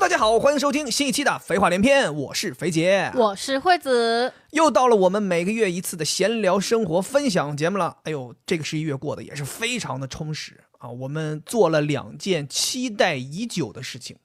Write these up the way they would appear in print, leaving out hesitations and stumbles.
大家好，欢迎收听新一期的废话连篇，我是肥姐，我是惠子。又到了我们每个月一次的闲聊生活分享节目了。哎呦，这个11月过得也是非常的充实啊！我们做了2件期待已久的事情，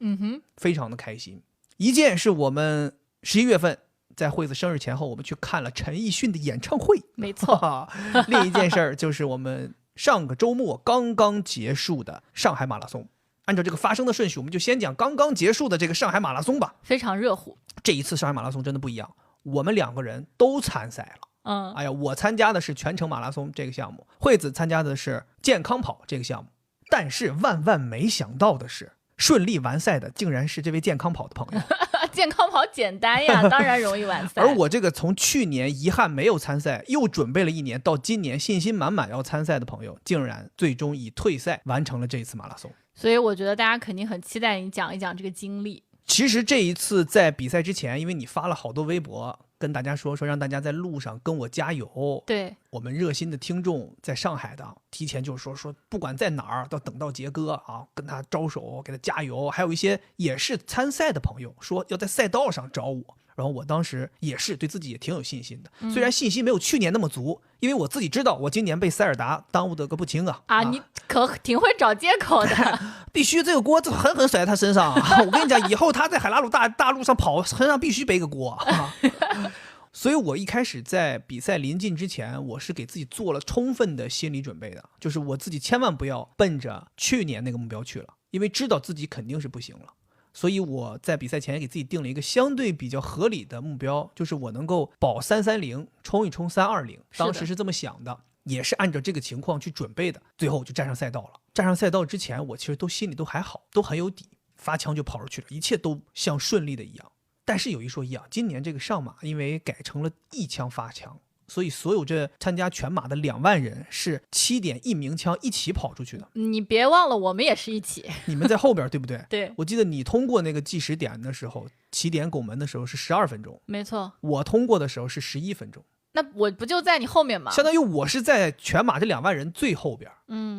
非常的开心。一件是我们11月份在惠子生日前后，我们去看了陈奕迅的演唱会，没错。另一件事儿就是我们上个周末刚刚结束的上海马拉松。按照这个发生的顺序，我们就先讲刚刚结束的这个上海马拉松吧。非常热乎。这一次上海马拉松真的不一样，我们2个人都参赛了。哎呀，我参加的是全程马拉松这个项目，惠子参加的是健康跑这个项目。但是万万没想到的是，顺利完赛的竟然是这位健康跑的朋友。健康跑简单呀，当然容易完赛。而我这个从去年遗憾没有参赛，又准备了1年，到今年信心满满要参赛的朋友，竟然最终以退赛完成了这一次马拉松。所以我觉得大家肯定很期待你讲一讲这个经历。其实这一次在比赛之前，因为你发了好多微博跟大家说让大家在路上跟我加油。对，我们热心的听众在上海的提前就说不管在哪儿都等到杰哥啊，跟他招手给他加油。还有一些也是参赛的朋友说要在赛道上找我，然后我当时也是对自己也挺有信心的，虽然信心没有去年那么足，因为我自己知道我今年被塞尔达耽误的个不轻啊。你可挺会找借口的。必须这个锅狠狠甩在他身上我跟你讲，以后他在海拉鲁大路上跑，身上必须背个锅所以我一开始在比赛临近之前，我是给自己做了充分的心理准备的，就是我自己千万不要奔着去年那个目标去了，因为知道自己肯定是不行了。所以我在比赛前也给自己定了一个相对比较合理的目标，就是我能够保330，冲一冲320，当时是这么想的，也是按照这个情况去准备的。最后就站上赛道了。站上赛道之前，我其实心里都还好，都很有底，发枪就跑出去了，一切都像顺利的一样。但是有一说一啊，今年这个上马因为改成了一枪发枪，所以所有这参加全马的2万人是7点1鸣枪一起跑出去的。你别忘了我们也是一起。你们在后边对不对？对，我记得你通过那个计时点的时候，起点拱门的时候是12分钟。没错。我通过的时候是11分钟。那我不就在你后面吗？相当于我是在全马这2万人最后边。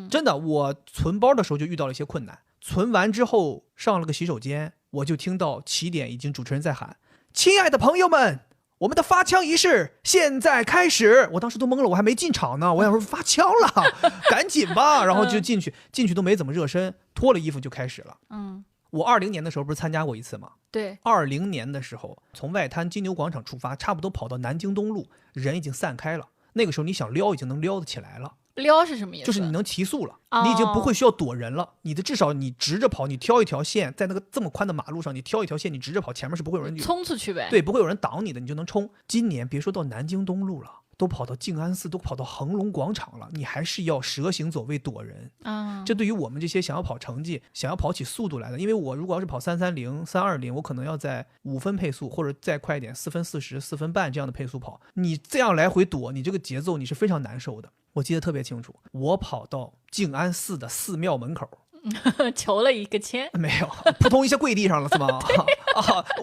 真的，我存包的时候就遇到了一些困难，存完之后上了个洗手间，我就听到起点已经主持人在喊：亲爱的朋友们，我们的发枪仪式现在开始。我当时都懵了，我还没进场呢，我想说发枪了赶紧吧，然后就进去都没怎么热身，脱了衣服就开始了。我20年的时候不是参加过一次吗？对，20年的时候从外滩金牛广场出发，差不多跑到南京东路，人已经散开了，那个时候你想撩已经能撩得起来了。撩是什么意思？就是你能提速了，你已经不会需要躲人了，你的至少你直着跑，你挑一条线，在那个这么宽的马路上，你挑一条线，你直着跑，前面是不会有人冲出去呗。对，不会有人挡你的，你就能冲。今年别说到南京东路了，都跑到静安寺，都跑到恒隆广场了，你还是要蛇行走位躲人。这对于我们这些想要跑成绩、想要跑起速度来的，因为我如果要是跑330、320，我可能要在5分配速，或者再快一点4分40、4分半这样的配速跑，你这样来回躲，你这个节奏你是非常难受的。我记得特别清楚，我跑到静安寺的寺庙门口求了一个签，没有，扑通一下跪地上了是吗？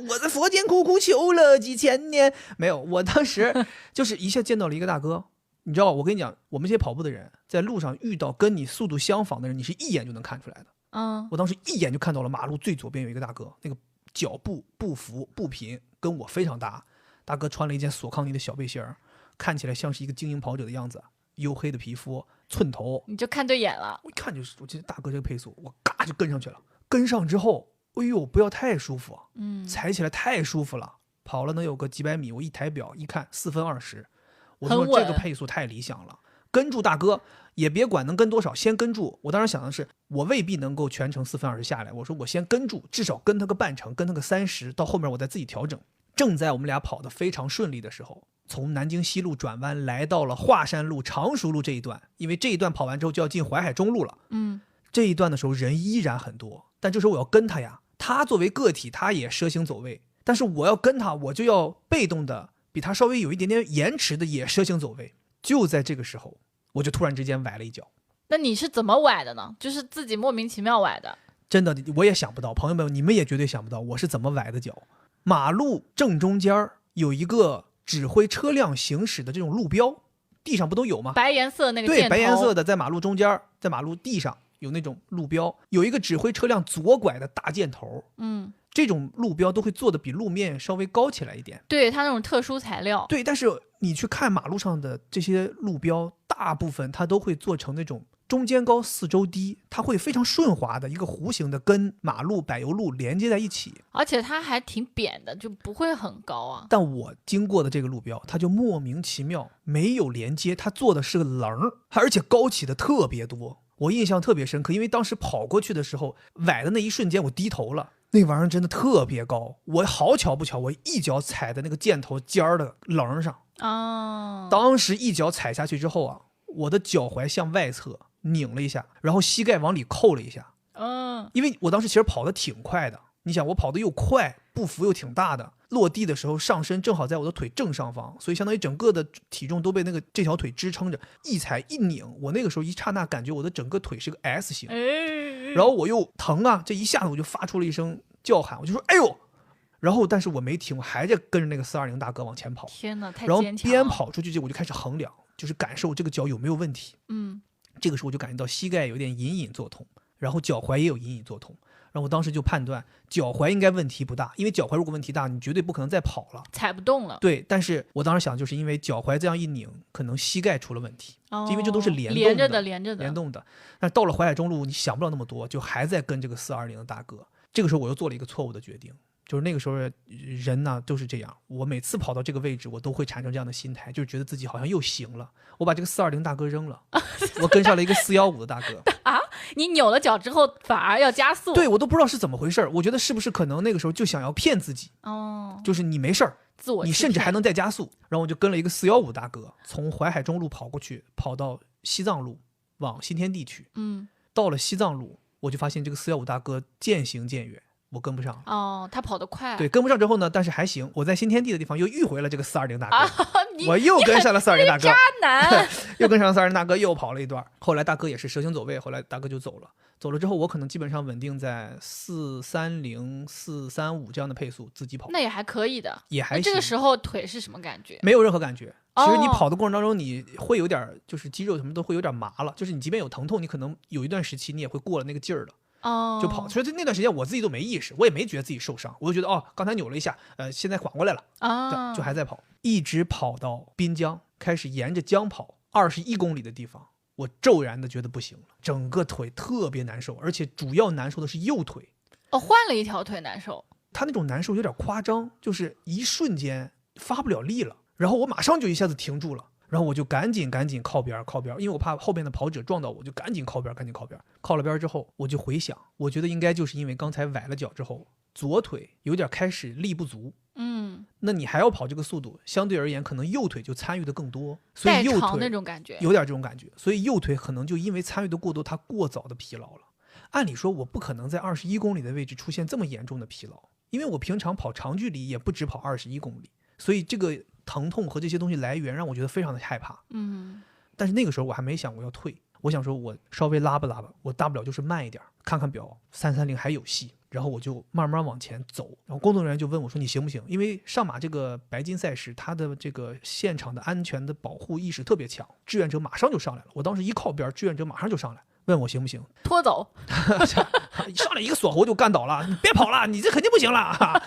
我在佛间苦苦求了几千年，没有，我当时就是一下见到了一个大哥。你知道，我跟你讲，我们这些跑步的人在路上遇到跟你速度相仿的人，你是一眼就能看出来的。我当时一眼就看到了马路最左边有一个大哥，那个脚步步幅步频跟我非常搭。大哥穿了一件索康尼的小背心，看起来像是一个精英跑者的样子，黝黑的皮肤，寸头，你就看对眼了。我一看就是，我觉得大哥这个配速，我嘎就跟上去了。跟上之后，哎呦，不要太舒服，踩起来太舒服了。跑了能有个几百米，我一抬表一看4分20，我说这个配速太理想了。跟住大哥，也别管能跟多少，先跟住。我当时想的是，我未必能够全程4分20下来，我说我先跟住，至少跟他个半程，跟他个30，到后面我再自己调整。正在我们俩跑得非常顺利的时候，从南京西路转弯来到了华山路常熟路这一段，因为这一段跑完之后就要进淮海中路了。这一段的时候人依然很多，但这时候我要跟他呀，他作为个体他也蛇行走位，但是我要跟他，我就要被动的比他稍微有一点点延迟的也蛇行走位。就在这个时候，我就突然之间崴了一脚。那你是怎么崴的呢？就是自己莫名其妙崴的？真的，我也想不到，朋友们，你们也绝对想不到我是怎么崴的脚。马路正中间有一个指挥车辆行驶的这种路标，地上不都有吗？白颜色那个箭头，对，白颜色的，在马路中间，在马路地上有那种路标，有一个指挥车辆左拐的大箭头。这种路标都会做的比路面稍微高起来一点。对，它那种特殊材料。对，但是你去看马路上的这些路标，大部分它都会做成那种中间高四周低，它会非常顺滑的一个弧形的跟马路柏油路连接在一起，而且它还挺扁的，就不会很高啊。但我经过的这个路标它就莫名其妙没有连接，它做的是个棱，而且高起的特别多。我印象特别深刻，因为当时跑过去的时候崴的那一瞬间我低头了，那玩意儿真的特别高，我好巧不巧我一脚踩在那个箭头尖儿的棱上。当时一脚踩下去之后啊，我的脚踝向外侧拧了一下，然后膝盖往里扣了一下。因为我当时其实跑得挺快的，你想我跑得又快，步幅又挺大的，落地的时候上身正好在我的腿正上方，所以相当于整个的体重都被这条腿支撑着，一踩一拧，我那个时候一刹那感觉我的整个腿是个 S 型，然后我又疼啊，这一下子我就发出了一声叫喊，我就说哎呦，然后但是我没停，我还在跟着那个420大哥往前跑。天哪，太然后坚强了。边跑出去我就开始衡量，就是感受这个脚有没有问题。这个时候我就感觉到膝盖有点隐隐作痛，然后脚踝也有隐隐作痛，然后我当时就判断脚踝应该问题不大，因为脚踝如果问题大，你绝对不可能再跑了，踩不动了。对，但是我当时想，就是因为脚踝这样一拧，可能膝盖出了问题，因为这都是连动的。但到了淮海中路，你想不了那么多，就还在跟这个420的大哥。这个时候我又做了一个错误的决定，就是那个时候人呢都是这样，我每次跑到这个位置，我都会产生这样的心态，就是觉得自己好像又行了，我把这个420大哥扔了，我跟上了一个415的大哥啊！你扭了脚之后反而要加速？对，我都不知道是怎么回事，我觉得是不是可能那个时候就想要骗自己，就是你没事儿，自我，你甚至还能再加速。然后我就跟了一个415大哥，从淮海中路跑过去，跑到西藏路往新天地去。到了西藏路，我就发现这个415大哥渐行渐远。我跟不上了他跑得快。对，跟不上之后呢，但是还行，我在新天地的地方又遇回了这个420大哥，我又跟上了420大哥，渣男又跟上了420大哥，又跑了一段。后来大哥也是蛇形走位，后来大哥就走了。走了之后，我可能基本上稳定在430、435这样的配速自己跑，那也还可以的，也还行。这个时候腿是什么感觉？没有任何感觉。其实你跑的过程当中，你会有点就是肌肉什么都会有点麻了，就是你即便有疼痛，你可能有一段时期你也会过了那个劲儿了。就跑，所以那段时间我自己都没意识，我也没觉得自己受伤，我就觉得刚才扭了一下，现在缓过来了就还在跑，一直跑到滨江，开始沿着江跑21公里的地方，我骤然的觉得不行了，整个腿特别难受，而且主要难受的是右腿。换了一条腿难受。他那种难受有点夸张，就是一瞬间发不了力了，然后我马上就一下子停住了。然后我就赶紧靠边，因为我怕后边的跑者撞到我，就赶紧靠边。靠了边之后，我就回想，我觉得应该就是因为刚才崴了脚之后，左腿有点开始力不足。那你还要跑这个速度，相对而言可能右腿就参与的更多，所以右腿那种感觉，有点这种感觉，所以右腿可能就因为参与的过多，它过早的疲劳了。按理说我不可能在21公里的位置出现这么严重的疲劳，因为我平常跑长距离也不止跑21公里，所以这个疼痛和这些东西来源让我觉得非常的害怕。但是那个时候我还没想过要退，我想说我稍微拉吧，我大不了就是慢一点，看看表330还有戏，然后我就慢慢往前走。然后工作人员就问我说你行不行，因为上马这个白金赛事它的这个现场的安全的保护意识特别强，志愿者马上就上来了，我当时一靠边，志愿者马上就上来问我行不行，拖走上来一个锁喉就干倒了，你别跑了，你这肯定不行了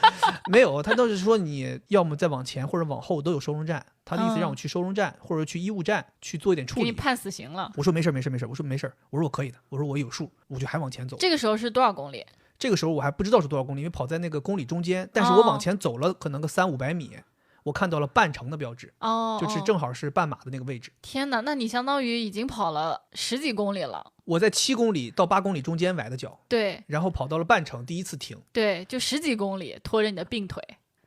没有，他倒是说你要么再往前或者往后都有收容站，他的意思让我去收容站或者去医务站去做一点处理，给你判死刑了。我说没事，我说没事，我说我可以的，我说我有数，我就还往前走。这个时候是多少公里？这个时候我还不知道是多少公里，因为跑在那个公里中间，但是我往前走了可能个300-500米，我看到了半程的标志，就是正好是半马的那个位置。天哪，那你相当于已经跑了10几公里了。我在7公里到8公里中间崴的脚，对，然后跑到了半程，第一次停，对，就10几公里拖着你的病腿，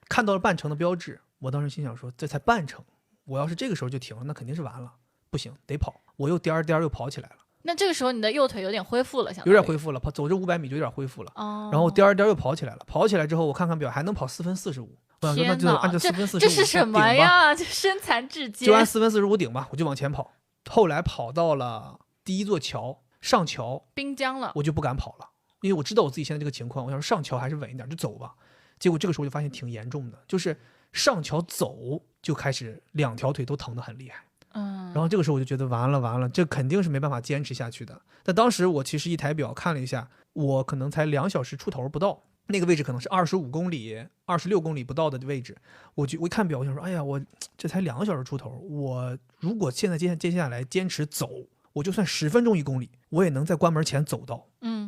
看到了半程的标志，我当时心想说这才半程，我要是这个时候就停了，那肯定是完了，不行，得跑，我又颠又跑起来了。那这个时候你的右腿有点恢复了，有点恢复了，走这500米就有点恢复了。然后颠又跑起来了，跑起来之后我看看表还能跑4分45，我想说那就按照4分45这是什么呀？这身残志坚，就按4分45顶吧，我就往前跑。后来跑到了第一座桥上桥滨江了，我就不敢跑了，因为我知道我自己现在这个情况，我想说上桥还是稳一点，就走吧。结果这个时候就发现挺严重的，就是上桥走就开始2条腿都疼得很厉害。然后这个时候我就觉得完了，这肯定是没办法坚持下去的。但当时我其实一抬表看了一下，我可能才2小时出头不到，那个位置可能是25公里、26公里不到的位置。我一看表，我想说，哎呀，我这才2个小时出头，我如果现在接下来坚持走，我就算10分钟1公里，我也能在关门前走到。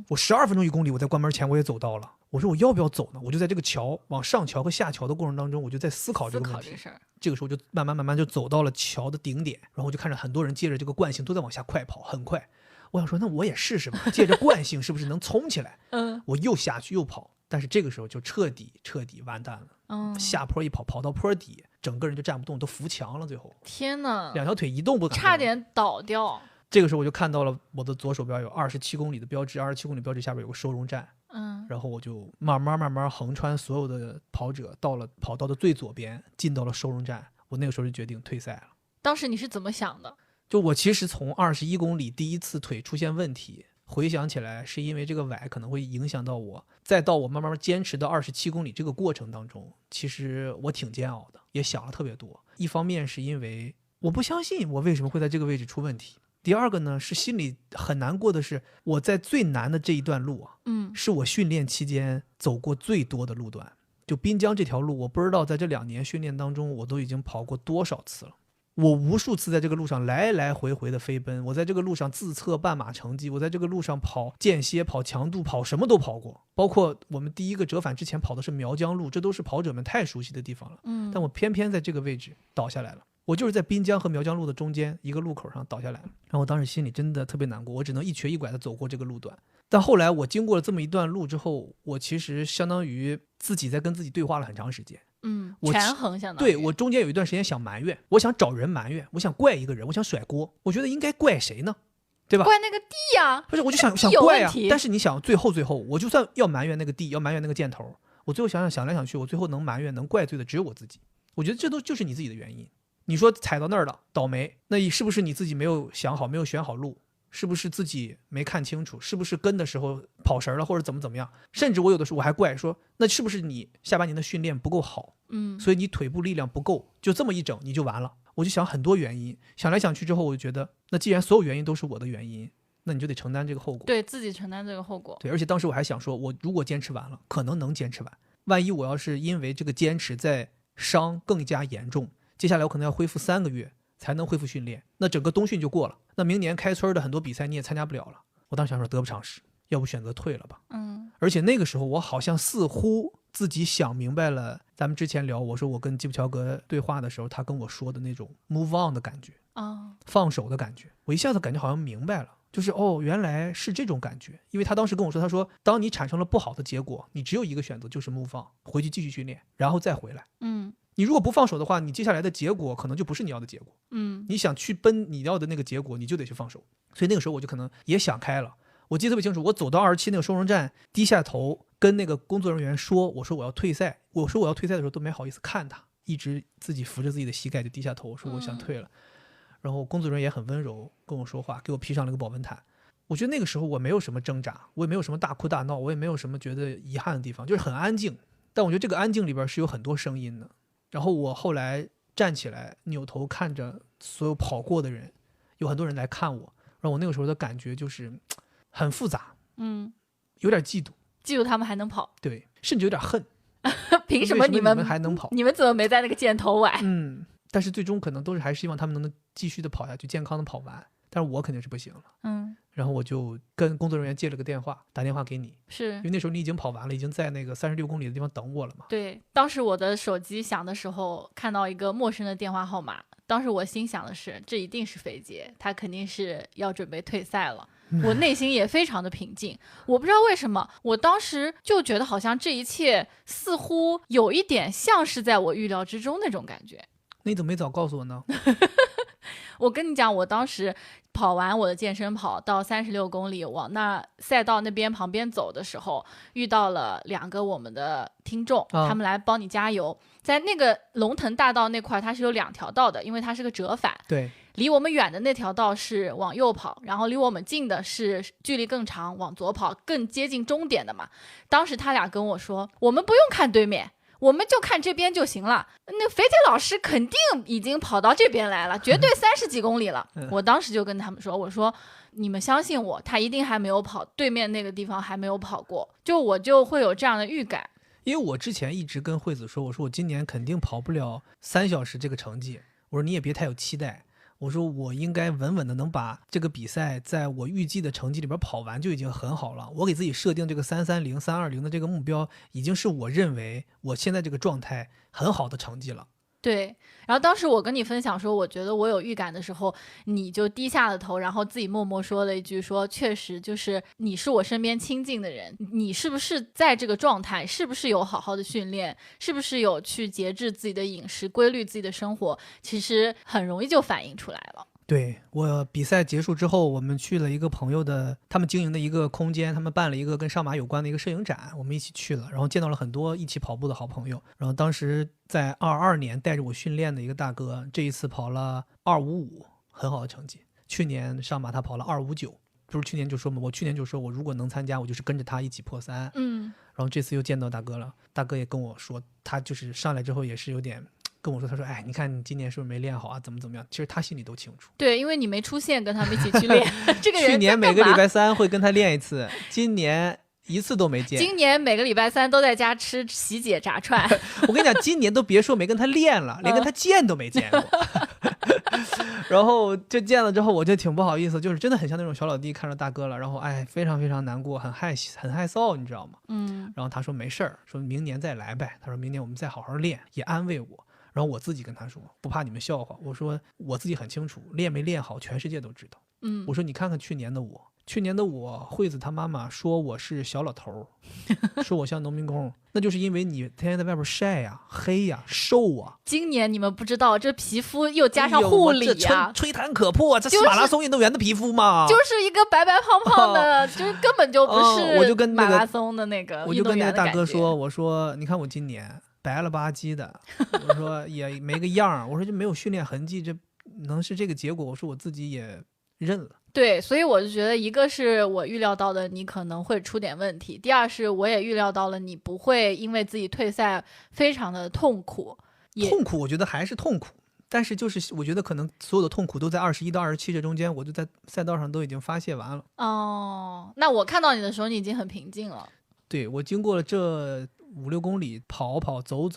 我12分钟1公里，我在关门前我也走到了。我说我要不要走呢？我就在这个桥往上桥和下桥的过程当中，我就在思考这个问题。这个时候就慢慢就走到了桥的顶点，然后我就看着很多人借着这个惯性都在往下快跑，很快。我想说，那我也试试吧，借着惯性是不是能冲起来？我又下去又跑，但是这个时候就彻底完蛋了。下坡一跑到坡底，整个人就站不动，都扶墙了。最后，天哪，2条腿一动不敢动，差点倒掉。这个时候我就看到了我的左手边有27公里的标志，27公里标志下边有个收容站。然后我就慢慢横穿所有的跑者，到了跑道的最左边，进到了收容站。我那个时候就决定退赛了。当时你是怎么想的？就我其实从21公里第一次腿出现问题，回想起来是因为这个崴可能会影响到我，再到我慢慢坚持到27公里这个过程当中，其实我挺煎熬的，也想了特别多。一方面是因为我不相信我为什么会在这个位置出问题，第二个呢是心里很难过的是，我在最难的这一段路啊，是我训练期间走过最多的路段。就滨江这条路，我不知道在这2年训练当中我都已经跑过多少次了。我无数次在这个路上来回的飞奔，我在这个路上自测半马成绩，我在这个路上跑间歇、跑强度、跑什么都跑过，包括我们第一个折返之前跑的是苗江路，这都是跑者们太熟悉的地方了。但我偏偏在这个位置倒下来了。我就是在滨江和苗江路的中间一个路口上倒下来了，然后我当时心里真的特别难过，我只能一瘸一拐的走过这个路段。但后来我经过了这么一段路之后，我其实相当于自己在跟自己对话了很长时间。权衡相当于对，我中间有一段时间想埋怨，我想找人埋怨，我想怪一个人，我想甩锅。我觉得应该怪谁呢？对吧？怪那个地呀。不是，我就想怪呀。但是你想，最后我就算要埋怨那个地，要埋怨那个箭头，我最后想来想去，我最后能埋怨能怪罪的只有我自己。我觉得这都就是你自己的原因。你说踩到那儿了倒霉，那是不是你自己没有想好，没有选好路？是不是自己没看清楚？是不是跟的时候跑神了，或者怎么样？甚至我有的时候我还怪说，那是不是你下半年的训练不够好？所以你腿部力量不够，就这么一整你就完了。我就想很多原因，想来想去之后，我就觉得，那既然所有原因都是我的原因，那你就得承担这个后果。对，自己承担这个后果。对，而且当时我还想说，我如果坚持完了，可能能坚持完。万一我要是因为这个坚持再伤更加严重，接下来我可能要恢复3个月才能恢复训练，那整个冬训就过了，那明年开春的很多比赛你也参加不了了。我当时想说得不偿失，要不选择退了吧。而且那个时候我好像似乎自己想明白了，咱们之前聊我说我跟基普乔格对话的时候他跟我说的那种 move on 的感觉，放手的感觉，我一下子感觉好像明白了，就是原来是这种感觉。因为他当时跟我说，他说当你产生了不好的结果，你只有一个选择，就是 move on， 回去继续训练，然后再回来。你如果不放手的话，你接下来的结果可能就不是你要的结果。你想去奔你要的那个结果，你就得去放手。所以那个时候我就可能也想开了。我记得特别清楚，我走到27那个收容站，低下头跟那个工作人员说，我说我要退赛。我说我要退赛的时候都没好意思看他，一直自己扶着自己的膝盖就低下头，我说我想退了。然后工作人员也很温柔跟我说话，给我披上了个保温毯。我觉得那个时候我没有什么挣扎，我也没有什么大哭大闹，我也没有什么觉得遗憾的地方，就是很安静。但我觉得这个安静里边是有很多声音的。然后我后来站起来扭头看着所有跑过的人，有很多人来看我，然后我那个时候的感觉就是很复杂，有点嫉妒他们还能跑，对，甚至有点恨凭什么你们还能跑？你们怎么没在那个箭头崴？但是最终可能都是还是希望他们能继续的跑下去，健康的跑完，但是我肯定是不行了。然后我就跟工作人员借了个电话，打电话给你，是因为那时候你已经跑完了，已经在那个36公里的地方等我了嘛。对，当时我的手机响的时候看到一个陌生的电话号码，当时我心想的是这一定是肥杰，他肯定是要准备退赛了。我内心也非常的平静，我不知道为什么，我当时就觉得好像这一切似乎有一点像是在我预料之中那种感觉。那你怎么没早告诉我呢？我跟你讲，我当时跑完我的健身跑到36公里往那赛道那边旁边走的时候，遇到了2个我们的听众，他们来帮你加油。在那个龙腾大道那块它是有2条道的，因为它是个折返。对，离我们远的那条道是往右跑，然后离我们近的是距离更长往左跑，更接近终点的嘛。当时他俩跟我说，我们不用看对面，我们就看这边就行了。那肥铁老师肯定已经跑到这边来了，绝对30几公里了。我当时就跟他们说，我说你们相信我，他一定还没有跑，对面那个地方还没有跑过，我就会有这样的预感。因为我之前一直跟惠子说，我说我今年肯定跑不了3小时这个成绩，我说你也别太有期待，我说我应该稳稳的能把这个比赛在我预计的成绩里边跑完就已经很好了。我给自己设定这个330、320的这个目标，已经是我认为我现在这个状态很好的成绩了。对，然后当时我跟你分享说，我觉得我有预感的时候，你就低下了头，然后自己默默说了一句说，确实就是你是我身边亲近的人，你是不是在这个状态，是不是有好好的训练，是不是有去节制自己的饮食，规律自己的生活，其实很容易就反映出来了。对，我比赛结束之后，我们去了一个朋友的他们经营的一个空间，他们办了一个跟上马有关的一个摄影展，我们一起去了，然后见到了很多一起跑步的好朋友。然后当时在22年带着我训练的一个大哥，这一次跑了255，很好的成绩。去年上马他跑了259，不是去年就说嘛，我去年就说我如果能参加，我就是跟着他一起破3。然后这次又见到大哥了，大哥也跟我说，他就是上来之后也是有点跟我说，他说哎，你看你今年是不是没练好啊，怎么样，其实他心里都清楚。对，因为你没出现跟他们一起去练这个人去年每个礼拜3会跟他练一次，今年一次都没见。今年每个礼拜3都在家吃喜姐炸串我跟你讲，今年都别说没跟他练了，连跟他见都没见过然后就见了之后，我就挺不好意思，就是真的很像那种小老弟看着大哥了，然后哎，非常非常难过，很害臊，你知道吗？然后他说没事儿，说明年再来呗，他说明年我们再好好练，也安慰我。然后我自己跟他说，不怕你们笑话，我说我自己很清楚，练没练好全世界都知道。我说你看看去年的我，惠子他妈妈说我是小老头说我像农民工，那就是因为你天天在外边晒呀、黑呀、瘦啊。今年你们不知道，这皮肤又加上护理呀、吹弹可破，这是马拉松运动员的皮肤吗？就是一个白白胖胖的，就是根本就不是我就跟马拉松的那个我就跟那个大哥说，我说你看我今年白了吧唧的，我说也没个样，我说就没有训练痕迹，这能是这个结果？我说我自己也认了。对，所以我就觉得，一个是我预料到的你可能会出点问题，第二是我也预料到了你不会因为自己退赛非常的痛苦。痛苦我觉得还是痛苦，但是就是我觉得可能所有的痛苦都在21到27这中间，我就在赛道上都已经发泄完了。那我看到你的时候你已经很平静了。对，我经过了这5-6公里跑走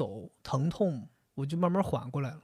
疼痛，我就慢慢缓过来了。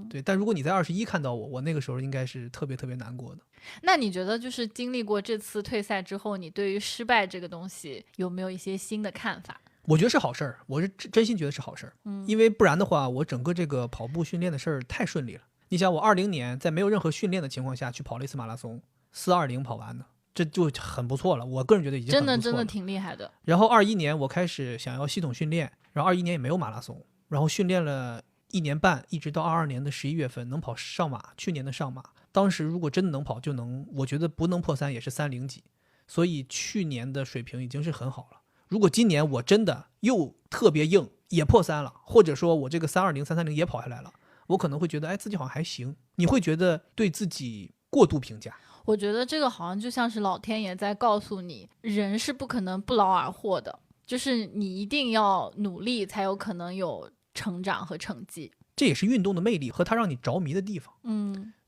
对。但如果你在21看到我那个时候应该是特别特别难过的。那你觉得就是经历过这次退赛之后，你对于失败这个东西有没有一些新的看法？我觉得是好事儿，我是真心觉得是好事儿。因为不然的话，我整个这个跑步训练的事儿太顺利了。你想，我20年在没有任何训练的情况下去跑了一次马拉松，420跑完的，这就很不错了。我个人觉得已经很不错了，真的挺厉害的。然后21年我开始想要系统训练，然后21年也没有马拉松，然后训练了1年半，一直到22年的11月份能跑上马，去年的上马。当时如果真的能跑就能，我觉得不能破3也是3:0几，所以去年的水平已经是很好了。如果今年我真的又特别硬也破3了，或者说我这个320、330也跑下来了，我可能会觉得哎，自己好像还行。你会觉得对自己过度评价？我觉得这个好像就像是老天爷在告诉你，人是不可能不劳而获的，就是你一定要努力才有可能有成长和成绩。这也是运动的魅力和它让你着迷的地方。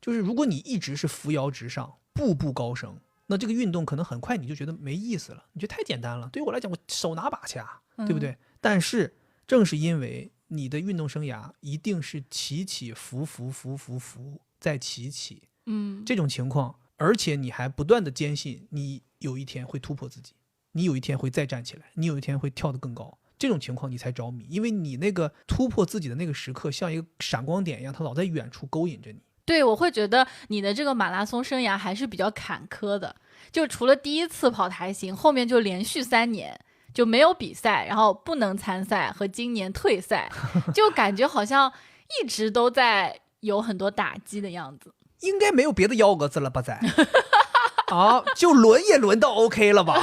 就是如果你一直是扶摇直上，步步高升，那这个运动可能很快你就觉得没意思了，你觉得太简单了，对于我来讲我手拿把掐，对不对？但是正是因为你的运动生涯一定是起起伏伏再起起，这种情况，而且你还不断的坚信你有一天会突破自己，你有一天会再站起来，你有一天会跳得更高，这种情况你才着迷，因为你那个突破自己的那个时刻像一个闪光点一样，它老在远处勾引着你。对，我会觉得你的这个马拉松生涯还是比较坎坷的，就除了第一次跑台行，后面就连续3年就没有比赛，然后不能参赛和今年退赛，就感觉好像一直都在有很多打击的样子。应该没有别的幺蛾子了吧在啊，就轮也轮到 OK 了吧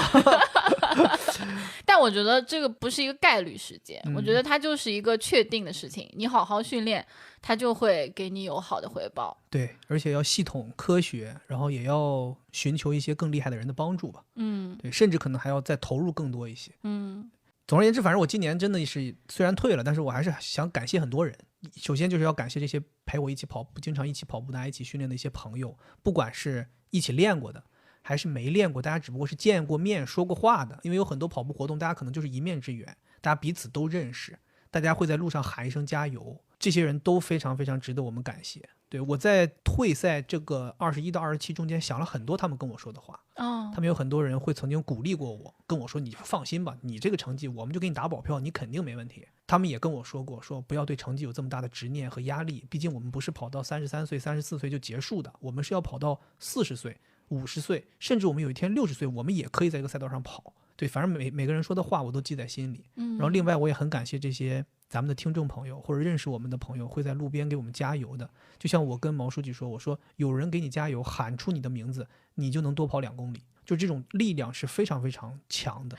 但我觉得这个不是一个概率事件，我觉得它就是一个确定的事情，你好好训练它就会给你有好的回报。对，而且要系统科学，然后也要寻求一些更厉害的人的帮助吧。嗯，对，甚至可能还要再投入更多一些。嗯，总而言之，反正我今年真的是虽然退了，但是我还是想感谢很多人。首先就是要感谢这些陪我一起跑步、经常一起跑步、大家一起训练的一些朋友，不管是一起练过的，还是没练过，大家只不过是见过面、说过话的。因为有很多跑步活动，大家可能就是一面之缘，大家彼此都认识，大家会在路上喊一声加油，这些人都非常非常值得我们感谢。对，我在退赛这个21到27中间想了很多他们跟我说的话。他们有很多人会曾经鼓励过我，跟我说你放心吧，你这个成绩我们就给你打保票，你肯定没问题。他们也跟我说过，说不要对成绩有这么大的执念和压力，毕竟我们不是跑到33岁、34岁就结束的，我们是要跑到40岁、50岁，甚至我们有一天60岁，我们也可以在这个赛道上跑。对，反正每个人说的话我都记在心里。然后另外我也很感谢这些咱们的听众朋友或者认识我们的朋友会在路边给我们加油的。就像我跟毛书记说，我说有人给你加油，喊出你的名字，你就能多跑2公里，就这种力量是非常非常强的。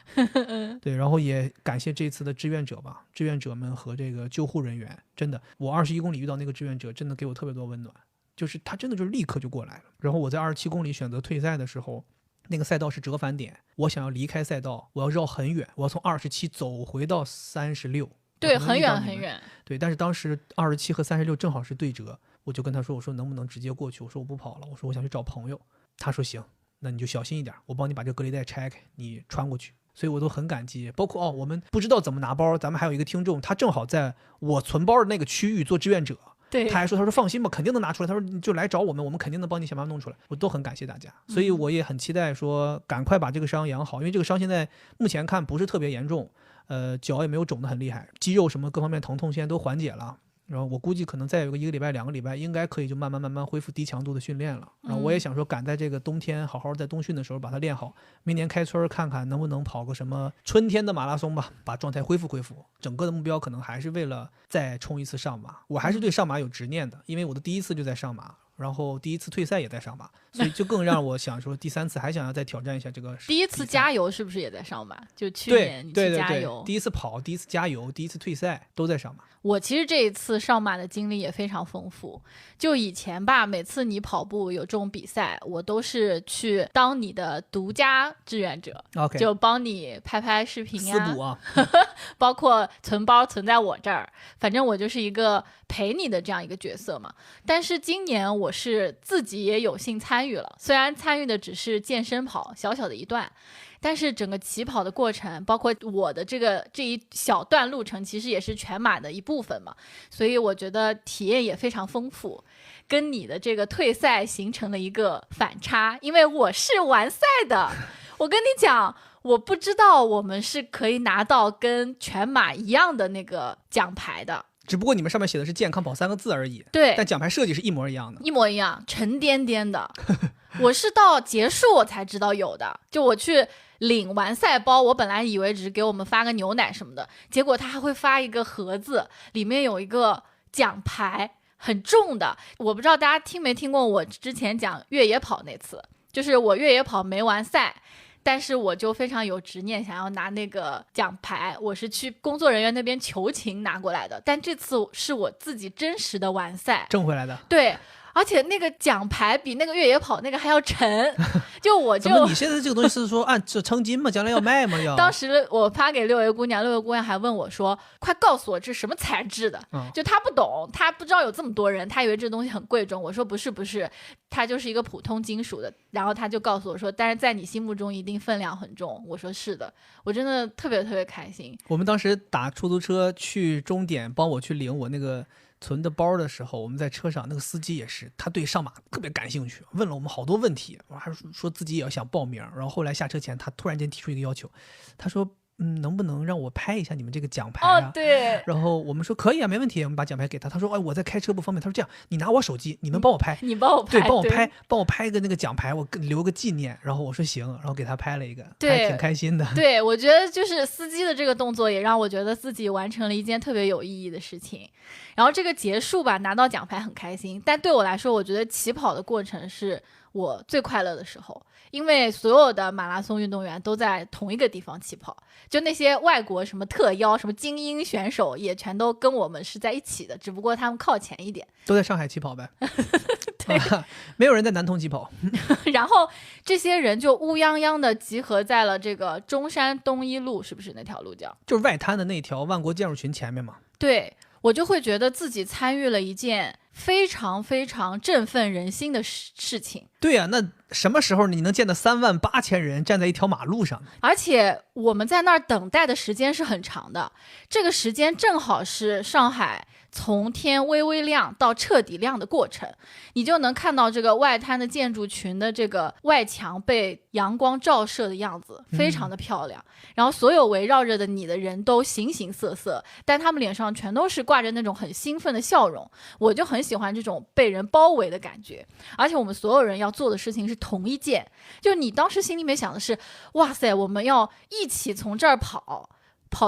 对，然后也感谢这次的志愿者吧，志愿者们和这个救护人员，真的，我21公里遇到那个志愿者，真的给我特别多温暖，就是他真的就是立刻就过来了。然后我在27公里选择退赛的时候，那个赛道是折返点，我想要离开赛道，我要绕很远，我要从27走回到36。对，很远很远。对，但是当时27和36正好是对折，我就跟他说，我说能不能直接过去，我说我不跑了，我说我想去找朋友。他说行，那你就小心一点，我帮你把这隔离带拆开，你穿过去。所以我都很感激。包括我们不知道怎么拿包，咱们还有一个听众，他正好在我存包的那个区域做志愿者，对，他还说，他说放心吧，肯定能拿出来，他说你就来找我们，我们肯定能帮你想办法弄出来。我都很感谢大家，所以我也很期待说赶快把这个伤养好，因为这个伤现在目前看不是特别严重，脚也没有肿得很厉害，肌肉什么各方面疼痛现在都缓解了。然后我估计可能再有个1个礼拜2个礼拜，应该可以就慢慢恢复低强度的训练了。然后我也想说赶在这个冬天好好在冬训的时候把它练好，明年开春看看能不能跑个什么春天的马拉松吧，把状态恢复。整个的目标可能还是为了再冲一次上马，我还是对上马有执念的，因为我的第一次就在上马，然后第一次退赛也在上马，所以就更让我想说第3次还想要再挑战一下这个。第一次加油是不是也在上马？就去年你去加油。对，第一次跑，第一次加油，第一次退赛都在上马。我其实这一次上马的经历也非常丰富，就以前吧，每次你跑步有这种比赛，我都是去当你的独家志愿者， okay. 就帮你拍拍视频私补啊包括存包存在我这儿，反正我就是一个陪你的这样一个角色嘛。但是今年我是自己也有幸参与了，虽然参与的只是健身跑小小的一段，但是整个起跑的过程，包括我的这一小段路程，其实也是全马的一部分嘛，所以我觉得体验也非常丰富，跟你的这个退赛形成了一个反差，因为我是完赛的。我跟你讲，我不知道我们是可以拿到跟全马一样的那个奖牌的，只不过你们上面写的是健康跑3个字而已。对，但奖牌设计是一模一样的，一模一样，沉甸甸的。我是到结束我才知道有的，就我去领完赛包，我本来以为只是给我们发个牛奶什么的，结果他还会发一个盒子，里面有一个奖牌，很重的。我不知道大家听没听过我之前讲越野跑那次，就是我越野跑没完赛，但是我就非常有执念想要拿那个奖牌，我是去工作人员那边求情拿过来的，但这次是我自己真实的完赛挣回来的。对，而且那个奖牌比那个越野跑那个还要沉，就我就怎么你现在这个东西是说按这称斤吗？将来要卖吗？要当时我发给六位姑娘，六位姑娘还问我说：“快告诉我这是什么材质的？”就她不懂，她不知道有这么多人，她以为这东西很贵重。我说不是，它就是一个普通金属的。然后她就告诉我说：“但是在你心目中一定分量很重。”我说是的，我真的特别特别开心。我们当时打出租车去终点，帮我去领我那个存的包的时候，我们在车上，那个司机也是，他对上马特别感兴趣，问了我们好多问题，还说自己也要想报名。然后后来下车前，他突然间提出一个要求，他说能不能让我拍一下你们这个奖牌啊？对。然后我们说可以啊，没问题，我们把奖牌给他。他说我在开车不方便。他说这样，你拿我手机，你们帮我拍，你帮我拍，对，帮我拍一个那个奖牌，我留个纪念。然后我说行，然后给他拍了一个，对，还挺开心的。对，我觉得就是司机的这个动作也让我觉得自己完成了一件特别有意义的事情。然后这个结束吧，拿到奖牌很开心，但对我来说，我觉得起跑的过程是我最快乐的时候，因为所有的马拉松运动员都在同一个地方起跑，就那些外国什么特邀什么精英选手也全都跟我们是在一起的，只不过他们靠前一点，都在上海起跑呗。对，没有人在南通起跑。然后这些人就乌泱泱的集合在了这个中山东一路，是不是那条路叫？就是外滩的那条万国建筑群前面嘛。对，我就会觉得自己参与了一件非常非常振奋人心的事情。对呀，那什么时候你能见到38000人站在一条马路上？而且我们在那儿等待的时间是很长的，这个时间正好是上海从天微微亮到彻底亮的过程，你就能看到这个外滩的建筑群的这个外墙被阳光照射的样子，非常的漂亮。然后所有围绕着的你的人都形形色色，但他们脸上全都是挂着那种很兴奋的笑容，我就很喜欢这种被人包围的感觉。而且我们所有人要做的事情是同一件，就你当时心里面想的是，哇塞，我们要一起从这儿跑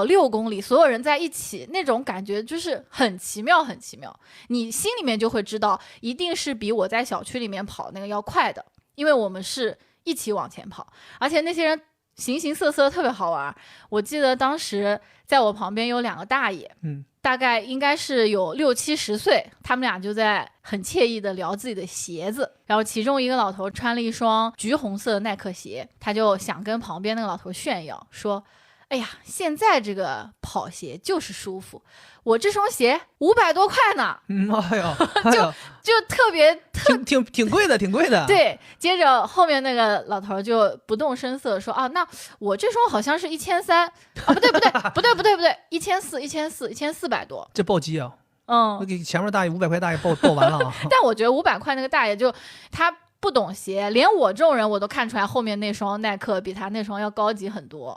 6公里，所有人在一起，那种感觉就是很奇妙很奇妙。你心里面就会知道一定是比我在小区里面跑那个要快的，因为我们是一起往前跑，而且那些人形形色色，特别好玩。我记得当时在我旁边有2个大爷，大概应该是有60-70岁，他们俩就在很惬意的聊自己的鞋子，然后其中一个老头穿了一双橘红色的耐克鞋，他就想跟旁边那个老头炫耀说，哎呀，现在这个跑鞋就是舒服，我这双鞋500多块呢。哎呦，就特别挺贵的，挺贵的。对，接着后面那个老头就不动声色说啊，那我这双好像是1300啊，不对，1400多。这暴击啊！我给前面大爷500块大爷报完了啊。但我觉得500块那个大爷就他不懂鞋，连我这种人我都看出来后面那双耐克比他那双要高级很多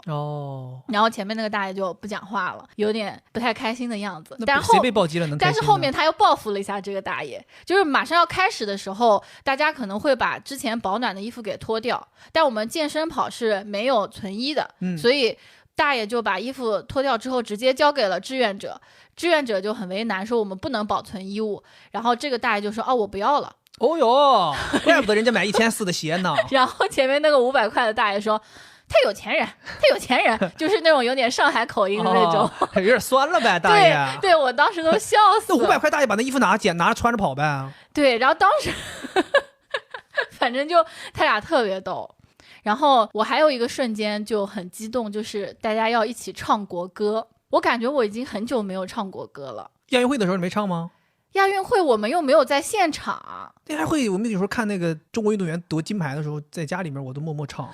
然后前面那个大爷就不讲话了，有点不太开心的样子。但谁被暴击了能开心呢？但是后面他又报复了一下这个大爷，就是马上要开始的时候，大家可能会把之前保暖的衣服给脱掉，但我们健身跑是没有存衣的，所以大爷就把衣服脱掉之后直接交给了志愿者，志愿者就很为难，说我们不能保存衣物，然后这个大爷就说我不要了。哦哟，怪不得人家买1400的鞋呢。然后前面那个500块的大爷说，他有钱人，就是那种有点上海口音的那种，有点酸了呗，大爷。对，我当时都笑死了。那500块大爷把那衣服拿着穿着跑呗。对，然后当时反正就他俩特别逗。然后我还有一个瞬间就很激动，就是大家要一起唱国歌，我感觉我已经很久没有唱国歌了。亚运会的时候你没唱吗？亚运会我们又没有在现场。亚运会我们有时候看那个中国运动员夺金牌的时候，在家里面我都默默唱。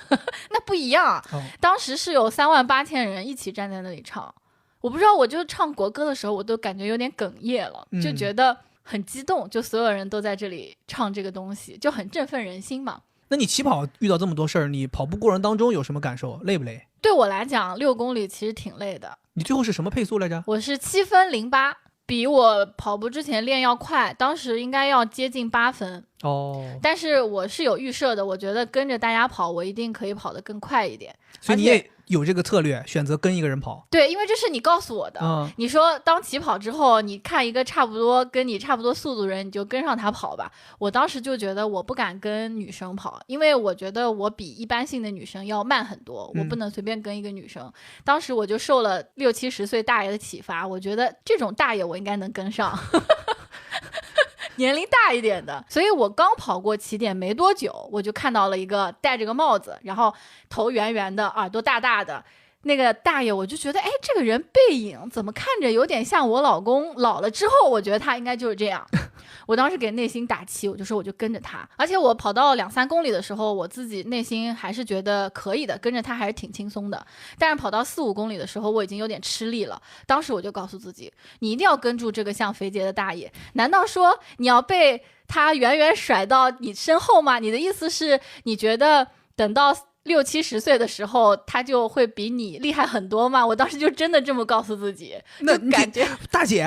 那不一样，当时是有38000人一起站在那里唱。我不知道，我就唱国歌的时候我都感觉有点哽咽了，就觉得很激动，就所有人都在这里唱这个东西，就很振奋人心嘛。那你起跑遇到这么多事儿，你跑步过程当中有什么感受？累不累？对我来讲6公里其实挺累的。你最后是什么配速来着？我是7分08，比我跑步之前练要快，当时应该要接近8分。但是我是有预设的，我觉得跟着大家跑我一定可以跑得更快一点。所以你也有这个策略，选择跟一个人跑。对，因为这是你告诉我的。你说当起跑之后，你看一个跟你差不多速度人，你就跟上他跑吧。我当时就觉得我不敢跟女生跑，因为我觉得我比一般性的女生要慢很多，我不能随便跟一个女生。当时我就受了60-70岁大爷的启发，我觉得这种大爷我应该能跟上。年龄大一点的，所以我刚跑过起点没多久，我就看到了一个戴着个帽子，然后头圆圆的，耳朵大大的那个大爷，我就觉得，这个人背影怎么看着有点像我老公老了之后，我觉得他应该就是这样。我当时给内心打气，我就说我就跟着他，而且我跑到2-3公里的时候，我自己内心还是觉得可以的，跟着他还是挺轻松的。但是跑到4-5公里的时候，我已经有点吃力了。当时我就告诉自己，你一定要跟住这个像肥杰的大爷，难道说你要被他远远甩到你身后吗？你的意思是你觉得等到60-70岁的时候他就会比你厉害很多吗？我当时就真的这么告诉自己。那感觉大姐，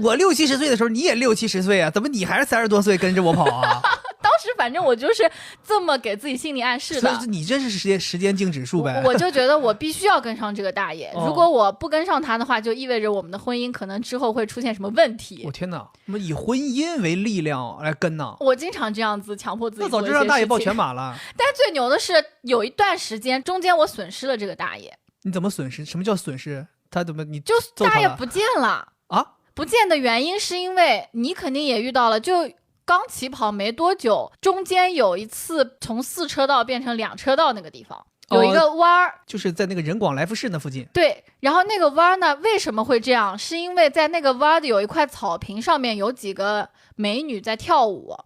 我60-70岁的时候你也60-70岁啊，怎么你还是30多岁跟着我跑啊？当时反正我就是这么给自己心理暗示的。你这是时间静止数呗。我就觉得我必须要跟上这个大爷，如果我不跟上他的话，就意味着我们的婚姻可能之后会出现什么问题。我天哪，我们以婚姻为力量来跟呢？我经常这样子强迫自己。那早就让大爷报全马了。但最牛的是，有一段时间中间我损失了这个大爷。你怎么损失？什么叫损失？他怎么你就大爷不见了啊？不见的原因是因为你肯定也遇到了，就刚起跑没多久，中间有一次从4车道变成2车道那个地方。有一个弯儿，就是在那个人广来福士那附近。对，然后那个弯儿呢，为什么会这样？是因为在那个弯的有一块草坪上面有几个美女在跳舞，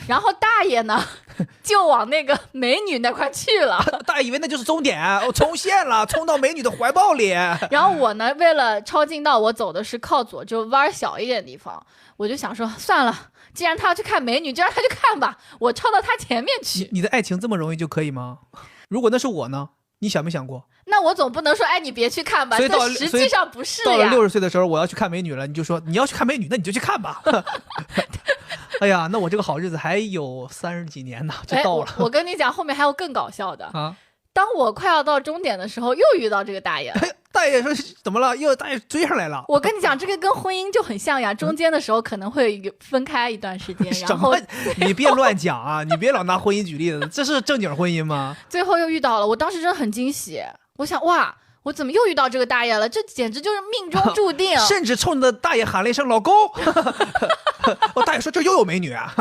然后大爷呢就往那个美女那块去了。大爷以为那就是终点，我冲线了，冲到美女的怀抱里。然后我呢，为了超近道，我走的是靠左，就弯小一点的地方。我就想说，算了，既然他要去看美女，就让他去看吧，我超到他前面去。你的爱情这么容易就可以吗？如果那是我呢？你想没想过？那我总不能说，哎，你别去看吧。所以实际上不是呀。到了60岁的时候，我要去看美女了，你就说你要去看美女，那你就去看吧。哎呀，那我这个好日子还有30几年呢，就到了。我跟你讲，后面还有更搞笑的啊！当我快要到终点的时候，又遇到这个大爷了。大爷说怎么了？又大爷追上来了。我跟你讲，这个跟婚姻就很像呀。中间的时候可能会分开一段时间，然后你别乱讲啊！你别老拿婚姻举例子，这是正经婚姻吗？最后又遇到了，我当时真的很惊喜。我想，哇，我怎么又遇到这个大爷了？这简直就是命中注定。甚至冲着大爷喊了一声老公。大爷说这又有美女啊。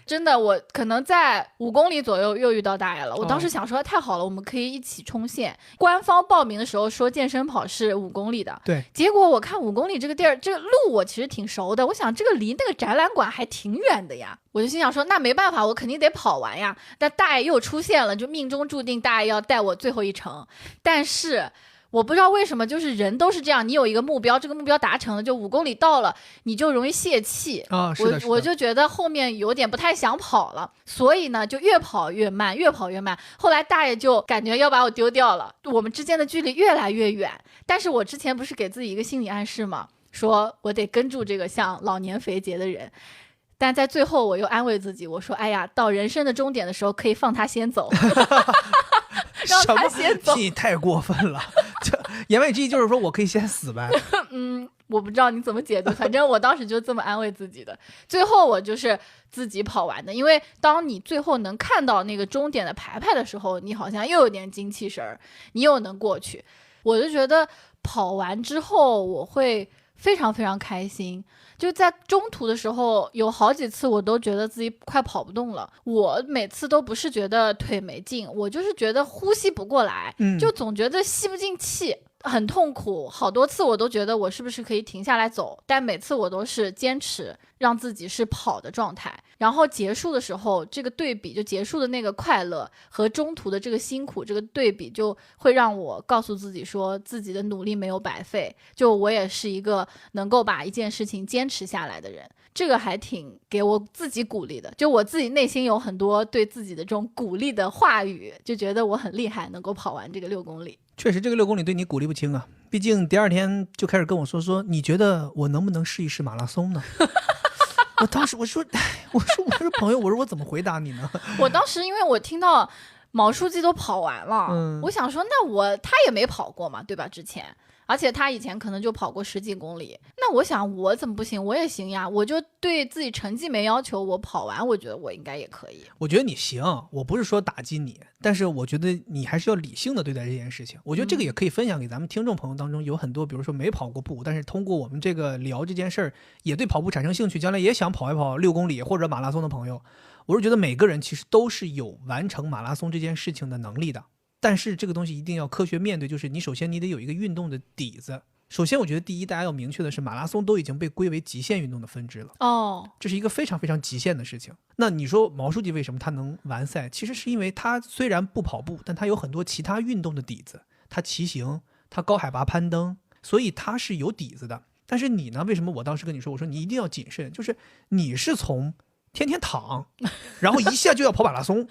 真的，我可能在5公里左右又遇到大爷了。我当时想说，太好了，我们可以一起冲线。官方报名的时候说健身跑是5公里的，对。结果我看5公里这个地儿，这个路我其实挺熟的。我想这个离那个展览馆还挺远的呀。我就心想说，那没办法，我肯定得跑完呀。但大爷又出现了，就命中注定大爷要带我最后一程。但是我不知道为什么，就是人都是这样，你有一个目标，这个目标达成了，就5公里到了，你就容易泄气啊。是的，我就觉得后面有点不太想跑了，所以呢，就越跑越慢，越跑越慢。后来大爷就感觉要把我丢掉了，我们之间的距离越来越远。但是我之前不是给自己一个心理暗示吗？说我得跟住这个像老年肥杰的人。但在最后我又安慰自己，我说哎呀，到人生的终点的时候可以放他先走。让他先走。你太过分了。这言外之意就是说我可以先死呗。我不知道你怎么解读，反正我当时就这么安慰自己的。最后我就是自己跑完的，因为当你最后能看到那个终点的牌牌的时候，你好像又有点精气神儿，你又能过去。我就觉得跑完之后我会非常非常开心。就在中途的时候，有好几次我都觉得自己快跑不动了。我每次都不是觉得腿没劲，我就是觉得呼吸不过来，就总觉得吸不进气，很痛苦。好多次我都觉得我是不是可以停下来走，但每次我都是坚持让自己是跑的状态。然后结束的时候，这个对比，就结束的那个快乐和中途的这个辛苦，这个对比就会让我告诉自己说自己的努力没有白费，就我也是一个能够把一件事情坚持下来的人。这个还挺给我自己鼓励的，就我自己内心有很多对自己的这种鼓励的话语，就觉得我很厉害，能够跑完这个6公里。确实这个6公里对你鼓励不轻啊，毕竟第2天就开始跟我说你觉得我能不能试一试马拉松呢？我当时我说朋友，我说我怎么回答你呢？我当时因为我听到毛书记都跑完了，我想说那他也没跑过嘛，对吧？之前，而且他以前可能就跑过10几公里，那我想我怎么不行？我也行呀，我就对自己成绩没要求，我跑完我觉得我应该也可以。我觉得你行，我不是说打击你，但是我觉得你还是要理性的对待这件事情。我觉得这个也可以分享给咱们听众朋友当中，有很多比如说没跑过步，但是通过我们这个聊这件事儿，也对跑步产生兴趣，将来也想跑一跑6公里或者马拉松的朋友，我是觉得每个人其实都是有完成马拉松这件事情的能力的。但是这个东西一定要科学面对，就是你首先你得有一个运动的底子。首先我觉得第一，大家要明确的是马拉松都已经被归为极限运动的分支了，这是一个非常非常极限的事情。那你说毛书记为什么他能完赛，其实是因为他虽然不跑步，但他有很多其他运动的底子，他骑行，他高海拔攀登，所以他是有底子的。但是你呢，为什么我当时跟你说，我说你一定要谨慎，就是你是从天天躺然后一下就要跑马拉松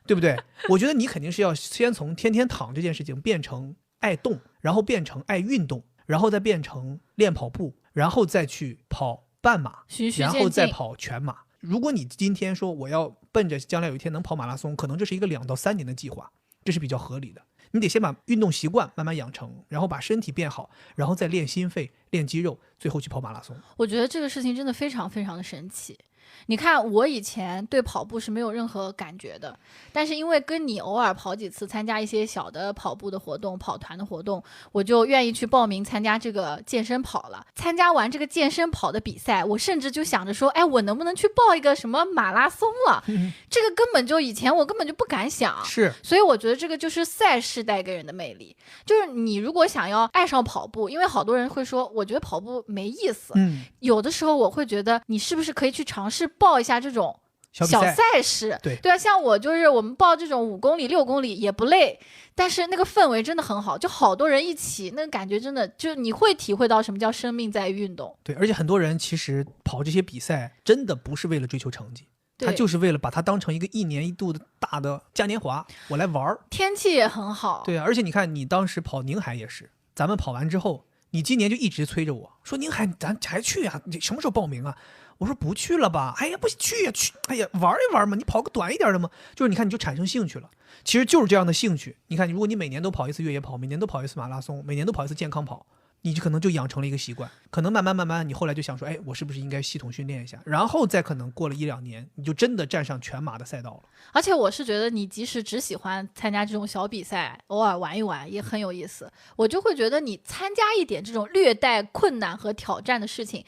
对不对？我觉得你肯定是要先从天天躺这件事情变成爱动，然后变成爱运动，然后再变成练跑步，然后再去跑半马，循序渐进，然后再跑全马。如果你今天说我要奔着将来有一天能跑马拉松，可能这是一个2到3年的计划，这是比较合理的。你得先把运动习惯慢慢养成，然后把身体变好，然后再练心肺、练肌肉，最后去跑马拉松。我觉得这个事情真的非常非常的神奇。你看我以前对跑步是没有任何感觉的，但是因为跟你偶尔跑几次，参加一些小的跑步的活动、跑团的活动，我就愿意去报名参加这个健身跑了。参加完这个健身跑的比赛，我甚至就想着说，哎，我能不能去报一个什么马拉松了？这个根本就以前我根本就不敢想。是，所以我觉得这个就是赛事带给人的魅力。就是你如果想要爱上跑步，因为好多人会说，我觉得跑步没意思。有的时候我会觉得，你是不是可以去尝试报一下这种小赛事？对啊，像我就是我们报这种5公里、6公里也不累，但是那个氛围真的很好，就好多人一起，那个感觉真的就是你会体会到什么叫生命在于运动。对，而且很多人其实跑这些比赛真的不是为了追求成绩，他就是为了把它当成一个1年1度的大的嘉年华，我来玩。天气也很好。对，而且你看你当时跑宁海也是，咱们跑完之后，你今年就一直催着我说，宁海咱还去啊，你什么时候报名啊？我说不去了吧，哎呀不去呀，去，哎呀玩一玩嘛，你跑个短一点的嘛，就是你看你就产生兴趣了。其实就是这样的兴趣，你看如果你每年都跑一次越野跑，每年都跑一次马拉松，每年都跑一次健康跑，你就可能就养成了一个习惯，可能慢慢你后来就想说，哎，我是不是应该系统训练一下，然后再可能过了1-2年，你就真的站上全马的赛道了。而且我是觉得你即使只喜欢参加这种小比赛，偶尔玩一玩也很有意思，我就会觉得你参加一点这种略带困难和挑战的事情，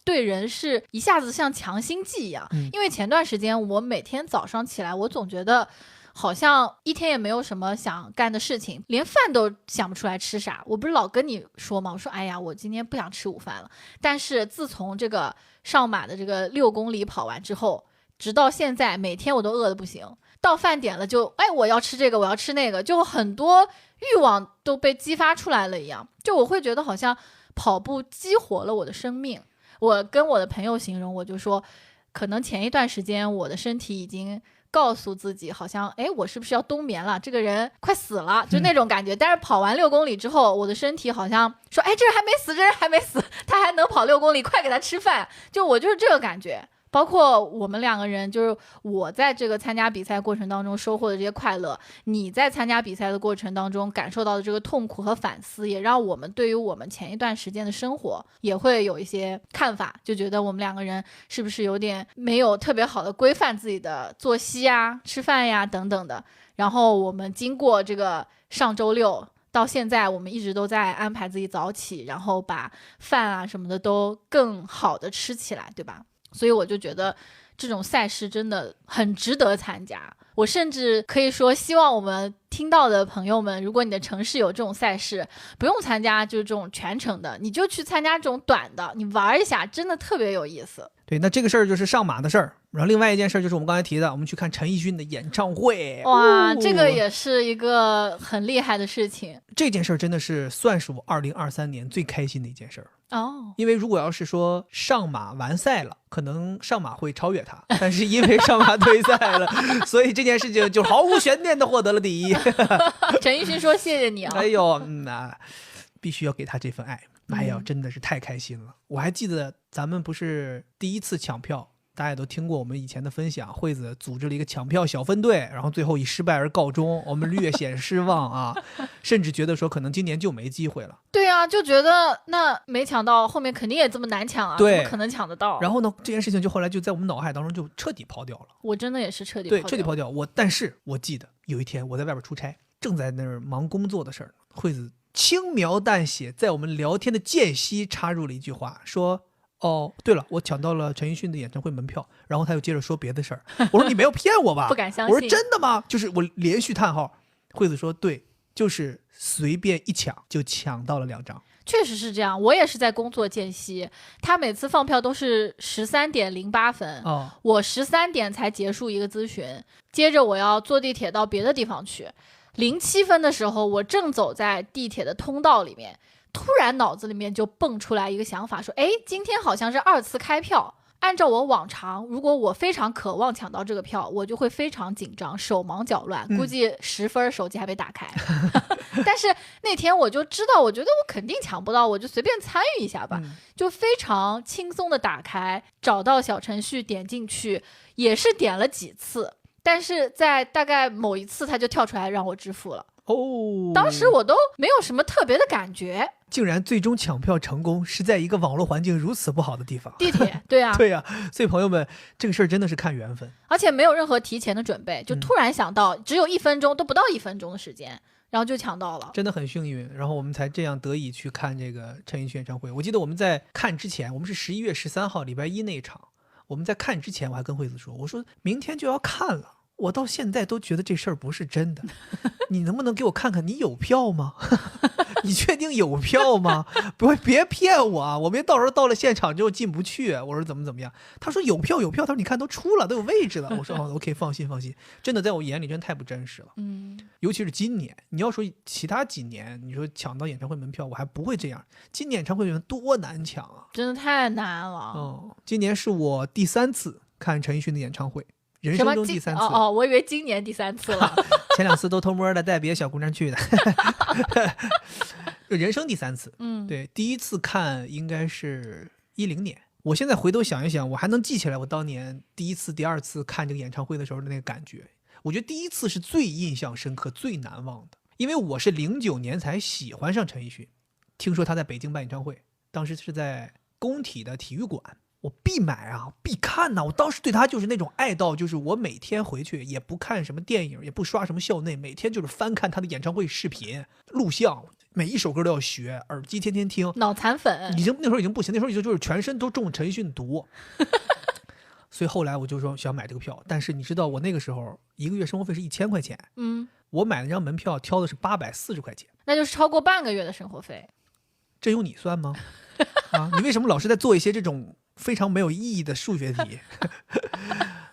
对人是一下子像强心剂一样。因为前段时间我每天早上起来，我总觉得好像一天也没有什么想干的事情，连饭都想不出来吃啥。我不是老跟你说吗？我说哎呀，我今天不想吃午饭了。但是自从这个上马的这个6公里跑完之后，直到现在每天我都饿得不行，到饭点了就哎我要吃这个，我要吃那个，就很多欲望都被激发出来了一样。就我会觉得好像跑步激活了我的生命。我跟我的朋友形容，我就说可能前一段时间我的身体已经告诉自己好像哎我是不是要冬眠了，这个人快死了，就那种感觉。但是跑完6公里之后，我的身体好像说哎这人还没死，这人还没死，他还能跑6公里，快给他吃饭。就我就是这个感觉。包括我们2个人，就是我在这个参加比赛过程当中收获的这些快乐，你在参加比赛的过程当中感受到的这个痛苦和反思，也让我们对于我们前一段时间的生活也会有一些看法，就觉得我们2个人是不是有点没有特别好的规范自己的作息啊、吃饭呀等等的。然后我们经过这个上周6到现在，我们一直都在安排自己早起，然后把饭啊什么的都更好的吃起来，对吧？所以我就觉得这种赛事真的很值得参加。我甚至可以说希望我们听到的朋友们，如果你的城市有这种赛事，不用参加就是这种全程的，你就去参加这种短的，你玩一下真的特别有意思。对，那这个事儿就是上马的事儿。然后另外一件事就是我们刚才提的，我们去看陈奕迅的演唱会。哇，这个也是一个很厉害的事情。这件事儿真的是算是我2023年最开心的一件事儿。因为如果要是说上马完赛了，可能上马会超越他，但是因为上马退赛了，所以这件事情就毫无悬念的获得了第一。陈奕迅说谢谢你啊。哎呦，必须要给他这份爱。哎呀，真的是太开心了。我还记得咱们不是第一次抢票，大家也都听过我们以前的分享，惠子组织了一个抢票小分队，然后最后以失败而告终，我们略显失望啊，甚至觉得说可能今年就没机会了。对啊，就觉得那没抢到，后面肯定也这么难抢啊，怎么可能抢得到？然后呢，这件事情就后来就在我们脑海当中就彻底抛掉了。我真的也是彻底抛掉。但是我记得有一天我在外边出差，正在那儿忙工作的事儿，惠子轻描淡写在我们聊天的间隙插入了一句话，说哦，对了，我抢到了陈奕迅的演唱会门票。然后他又接着说别的事儿。我说你没有骗我吧？不敢相信。我说真的吗？就是我连续叹号。惠子说对，就是随便一抢就抢到了2张。确实是这样，我也是在工作间隙，他每次放票都是13点08分，我13点才结束一个咨询，接着我要坐地铁到别的地方去。07分的时候，我正走在地铁的通道里面，突然脑子里面就蹦出来一个想法，说哎，今天好像是2次开票，按照我往常，如果我非常渴望抢到这个票，我就会非常紧张，手忙脚乱，估计10分手机还没打开。但是那天我就知道，我觉得我肯定抢不到，我就随便参与一下吧，就非常轻松的打开，找到小程序点进去，也是点了几次，但是在大概某一次它就跳出来让我支付了。当时我都没有什么特别的感觉，竟然最终抢票成功是在一个网络环境如此不好的地方，地铁。对啊对啊，所以朋友们，这个事儿真的是看缘分，而且没有任何提前的准备，就突然想到，只有1分钟，都不到1分钟的时间，然后就抢到了，真的很幸运。然后我们才这样得以去看这个陈奕迅演唱会。我记得我们在看之前，我们是11月13号礼拜一那一场，我们在看之前我还跟惠子说，我说明天就要看了，我到现在都觉得这事儿不是真的，你能不能给我看看你有票吗？你确定有票吗？别骗我啊！我们到时候到了现场之后进不去。我说怎么样？他说有票，他说你看都出了，都有位置了。我说OK，放心。真的在我眼里真的太不真实了。尤其是今年，你要说其他几年，你说抢到演唱会门票，我还不会这样。今年演唱会多难抢啊！真的太难了。今年是我第3次看陈奕迅的演唱会。人生中第3次。我以为今年第3次了。前2次都偷摸的带别的小姑娘去的。人生第3次。对，第1次看应该是10年。我现在回头想一想，我还能记起来我当年第1次、第2次看这个演唱会的时候的那个感觉。我觉得第1次是最印象深刻、最难忘的，因为我是09年才喜欢上陈奕迅，听说他在北京办演唱会，当时是在工体的体育馆。我必买啊，必看呐！我当时对他就是那种爱到，就是我每天回去也不看什么电影，也不刷什么校内，每天就是翻看他的演唱会视频、录像，每一首歌都要学，耳机天天听。脑残粉，那时候已经不行，那时候已经就是全身都中陈奕迅毒。所以后来我就说想买这个票，但是你知道我那个时候1个月生活费是1000块钱，我买了张门票，挑的是840块钱，那就是超过半个月的生活费。这有你算吗？啊，你为什么老是在做一些这种非常没有意义的数学题？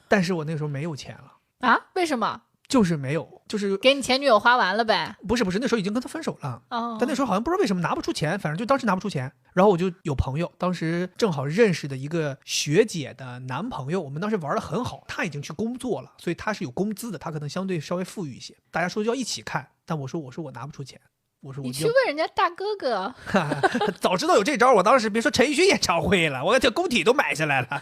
但是我那个时候没有钱了啊？为什么？就是没有，就是给你前女友花完了呗？不是，那时候已经跟他分手了。但那时候好像不知道为什么拿不出钱，反正就当时拿不出钱。然后我就有朋友，当时正好认识的一个学姐的男朋友，我们当时玩得很好，他已经去工作了，所以他是有工资的，他可能相对稍微富裕一些。大家说就要一起看，但我说我拿不出钱。你去问人家大哥哥。早知道有这招，我当时别说陈奕迅演唱会了，我这工体都买下来了。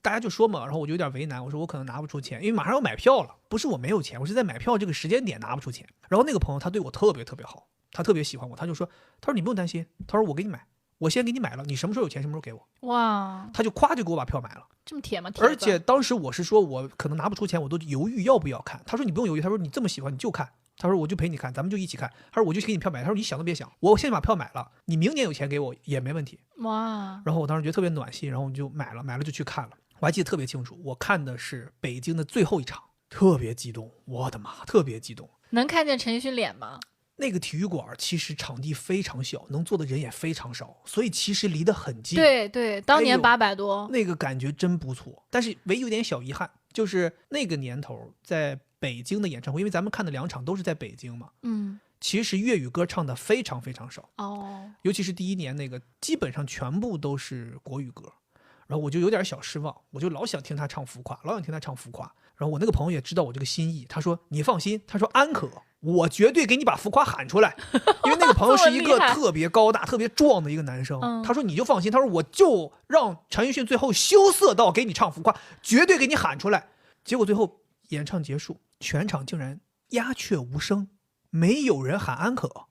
大家就说嘛，然后我就有点为难，我说我可能拿不出钱，因为马上要买票了，不是我没有钱，我是在买票这个时间点拿不出钱。然后那个朋友他对我特别特别好，他特别喜欢我，他说你不用担心，他说我给你买，我先给你买了，你什么时候有钱什么时候给我。哇，他就夸就给我把票买了，这么铁吗？而且当时我是说我可能拿不出钱，我都犹豫要不要看。他说你不用犹豫，他说你这么喜欢你就看。他说我就陪你看，咱们就一起看。他说我就给你票买，他说你想都别想，我现在把票买了，你明年有钱给我也没问题。哇！然后我当时觉得特别暖心，然后我就买了就去看了。我还记得特别清楚，我看的是北京的最后一场，特别激动，我的妈，特别激动。能看见陈奕迅脸吗？那个体育馆其实场地非常小，能坐的人也非常少，所以其实离得很近。对，当年800多，那个感觉真不错。但是唯一有点小遗憾，就是那个年头在北京的演唱会，因为咱们看的2场都是在北京嘛，其实粤语歌唱的非常非常少尤其是第1年那个，基本上全部都是国语歌，然后我就有点小失望，我就老想听他唱浮夸，然后我那个朋友也知道我这个心意，他说你放心，他说安可，我绝对给你把浮夸喊出来，因为那个朋友是一个特别高大特别壮的一个男生，他说你就放心，他说我就让陈奕迅最后羞涩到给你唱浮夸，绝对给你喊出来。结果最后演唱结束，全场竟然鸦雀无声，没有人喊安可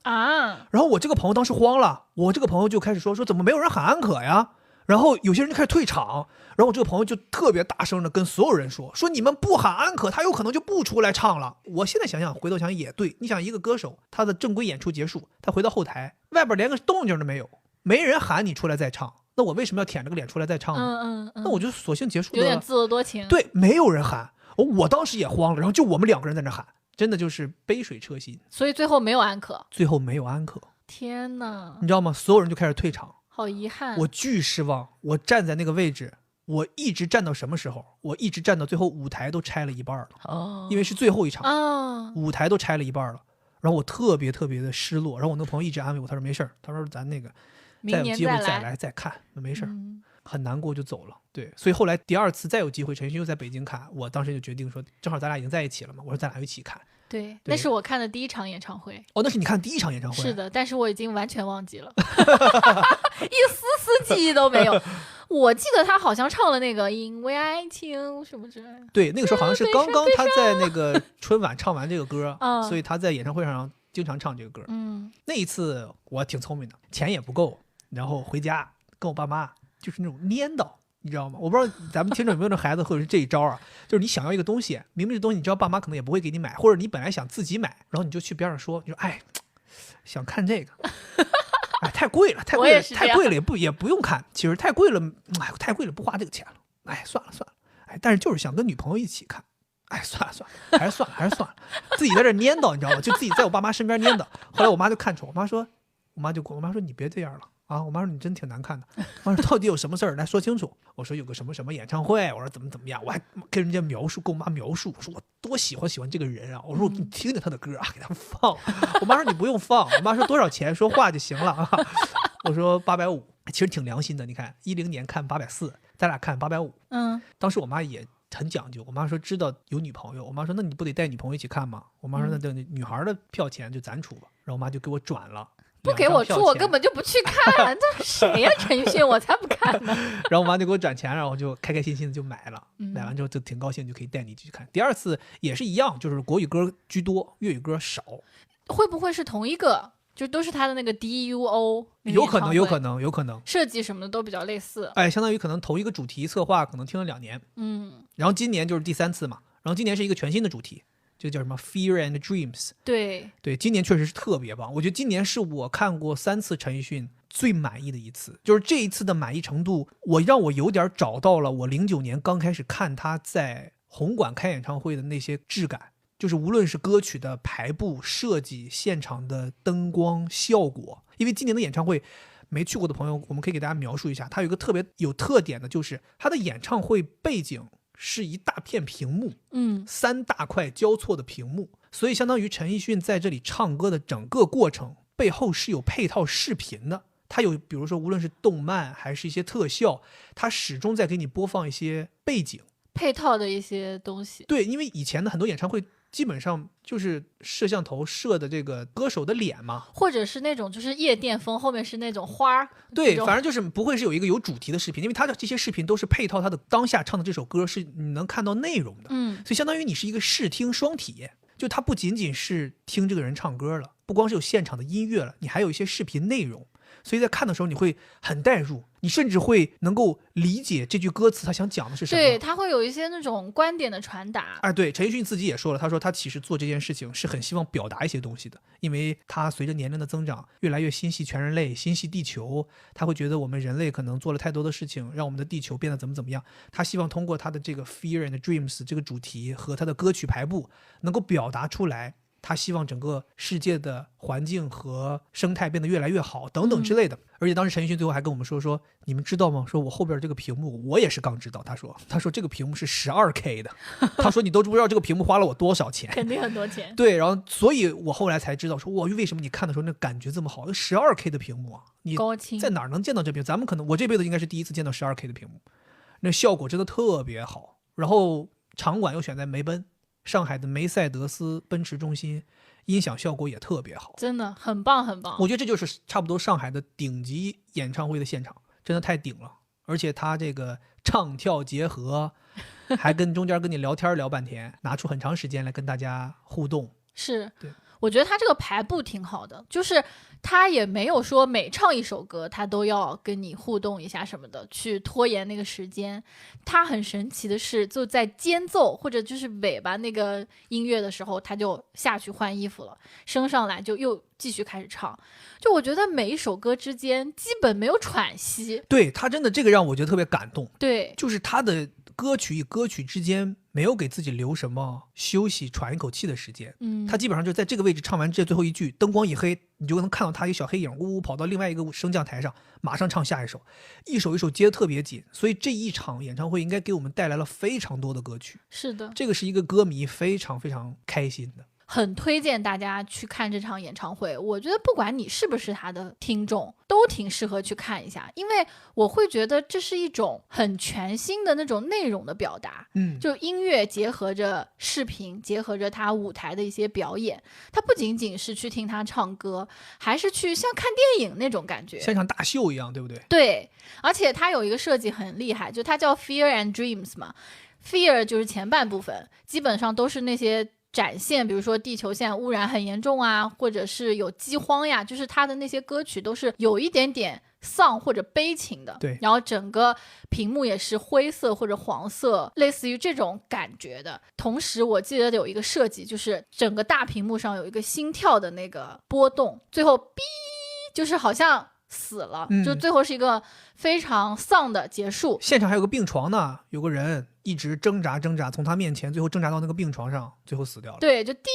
啊！然后我这个朋友当时慌了，我这个朋友就开始说怎么没有人喊安可呀？然后有些人就开始退场，然后我这个朋友就特别大声的跟所有人说你们不喊安可，他有可能就不出来唱了。我现在想想，回头想也对，你想一个歌手，他的正规演出结束，他回到后台，外边连个动静都没有，没人喊你出来再唱，那我为什么要舔着个脸出来再唱呢？那我就索性结束了，有点自作多情。对，没有人喊，我当时也慌了，然后就我们2个人在那喊，真的就是杯水车薪。所以最后没有安可。最后没有安可。天哪！你知道吗？所有人就开始退场。好遗憾，我巨失望。我站在那个位置，我一直站到什么时候？我一直站到最后舞台都拆了一半了，因为是最后一场舞台都拆了一半了。然后我特别特别的失落。然后我那个朋友一直安慰我，他说没事儿，他说咱那个再有机会再来再看，没事儿。很难过就走了。对，所以后来第二次再有机会陈奕迅又在北京看，我当时就决定说，正好咱俩已经在一起了嘛，我说咱俩一起看。对，那是我看的第一场演唱会。哦，那是你看第一场演唱会？是的，但是我已经完全忘记了，一丝丝记忆都没有。我记得他好像唱了那个因为爱情什么之类的。对，那个时候好像是刚刚他在那个春晚唱完这个歌，所以他在演唱会上经常唱这个歌。那一次我挺聪明的，钱也不够，然后回家跟我爸妈就是那种粘叨。你知道吗？我不知道咱们听众有没有那孩子或者是这一招啊，就是你想要一个东西，明明这东西你知道爸妈可能也不会给你买，或者你本来想自己买，然后你就去边上说，你说哎，想看这个，哎太贵了，太贵了，太贵了，也不用看，其实太贵了，哎太贵了，不花这个钱了，哎算了，哎但是就是想跟女朋友一起看，哎算了，还是算了，自己在这粘叨，你知道吗？就自己在我爸妈身边粘叨。后来我妈就看出，我妈说你别这样了。啊！我妈说你真挺难看的。我说到底有什么事儿来说清楚。我说有个什么什么演唱会，我说怎么样，我还跟人家描述，跟我妈描述，我说我多喜欢这个人啊！我说你听听他的歌啊，给他放。我妈说你不用放，我妈说多少钱，说话就行了啊。我说850，其实挺良心的。你看10年看840，咱俩看850。当时我妈也很讲究，我妈说知道有女朋友，我妈说那你不得带女朋友一起看吗？我妈说那女孩的票钱就咱出吧，然后我妈就给我转了。不给我出，我根本就不去看。这谁呀？陈奕迅，我才不看呢。然后我妈就给我转钱，然后我就开开心心的就买了。买完之后就挺高兴，就可以带你去看。第二次也是一样，就是国语歌居多，粤语歌少。会不会是同一个？就都是他的那个 DUO？ 有可能，设计什么的都比较类似。哎，相当于可能同一个主题策划，可能听了2年。然后今年就是第3次嘛，然后今年是一个全新的主题。这叫什么 Fear and Dreams。 对，今年确实是特别棒。我觉得今年是我看过3次陈奕迅最满意的一次，就是这一次的满意程度让我有点找到了我09年刚开始看他在红馆开演唱会的那些质感，就是无论是歌曲的排布设计，现场的灯光效果。因为今年的演唱会没去过的朋友，我们可以给大家描述一下，它有一个特别有特点的，就是它的演唱会背景是一大片屏幕，3大块交错的屏幕，所以相当于陈奕迅在这里唱歌的整个过程背后是有配套视频的。他有比如说无论是动漫还是一些特效，他始终在给你播放一些背景配套的一些东西。对，因为以前的很多演唱会基本上就是摄像头摄的这个歌手的脸嘛，或者是那种就是夜店风，后面是那种花。对，反正就是不会是有一个有主题的视频，因为他的这些视频都是配套他的当下唱的这首歌，是你能看到内容的。所以相当于你是一个视听双体验，就他不仅仅是听这个人唱歌了，不光是有现场的音乐了，你还有一些视频内容。所以在看的时候你会很带入，你甚至会能够理解这句歌词他想讲的是什么。对，他会有一些那种观点的传达。对，陈奕迅自己也说了，他说他其实做这件事情是很希望表达一些东西的，因为他随着年龄的增长越来越心系全人类，心系地球，他会觉得我们人类可能做了太多的事情，让我们的地球变得怎么样。他希望通过他的这个 Fear and Dreams 这个主题和他的歌曲排布能够表达出来，他希望整个世界的环境和生态变得越来越好等等之类的。而且当时陈奕迅最后还跟我们说你们知道吗？说我后边这个屏幕我也是刚知道。他说这个屏幕是12K 的。他说你都不知道这个屏幕花了我多少钱。肯定很多钱。对，然后所以我后来才知道说哇，为什么你看的时候那感觉这么好，12K 的屏幕啊，你在哪儿能见到这屏？咱们可能我这辈子应该是第一次见到12K 的屏幕，那效果真的特别好。然后场馆又选在梅奔，上海的梅赛德斯奔驰中心，音响效果也特别好，真的很棒很棒。我觉得这就是差不多上海的顶级演唱会的现场，真的太顶了。而且他这个唱跳结合，还跟中间跟你聊天聊半天，拿出很长时间来跟大家互动。是，对，我觉得他这个排布挺好的，就是他也没有说每唱一首歌他都要跟你互动一下什么的，去拖延那个时间。他很神奇的是，就在间奏或者就是尾巴那个音乐的时候，他就下去换衣服了，升上来就又继续开始唱。就我觉得每一首歌之间基本没有喘息。对，他真的这个让我觉得特别感动。对，就是他的歌曲与歌曲之间没有给自己留什么休息喘一口气的时间。他基本上就在这个位置唱完这最后一句，灯光一黑，你就能看到他一个小黑影呜呜跑到另外一个升降台上，马上唱下一首，一首一首接得特别紧。所以这一场演唱会应该给我们带来了非常多的歌曲。是的，这个是一个歌迷非常非常开心的。很推荐大家去看这场演唱会。我觉得不管你是不是他的听众，都挺适合去看一下，因为我会觉得这是一种很全新的那种内容的表达。就音乐结合着视频，结合着他舞台的一些表演，他不仅仅是去听他唱歌，还是去像看电影那种感觉，像场大秀一样，对不对？对，而且他有一个设计很厉害，就它叫 Fear and Dreams 嘛。Fear 就是前半部分，基本上都是那些展现，比如说地球现在污染很严重啊，或者是有饥荒呀，就是他的那些歌曲都是有一点点丧或者悲情的。对，然后整个屏幕也是灰色或者黄色，类似于这种感觉的。同时我记得有一个设计，就是整个大屏幕上有一个心跳的那个波动，最后哔，就是好像死了，就最后是一个非常丧的结束。现场还有个病床呢，有个人一直挣扎，从他面前最后挣扎到那个病床上，最后死掉了。对，就滴，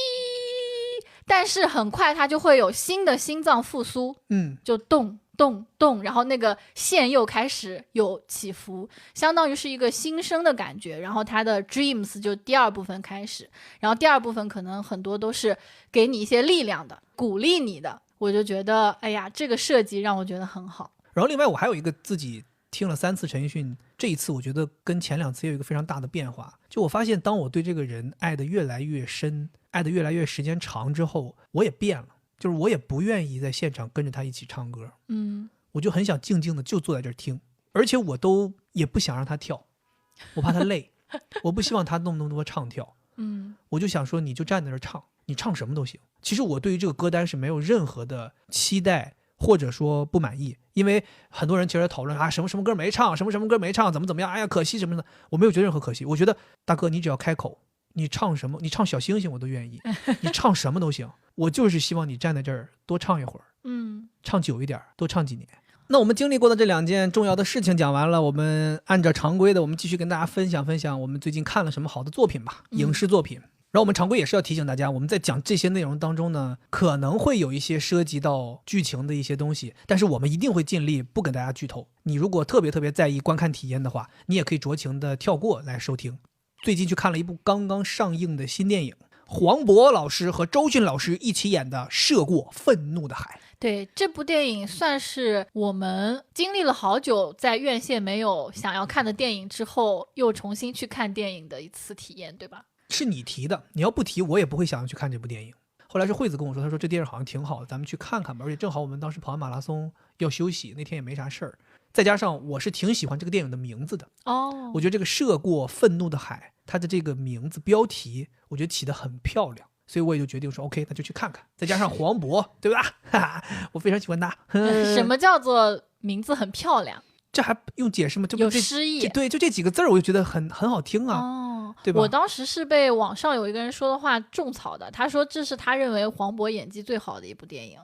但是很快他就会有新的心脏复苏，就动动动，然后那个线又开始有起伏，相当于是一个新生的感觉。然后他的 Dreams 就第二部分开始，然后第二部分可能很多都是给你一些力量的，鼓励你的。我就觉得哎呀，这个设计让我觉得很好。然后另外我还有一个自己听了3次陈奕迅，这一次我觉得跟前2次也有一个非常大的变化，就我发现当我对这个人爱得越来越深，爱得越来越时间长之后，我也变了，就是我也不愿意在现场跟着他一起唱歌，我就很想静静的就坐在这儿听，而且我都也不想让他跳，我怕他累我不希望他那么多唱跳，我就想说你就站在这儿唱，你唱什么都行。其实我对于这个歌单是没有任何的期待或者说不满意，因为很多人其实在讨论啊，什么什么歌没唱，什么什么歌没唱，怎么样，哎呀可惜什么的，我没有觉得任何可惜。我觉得大哥你只要开口，你唱什么，你唱小星星我都愿意，你唱什么都行，我就是希望你站在这儿多唱一会儿，唱久一点，多唱几年。那我们经历过的这2件重要的事情讲完了，我们按照常规的，我们继续跟大家分享我们最近看了什么好的作品吧，影视作品。然后我们常规也是要提醒大家，我们在讲这些内容当中呢，可能会有一些涉及到剧情的一些东西，但是我们一定会尽力不给大家剧透。你如果特别在意观看体验的话，你也可以酌情的跳过来收听。最近去看了一部刚刚上映的新电影，黄渤老师和周迅老师一起演的《涉过愤怒的海》。对，这部电影算是我们经历了好久在院线没有想要看的电影之后，又重新去看电影的一次体验，对吧？是你提的，你要不提我也不会想要去看这部电影。后来是惠子跟我说，他说这电影好像挺好的，咱们去看看吧。而且正好我们当时跑完马拉松要休息，那天也没啥事儿，再加上我是挺喜欢这个电影的名字的我觉得这个涉过愤怒的海，它的这个名字标题我觉得起得很漂亮，所以我也就决定说 OK 那就去看看。再加上黄渤对吧我非常喜欢他什么叫做名字很漂亮？这还用解释吗？有诗意。对，就这几个字我就觉得很好听对吧？我当时是被网上有一个人说的话种草的，他说这是他认为黄渤演技最好的一部电影。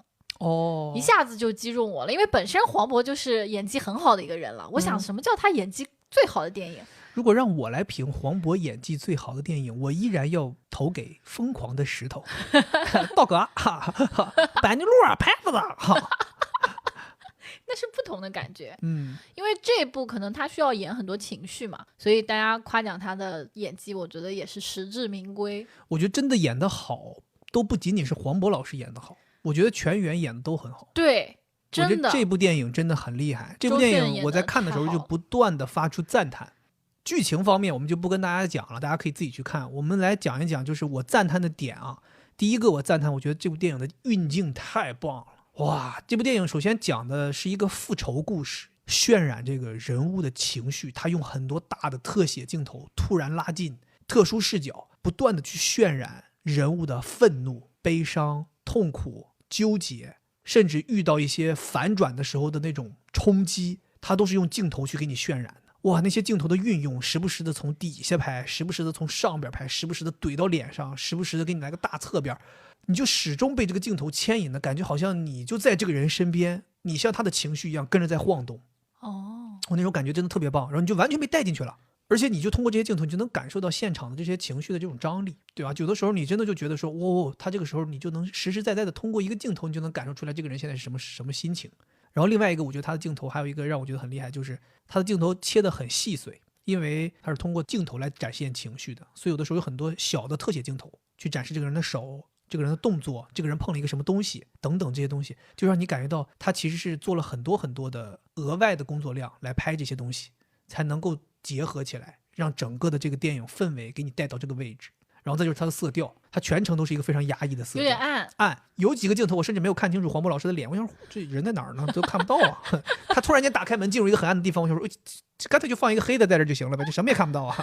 一下子就击中我了，因为本身黄渤就是演技很好的一个人了。我想什么叫他演技最好的电影？如果让我来评黄渤演技最好的电影，我依然要投给《疯狂的石头》道格班尼路拍子的那是不同的感觉。因为这部可能他需要演很多情绪嘛，所以大家夸奖他的演技，我觉得也是实至名归。我觉得真的演得好，都不仅仅是黄渤老师演得好，我觉得全员演得都很好。对，真的，我觉得这部电影真的很厉害。这部电影我在看的时候就不断的发出赞叹。剧情方面我们就不跟大家讲了，大家可以自己去看。我们来讲一讲，就是我赞叹的点第一个我赞叹，我觉得这部电影的运镜太棒了。哇，这部电影首先讲的是一个复仇故事，渲染这个人物的情绪，他用很多大的特写镜头突然拉近，特殊视角不断的去渲染人物的愤怒、悲伤、痛苦、纠结，甚至遇到一些反转的时候的那种冲击，他都是用镜头去给你渲染的。哇，那些镜头的运用，时不时的从底下拍，时不时的从上边拍，时不时的怼到脸上，时不时的给你来个大侧边，你就始终被这个镜头牵引的感觉，好像你就在这个人身边，你像他的情绪一样跟着在晃动。我那种感觉真的特别棒，然后你就完全被带进去了，而且你就通过这些镜头，你就能感受到现场的这些情绪的这种张力，对吧？有的时候你真的就觉得说，他这个时候你就能实实在在的通过一个镜头，你就能感受出来这个人现在是什么心情。然后另外一个，我觉得他的镜头还有一个让我觉得很厉害，就是他的镜头切得很细碎，因为他是通过镜头来展现情绪的，所以有的时候有很多小的特写镜头去展示这个人的手、这个人的动作，这个人碰了一个什么东西等等这些东西，就让你感觉到他其实是做了很多很多的额外的工作量来拍这些东西，才能够结合起来，让整个的这个电影氛围给你带到这个位置。然后再就是它的色调，它全程都是一个非常压抑的色调，有点暗，有几个镜头我甚至没有看清楚黄渤老师的脸，我想这人在哪儿呢？都看不到啊。他突然间打开门进入一个很暗的地方，我想说干脆就放一个黑的在这就行了呗，就什么也看不到啊。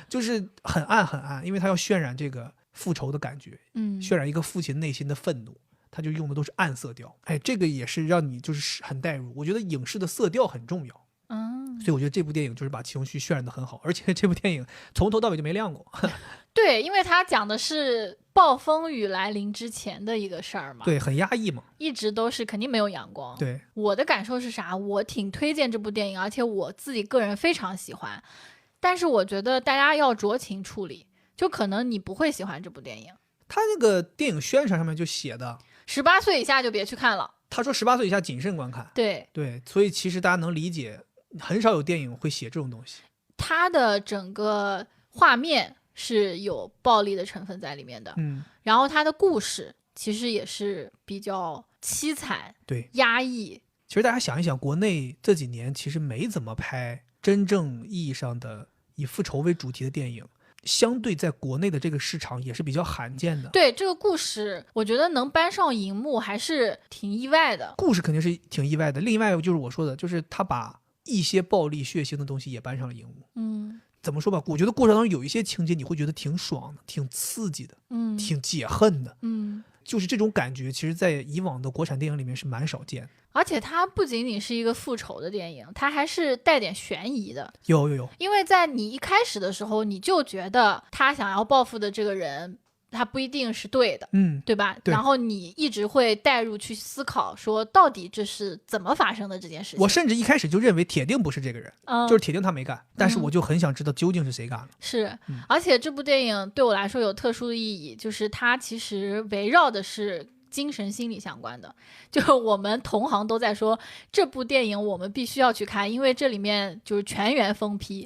就是很暗很暗，因为他要渲染这个复仇的感觉，渲染一个父亲内心的愤怒，他就用的都是暗色调。哎，这个也是让你就是很带入。我觉得影视的色调很重要。所以我觉得这部电影就是把情绪渲染得很好，而且这部电影从头到尾就没亮过。对，因为它讲的是暴风雨来临之前的一个事儿嘛。对，很压抑嘛，一直都是肯定没有阳光。对，我的感受是啥？我挺推荐这部电影，而且我自己个人非常喜欢。但是我觉得大家要酌情处理，就可能你不会喜欢这部电影。他那个电影宣传上面就写的18岁以下就别去看了。他说18岁以下谨慎观看。对，所以其实大家能理解，很少有电影会写这种东西。它的整个画面是有暴力的成分在里面的，然后它的故事其实也是比较凄惨，对，压抑。其实大家想一想，国内这几年其实没怎么拍真正意义上的以复仇为主题的电影，相对在国内的这个市场也是比较罕见的。对，这个故事我觉得能搬上荧幕还是挺意外的。故事肯定是挺意外的，另外就是我说的，就是他把一些暴力血腥的东西也搬上了荧幕。怎么说吧，我觉得过程当中有一些情节你会觉得挺爽的，挺刺激的，挺解恨的，就是这种感觉，其实在以往的国产电影里面是蛮少见的。而且它不仅仅是一个复仇的电影，它还是带点悬疑的。有，因为在你一开始的时候，你就觉得他想要报复的这个人，他不一定是对的，对吧？对。然后你一直会带入去思考，说到底这是怎么发生的这件事情。我甚至一开始就认为铁定不是这个人，就是铁定他没干，但是我就很想知道究竟是谁干了。是，而且这部电影对我来说有特殊的意义，就是它其实围绕的是精神心理相关的。就我们同行都在说这部电影我们必须要去看，因为这里面就是全员疯批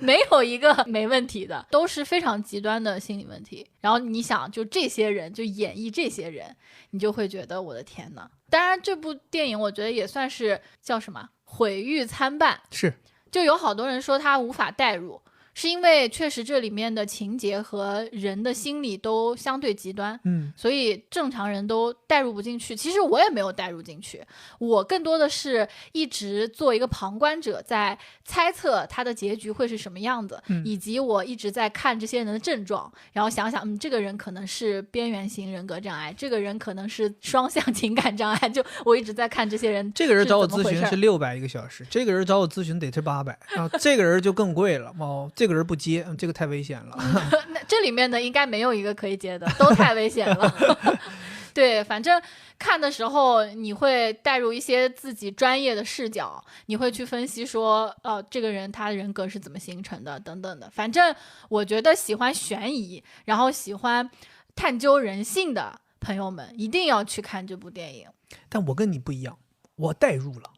没有一个没问题的，都是非常极端的心理问题。然后你想就这些人就演绎这些人，你就会觉得我的天哪。当然这部电影我觉得也算是叫什么毁誉参半，是，就有好多人说他无法代入，是因为确实这里面的情节和人的心理都相对极端，所以正常人都代入不进去。其实我也没有代入进去，我更多的是一直做一个旁观者，在猜测他的结局会是什么样子，以及我一直在看这些人的症状，然后想想，这个人可能是边缘型人格障碍，这个人可能是双向情感障碍，就我一直在看这些人。这个人找我咨询是600一个小时，这个人找我咨询得是800，然后这个人就更贵了，这个人不接，这个太危险了。那这里面的应该没有一个可以接的，都太危险了。对，反正看的时候你会带入一些自己专业的视角，你会去分析说，这个人他的人格是怎么形成的等等的。反正我觉得喜欢悬疑，然后喜欢探究人性的朋友们一定要去看这部电影。但我跟你不一样，我代入了。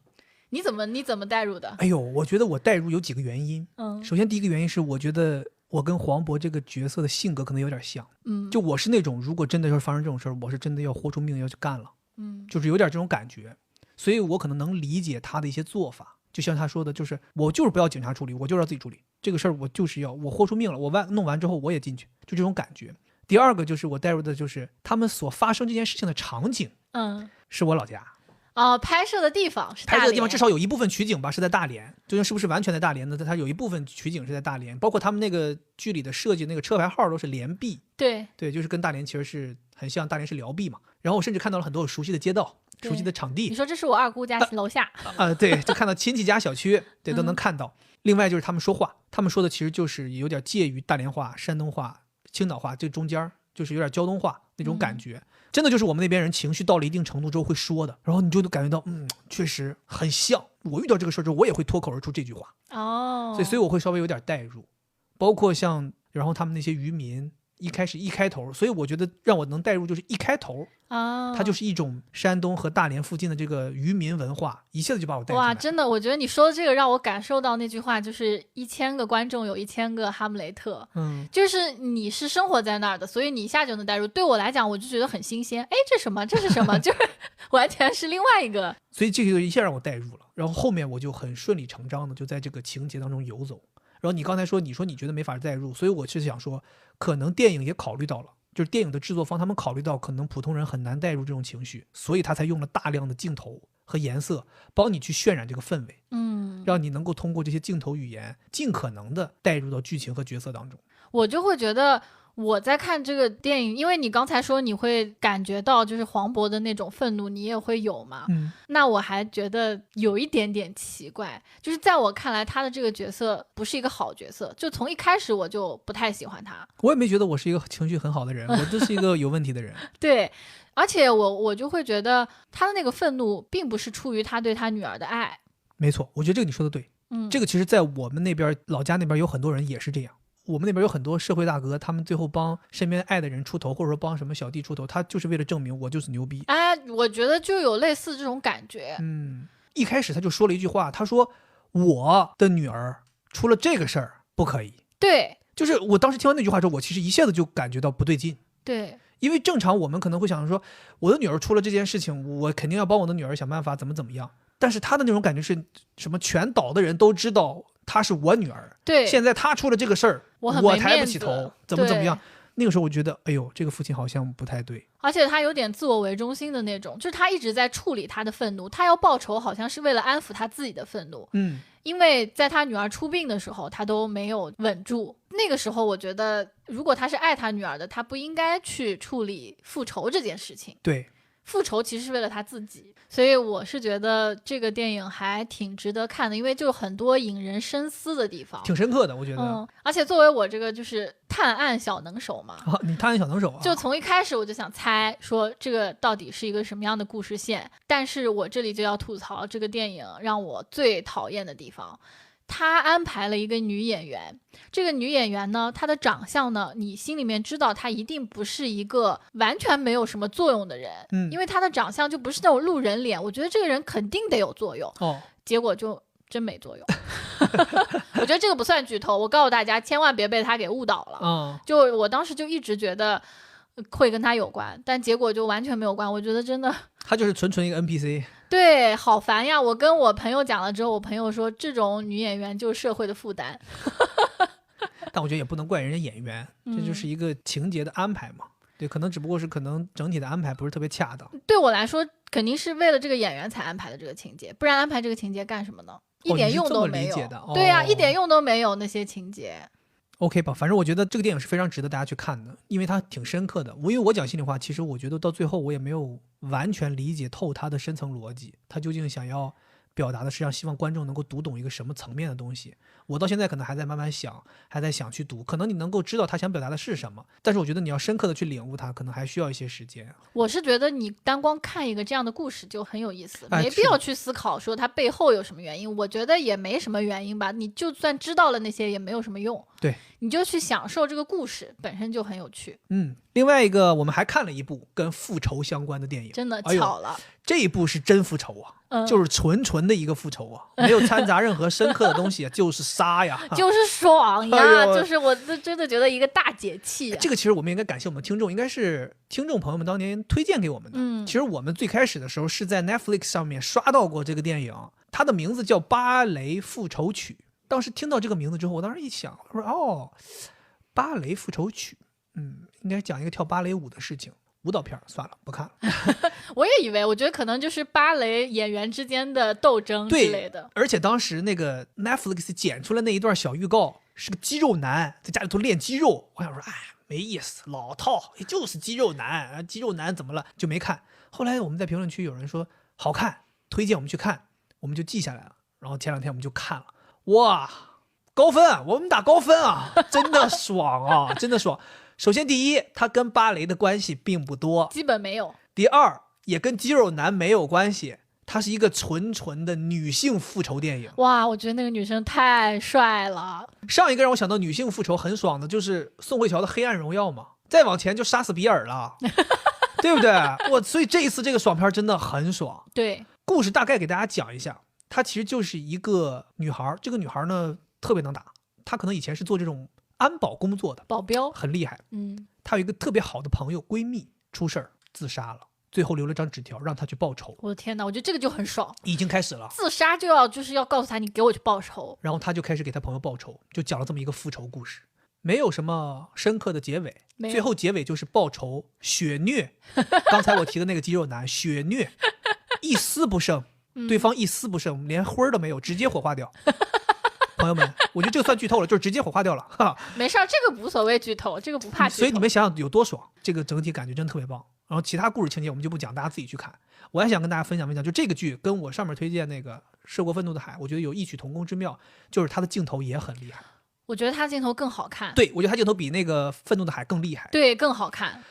你怎么代入的？哎呦，我觉得我代入有几个原因。首先第一个原因是我觉得我跟黄渤这个角色的性格可能有点像。就我是那种如果真的要发生这种事儿，我是真的要豁出命要去干了。就是有点这种感觉，所以我可能能理解他的一些做法。就像他说的，就是我就是不要警察处理，我就要自己处理这个事儿，我就是要我豁出命了，我弄完之后我也进去，就这种感觉。第二个就是我带入的就是他们所发生这件事情的场景，是我老家。拍摄的地方是大连，拍摄的地方至少有一部分取景吧是在大连，究竟是不是完全在大连呢？它有一部分取景是在大连，包括他们那个剧里的设计，那个车牌号都是连 B， 对，就是跟大连其实是很像，大连是辽 B 嘛。然后我甚至看到了很多我熟悉的街道、熟悉的场地。你说这是我二姑家楼下对，就看到亲戚家小区，对，都能看到。另外就是他们说话，他们说的其实就是有点介于大连话、山东话、青岛话这中间，就是有点胶东话那种感觉。真的就是我们那边人情绪到了一定程度之后会说的，然后你就感觉到确实很像。我遇到这个事儿之后我也会脱口而出这句话。所以我会稍微有点代入。包括像然后他们那些渔民一开头，所以我觉得让我能带入就是一开头啊，它就是一种山东和大连附近的这个渔民文化，一下子就把我带进来。哇，真的，我觉得你说的这个让我感受到那句话，就是1000个观众有1000个哈姆雷特。就是你是生活在那儿的，所以你一下就能带入。对我来讲，我就觉得很新鲜。哎，这什么？这是什么？就是完全是另外一个。所以这个一下让我带入了，然后后面我就很顺理成章的就在这个情节当中游走。然后你刚才说，你觉得没法带入，所以我是想说，可能电影也考虑到了，就是电影的制作方他们考虑到可能普通人很难带入这种情绪，所以他才用了大量的镜头和颜色帮你去渲染这个氛围，让你能够通过这些镜头语言尽可能的带入到剧情和角色当中。我就会觉得我在看这个电影，因为你刚才说你会感觉到就是黄渤的那种愤怒，你也会有嘛？那我还觉得有一点点奇怪，就是在我看来，他的这个角色不是一个好角色，就从一开始我就不太喜欢他。我也没觉得我是一个情绪很好的人，我就是一个有问题的人。对，而且我就会觉得他的那个愤怒并不是出于他对他女儿的爱。没错，我觉得这个你说的对。这个其实在我们那边老家那边有很多人也是这样。我们那边有很多社会大哥，他们最后帮身边爱的人出头，或者说帮什么小弟出头，他就是为了证明我就是牛逼。哎，我觉得就有类似这种感觉。一开始他就说了一句话，他说我的女儿出了这个事儿不可以。对，就是我当时听完那句话之后，我其实一下子就感觉到不对劲。对，因为正常我们可能会想说，我的女儿出了这件事情，我肯定要帮我的女儿想办法怎么样。但是他的那种感觉是什么？全岛的人都知道她是我女儿，对，现在她出了这个事儿，我抬不起头，怎么样？那个时候我觉得，哎呦，这个父亲好像不太对，而且他有点自我为中心的那种，就是他一直在处理他的愤怒，他要报仇，好像是为了安抚他自己的愤怒。因为在他女儿出殡的时候，他都没有稳住。那个时候，我觉得如果他是爱他女儿的，他不应该去处理复仇这件事情。对。复仇其实是为了他自己，所以我是觉得这个电影还挺值得看的，因为就很多引人深思的地方，挺深刻的，我觉得。而且作为我这个就是探案小能手嘛，你探案小能手啊，就从一开始我就想猜说这个到底是一个什么样的故事线，但是我这里就要吐槽这个电影让我最讨厌的地方。他安排了一个女演员，这个女演员呢，她的长相呢，你心里面知道她一定不是一个完全没有什么作用的人，因为她的长相就不是那种路人脸，我觉得这个人肯定得有作用，结果就真没作用。我觉得这个不算剧透，我告诉大家千万别被他给误导了。就我当时就一直觉得会跟他有关，但结果就完全没有关。我觉得真的他就是纯一个 NPC。对，好烦呀！我跟我朋友讲了之后，我朋友说这种女演员就是社会的负担。但我觉得也不能怪人家演员，这就是一个情节的安排嘛。对，可能只不过是整体的安排不是特别恰当。对我来说，肯定是为了这个演员才安排的这个情节，不然安排这个情节干什么呢？一点用都没有。对呀，一点用都没有那些情节。OK 吧，反正我觉得这个电影是非常值得大家去看的，因为它挺深刻的。因为我讲心里话，其实我觉得到最后我也没有完全理解透它的深层逻辑，它究竟想要表达的是让希望观众能够读懂一个什么层面的东西。我到现在可能还在慢慢想，还在想去读，可能你能够知道他想表达的是什么，但是我觉得你要深刻的去领悟它，可能还需要一些时间。我是觉得你单光看一个这样的故事就很有意思，没必要去思考说它背后有什么原因。我觉得也没什么原因吧，你就算知道了那些也没有什么用。对，你就去享受这个故事本身就很有趣。另外一个我们还看了一部跟复仇相关的电影，真的巧了，这一部是真复仇啊，就是纯的一个复仇啊，没有掺杂任何深刻的东西，就是杀呀，就是爽呀，就是我真的觉得一个大解气。这个其实我们应该感谢我们听众，应该是听众朋友们当年推荐给我们的。其实我们最开始的时候是在 Netflix 上面刷到过这个电影，它的名字叫《芭蕾复仇曲》。当时听到这个名字之后，我当时一想，我说芭蕾复仇曲，应该讲一个跳芭蕾舞的事情，舞蹈片算了，不看了。我也以为，我觉得可能就是芭蕾演员之间的斗争之类的。而且当时那个 Netflix 剪出来那一段小预告，是个肌肉男在家里头练肌肉，我想说，没意思，老套，也就是肌肉男，肌肉男怎么了？就没看。后来我们在评论区有人说好看，推荐我们去看，我们就记下来了。然后前2天我们就看了，哇，高分，我们打高分啊，真的爽啊，真的爽。首先第一，它跟芭蕾的关系并不多，基本没有。第二，也跟肌肉男没有关系，它是一个纯纯的女性复仇电影。哇，我觉得那个女生太帅了。上一个让我想到女性复仇很爽的就是宋慧乔的《黑暗荣耀》嘛，再往前就杀死比尔了，对不对？所以这一次这个爽片真的很爽。对，故事大概给大家讲一下，她其实就是一个女孩，这个女孩呢特别能打，她可能以前是做这种安保工作的，保镖很厉害。她有一个特别好的朋友闺蜜出事儿自杀了，最后留了张纸条让她去报仇。我的天哪，我觉得这个就很爽，已经开始了，自杀就是要告诉他你给我去报仇，然后她就开始给她朋友报仇，就讲了这么一个复仇故事，没有什么深刻的结尾，最后结尾就是报仇血虐。刚才我提的那个肌肉男血虐，一丝不剩，对方一丝不剩，连灰都没有，直接火化掉。朋友们，我觉得这个算剧透了，就是直接火化掉了。哈，没事儿，这个无所谓剧透，这个不怕剧透。所以你们想想有多爽，这个整体感觉真特别棒。然后其他故事情节我们就不讲，大家自己去看。我还想跟大家分享，就这个剧跟我上面推荐那个《涉过愤怒的海》，我觉得有异曲同工之妙，就是它的镜头也很厉害。我觉得它镜头更好看。对，我觉得它镜头比那个《愤怒的海》更厉害。对，更好看。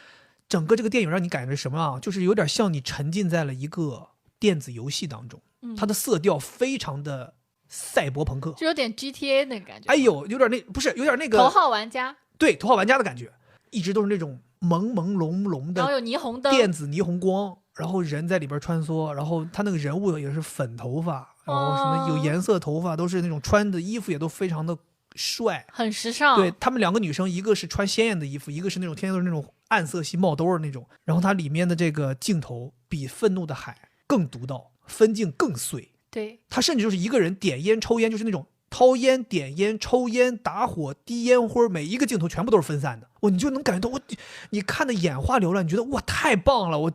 整个这个电影让你感觉什么啊？就是有点像你沉浸在了一个电子游戏当中，它的色调非常的赛博朋克，就有点 GTA 那个感觉。哎呦，有点那个头号玩家。对，头号玩家的感觉，一直都是那种朦朦胧胧的，然后有霓虹灯，电子霓虹光，然后人在里边穿梭，然后他那个人物也是粉头发，然后什么有颜色头发，都是那种穿的衣服也都非常的帅，很时尚。对，他们两个女生，一个是穿鲜艳的衣服，一个是那种天天都是那种暗色系帽兜的那种，然后它里面的这个镜头比《愤怒的海》更独到，分镜更碎。对，他甚至就是一个人点烟抽烟，就是那种掏烟、点烟、抽烟、打火、滴烟灰，每一个镜头全部都是分散的。你就能感觉到你看的眼花缭乱，你觉得哇太棒了！我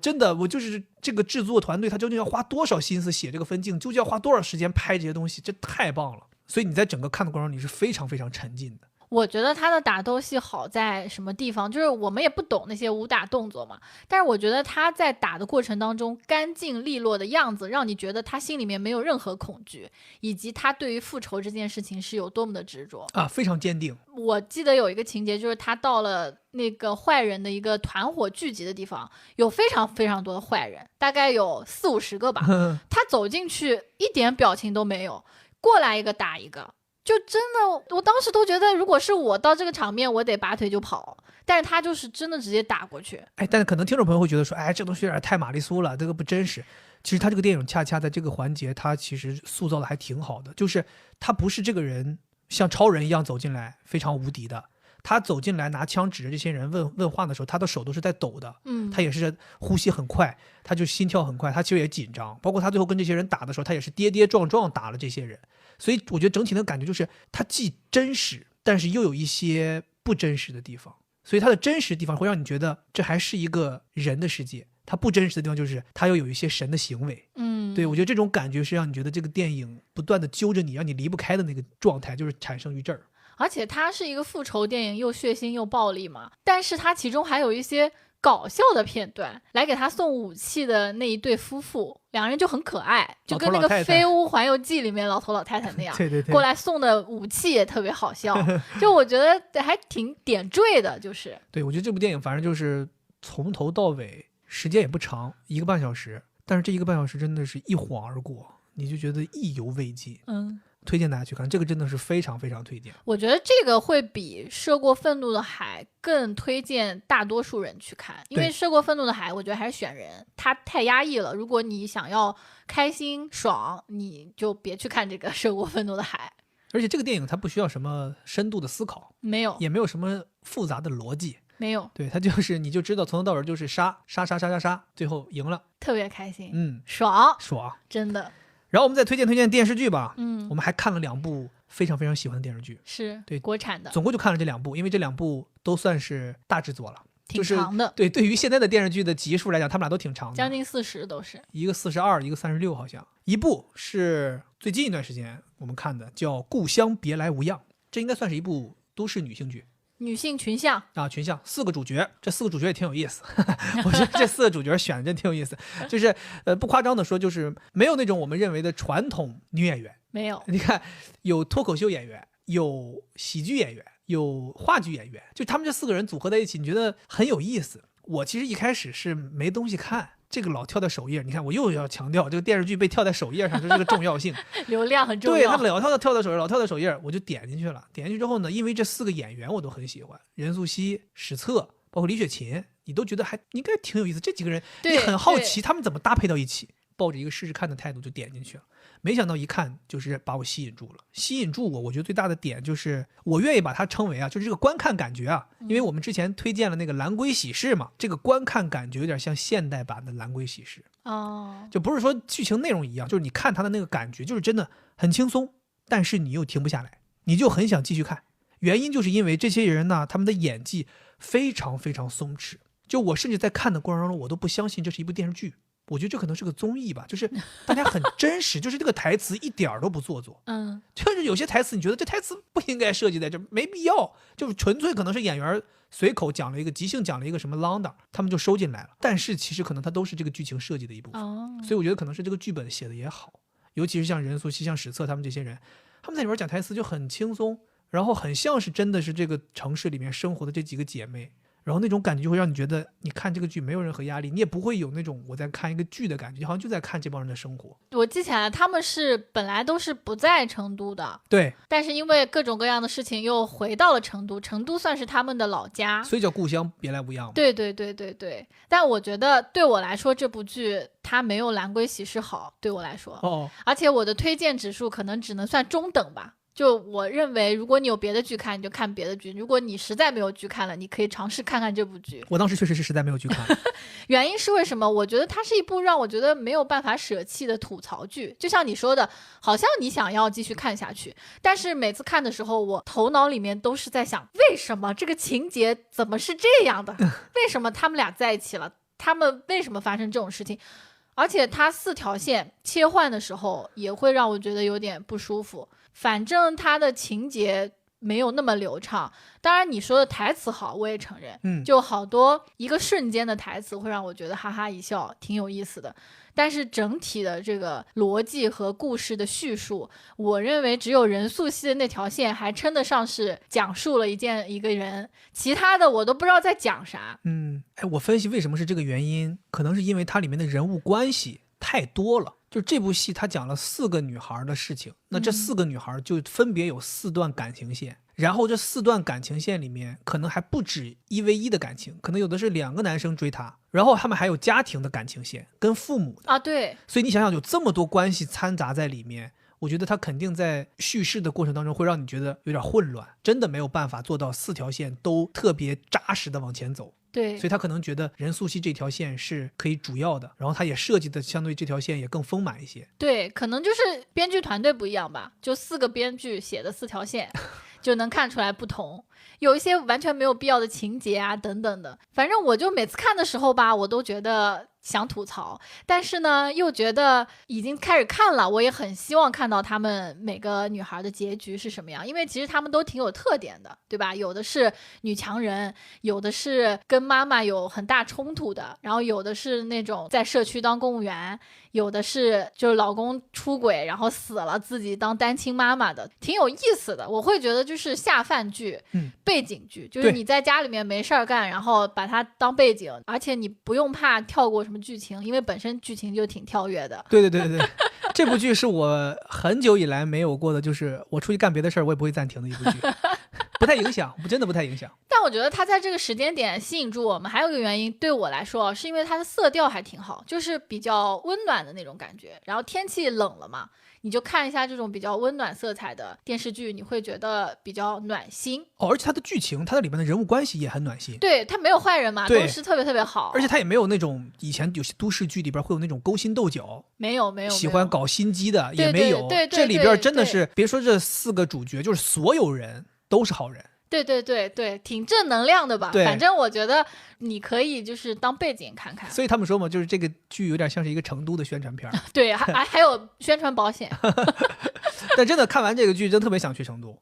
就是这个制作团队，他究竟要花多少心思写这个分镜，究竟要花多少时间拍这些东西，这太棒了。所以你在整个看的过程中，你是非常非常沉浸的。我觉得他的打斗戏好在什么地方，就是我们也不懂那些武打动作嘛，但是我觉得他在打的过程当中干净利落的样子，让你觉得他心里面没有任何恐惧，以及他对于复仇这件事情是有多么的执着啊，非常坚定。我记得有一个情节，就是他到了那个坏人的一个团伙聚集的地方，有非常非常多的坏人，大概有40-50个吧他走进去一点表情都没有，过来一个打一个，就真的，我当时都觉得，如果是我到这个场面，我得拔腿就跑。但是他就是真的直接打过去。但是可能听众朋友会觉得说，这东西有点太玛丽苏了，这个不真实。其实他这个电影恰恰在这个环节，他其实塑造的还挺好的，就是他不是这个人像超人一样走进来非常无敌的，他走进来拿枪指着这些人问话的时候，他的手都是在抖的，他也是呼吸很快，他就心跳很快，他其实也紧张。包括他最后跟这些人打的时候，他也是跌跌撞撞打了这些人。所以我觉得整体的感觉就是他既真实，但是又有一些不真实的地方。所以他的真实的地方会让你觉得这还是一个人的世界，他不真实的地方就是他又有一些神的行为。对，我觉得这种感觉是让你觉得这个电影不断的揪着你，让你离不开的那个状态，就是产生于这儿。而且它是一个复仇电影，又血腥又暴力嘛，但是它其中还有一些搞笑的片段，来给他送武器的那一对夫妇，两人就很可爱，就跟那个《飞屋环游记》里面老头老太太那样对对对，过来送的武器也特别好笑就我觉得还挺点缀的。就是对，我觉得这部电影反正就是从头到尾时间也不长，1个半小时，但是这1个半小时真的是一晃而过，你就觉得意犹未尽。推荐大家去看，这个真的是非常非常推荐。我觉得这个会比涉过愤怒的海更推荐大多数人去看，因为涉过愤怒的海我觉得还是选人，它太压抑了，如果你想要开心爽，你就别去看这个涉过愤怒的海。而且这个电影它不需要什么深度的思考，没有，也没有什么复杂的逻辑，没有。对，它就是你就知道从头到尾就是杀，最后赢了，特别开心，爽，真的。然后我们再推荐电视剧吧。我们还看了2部非常非常喜欢的电视剧，是对国产的，总共就看了这2部，因为这2部都算是大制作了，挺长的。对于现在的电视剧的集数来讲，他们俩都挺长的，将近40都是，一个42，一个36好像。一部是最近一段时间我们看的，叫《故乡别来无恙》，这应该算是一部都市女性剧。女性群像啊，群像4个主角，这4个主角也挺有意思我觉得这4个主角选的真挺有意思，就是不夸张的说，就是没有那种我们认为的传统女演员，没有。你看，有脱口秀演员，有喜剧演员，有话剧演员，就他们这4个人组合在一起，你觉得很有意思。我其实一开始是没东西看，这个老跳在首页，你看我又要强调这个电视剧被跳在首页上这个重要性，流量很重要。对，他老跳在首页，老跳在首页，我就点进去了。点进去之后呢，因为这4个演员我都很喜欢，任素汐、史策，包括李雪琴，你都觉得还应该挺有意思。这几个人你很好奇他们怎么搭配到一起，抱着一个试试看的态度就点进去了。没想到一看就是把我吸引住了，我觉得最大的点就是我愿意把它称为就是这个观看感觉因为我们之前推荐了那个蓝龟喜事嘛，这个观看感觉有点像现代版的蓝龟喜事就不是说剧情内容一样，就是你看它的那个感觉就是真的很轻松，但是你又停不下来，你就很想继续看。原因就是因为这些人呢，他们的演技非常非常松弛，就我甚至在看的过程当中我都不相信这是一部电视剧，我觉得这可能是个综艺吧，就是大家很真实，就是这个台词一点都不做作，就是有些台词你觉得这台词不应该设计在这，没必要，就是纯粹可能是演员随口讲了一个即兴讲了一个什么啷当，他们就收进来了，但是其实可能它都是这个剧情设计的一部分，所以我觉得可能是这个剧本写的也好，尤其是像任素汐、像史策他们这些人，他们在里边讲台词就很轻松，然后很像是真的是这个城市里面生活的这几个姐妹。然后那种感觉就会让你觉得你看这个剧没有任何压力，你也不会有那种我在看一个剧的感觉，好像就在看这帮人的生活。我记起来他们是本来都是不在成都的，对，但是因为各种各样的事情又回到了成都，成都算是他们的老家，所以叫故乡别来无恙嘛。对对对对对，但我觉得对我来说这部剧它没有蓝龟喜事好，对我来说而且我的推荐指数可能只能算中等吧，就我认为如果你有别的剧看你就看别的剧，如果你实在没有剧看了你可以尝试看看这部剧。我当时确实是实在没有剧看原因是为什么？我觉得它是一部让我觉得没有办法舍弃的吐槽剧，就像你说的，好像你想要继续看下去，但是每次看的时候我头脑里面都是在想，为什么这个情节怎么是这样的为什么他们俩在一起了，他们为什么发生这种事情，而且它4条线切换的时候也会让我觉得有点不舒服。反正它的情节没有那么流畅，当然你说的台词好我也承认，就好多一个瞬间的台词会让我觉得哈哈一笑，挺有意思的，但是整体的这个逻辑和故事的叙述，我认为只有任素汐的那条线还称得上是讲述了一个人，其他的我都不知道在讲啥。我分析为什么是这个原因，可能是因为它里面的人物关系太多了，就这部戏它讲了4个女孩的事情，那这4个女孩就分别有4段感情线，然后这4段感情线里面可能还不止1v1的感情，可能有的是2个男生追她，然后他们还有家庭的感情线跟父母的对，所以你想想有这么多关系掺杂在里面，我觉得它肯定在叙事的过程当中会让你觉得有点混乱，真的没有办法做到4条线都特别扎实的往前走。对，所以他可能觉得任素汐这条线是可以主要的，然后他也设计的相对这条线也更丰满一些。对，可能就是编剧团队不一样吧，就4个编剧写的4条线就能看出来不同，有一些完全没有必要的情节等等的。反正我就每次看的时候吧，我都觉得想吐槽，但是呢又觉得已经开始看了，我也很希望看到他们每个女孩的结局是什么样，因为其实他们都挺有特点的，对吧？有的是女强人，有的是跟妈妈有很大冲突的，然后有的是那种在社区当公务员，有的是就是老公出轨然后死了自己当单亲妈妈的，挺有意思的。我会觉得就是下饭剧、背景剧，就是你在家里面没事儿干，然后把它当背景，而且你不用怕跳过什么剧情，因为本身剧情就挺跳跃的。对这部剧是我很久以来没有过的，就是我出去干别的事儿我也不会暂停的一部剧不太影响，真的不太影响。但我觉得它在这个时间点吸引住我们还有一个原因，对我来说是因为它的色调还挺好，就是比较温暖的那种感觉，然后天气冷了嘛，你就看一下这种比较温暖色彩的电视剧，你会觉得比较暖心。而且它的剧情，它的里面的人物关系也很暖心。对，它没有坏人嘛，都是特别特别好。而且它也没有那种以前有些都市剧里边会有那种勾心斗角，没有喜欢搞心机的也没有。对，这里边真的是别说这4个主角，就是所有人都是好人。对，挺正能量的吧。反正我觉得你可以就是当背景看看。所以他们说嘛，就是这个剧有点像是一个成都的宣传片对，还有宣传保险但真的看完这个剧真特别想去成都。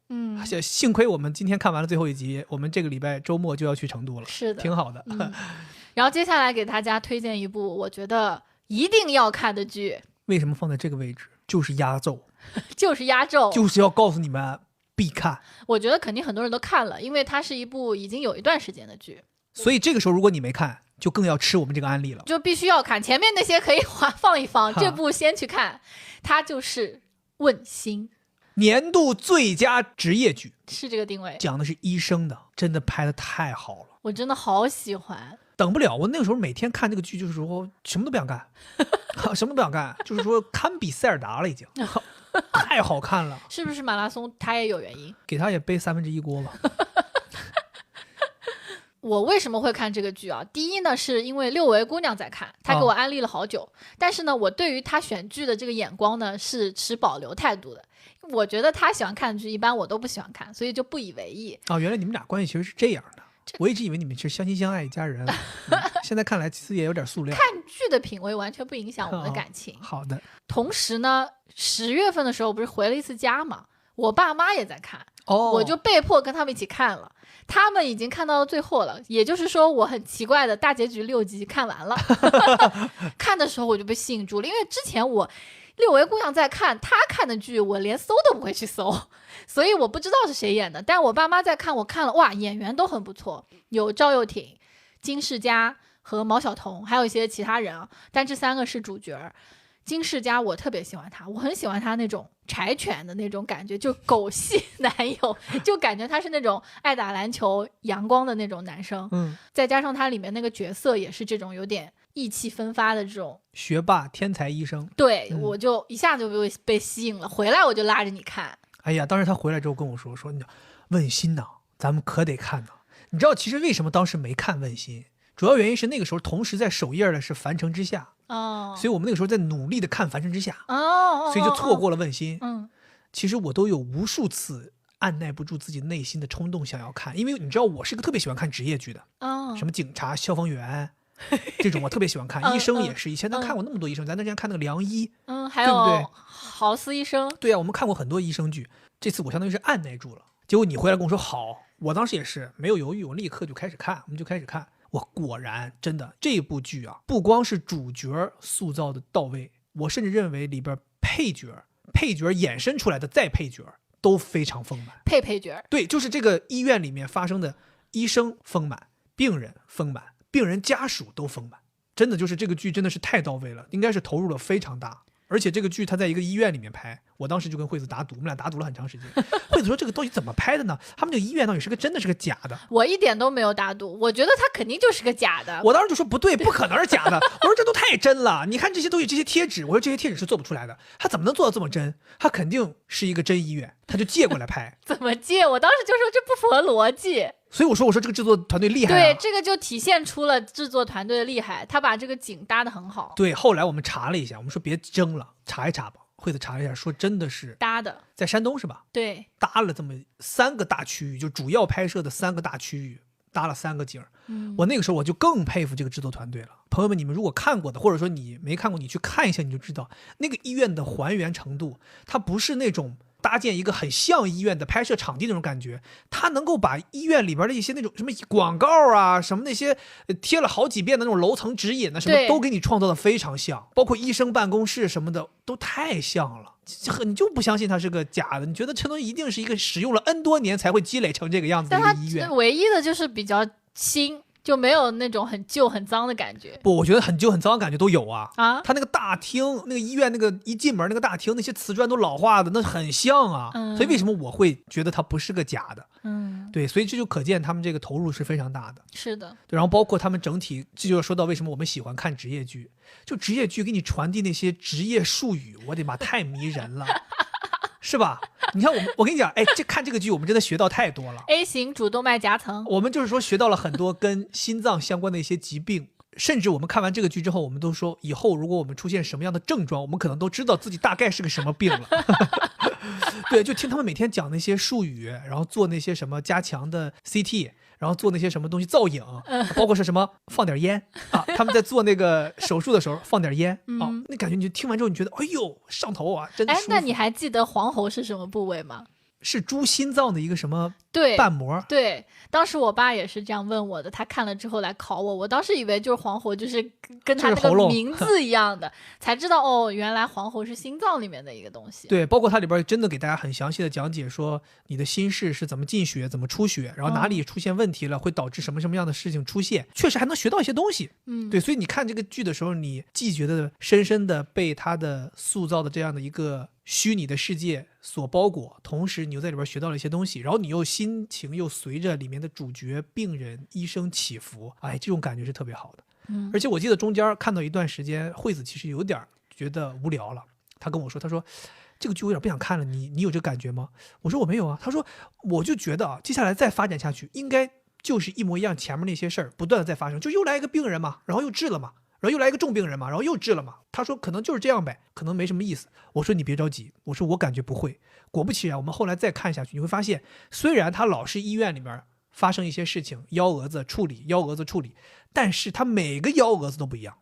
幸亏我们今天看完了最后一集，我们这个礼拜周末就要去成都了。是的，挺好的然后接下来给大家推荐一部我觉得一定要看的剧。为什么放在这个位置？就是压轴就是压轴，就是要告诉你们必看。我觉得肯定很多人都看了，因为它是一部已经有一段时间的剧，所以这个时候如果你没看，就更要吃我们这个安利了，就必须要看，前面那些可以放一放，这部先去看。它就是《问心》，年度最佳职业剧，是这个定位，讲的是医生的，真的拍的太好了，我真的好喜欢。等不了，我那个时候每天看这个剧，就是说什么都不想干，什么都不想干，就是说堪比塞尔达了已经，太好看了。是不是马拉松它也有原因？给他也背1/3锅吧。我为什么会看这个剧啊？第一呢，是因为六维姑娘在看，她给我安利了好久。但是呢，我对于她选剧的这个眼光呢，是持保留态度的。我觉得她喜欢看的剧，一般我都不喜欢看，所以就不以为意。原来你们俩关系其实是这样的。我一直以为你们是相亲相爱一家人，现在看来其实也有点塑料。看剧的品味完全不影响我们的感情。好的。同时呢，10月份的时候不是回了一次家嘛，我爸妈也在看，我就被迫跟他们一起看了。他们已经看到了最后了，也就是说我很奇怪的大结局6集看完了。看的时候我就被吸引住了，因为之前我六维姑娘在看，她看的剧我连搜都不会去搜，所以我不知道是谁演的。但我爸妈在看，我看了，哇，演员都很不错，有赵又廷、金世佳和毛晓彤，还有一些其他人啊，但这3个是主角。金世佳我特别喜欢他，我很喜欢他那种柴犬的那种感觉，就狗系男友，就感觉他是那种爱打篮球阳光的那种男生。再加上他里面那个角色也是这种有点意气风发的这种学霸天才医生。对，我就一下就被吸引了，回来我就拉着你看。哎呀，当时他回来之后跟我说你问心呐，咱们可得看呐。你知道其实为什么当时没看问心，主要原因是那个时候同时在首页的是凡城之下，所以我们那个时候在努力的看凡城之下，所以就错过了问心。其实我都有无数次按耐不住自己内心的冲动想要看，因为你知道我是个特别喜欢看职业剧的，什么警察、消防员这种我特别喜欢看，医生也是，以前咱看过那么多医生，咱那前看那个良医，还有对不对？豪斯医生，对啊，我们看过很多医生剧，这次我相当于是按耐住了。结果你回来跟我说好，我当时也是没有犹豫，我立刻就开始看，我们就开始看。我果然真的这部剧啊，不光是主角塑造的到位，我甚至认为里边配角衍生出来的再配角都非常丰满。配角，对，就是这个医院里面发生的，医生丰满，病人丰满，病人家属都丰满，真的就是这个剧真的是太到位了，应该是投入了非常大。而且这个剧它在一个医院里面拍，我当时就跟惠子打赌，我们俩打赌了很长时间。惠子说这个到底怎么拍的呢？他们这个医院到底真的是个假的？我一点都没有打赌，我觉得它肯定就是个假的。我当时就说不对，不可能是假的。我说这都太真了，你看这些东西，这些贴纸，我说这些贴纸是做不出来的，他怎么能做到这么真？他肯定是一个真医院，他就借过来拍。怎么借？我当时就说这不符合逻辑。所以我说这个制作团队厉害对，这个就体现出了制作团队的厉害，他把这个景搭得很好。对，后来我们查了一下，我们说别争了，查一查吧。惠子查了一下，说真的是搭的，在山东是吧？对，搭了这么3个大区域，就主要拍摄的3个大区域，搭了3个景。我那个时候我就更佩服这个制作团队了。朋友们，你们如果看过的，或者说你没看过，你去看一下，你就知道那个医院的还原程度，它不是那种搭建一个很像医院的拍摄场地那种感觉，它能够把医院里边的一些那种什么广告啊，什么那些贴了好几遍的那种楼层指引啊，什么都给你创造的非常像，包括医生办公室什么的都太像了，你就不相信它是个假的，你觉得这东西一定是一个使用了 N 多年才会积累成这个样子的一个医院。但它唯一的就是比较新，就没有那种很旧很脏的感觉。不，我觉得很旧很脏的感觉都有啊。他那个大厅，那个医院那个一进门那个大厅，那些瓷砖都老化的，那很像啊。所以为什么我会觉得它不是个假的？对，所以这就可见他们这个投入是非常大的。是的，对，然后包括他们整体，这就说到为什么我们喜欢看职业剧，就职业剧给你传递那些职业术语，我的妈，太迷人了。是吧？你看我跟你讲，看这个剧我们真的学到太多了。A 型主动脉夹层，我们就是说学到了很多跟心脏相关的一些疾病，甚至我们看完这个剧之后，我们都说以后如果我们出现什么样的症状，我们可能都知道自己大概是个什么病了。对，就听他们每天讲那些术语，然后做那些什么加强的 CT， 然后做那些什么东西造影，包括是什么放点烟啊，他们在做那个手术的时候放点烟啊，那感觉你就听完之后你觉得哎呦上头啊，真的舒服。那你还记得黄喉是什么部位吗？是猪心脏的一个什么对瓣膜。对，当时我爸也是这样问我的，他看了之后来考我，我当时以为就是黄喉，就是跟他那个名字一样的，才知道哦，原来黄喉是心脏里面的一个东西。对，包括它里边真的给大家很详细的讲解，说你的心室是怎么进血、怎么出血，然后哪里出现问题了，会导致什么什么样的事情出现，确实还能学到一些东西。对，所以你看这个剧的时候，你既觉得深深的被他的塑造的这样的一个虚拟的世界所包裹，同时你又在里边学到了一些东西，然后你又心情又随着里面的主角、病人、医生起伏，哎，这种感觉是特别好的。而且我记得中间看到一段时间，惠子其实有点觉得无聊了，他跟我说，他说这个剧我有点不想看了，你有这个感觉吗？我说我没有啊。他说我就觉得啊，接下来再发展下去应该就是一模一样，前面那些事儿不断的在发生，就又来一个病人嘛，然后又治了嘛，然后又来一个重病人嘛，然后又治了嘛。他说可能就是这样呗，可能没什么意思。我说你别着急，我说我感觉不会。果不其然，我们后来再看下去，你会发现，虽然他老是医院里面发生一些事情，幺蛾子处理，但是他每个幺蛾子都不一样。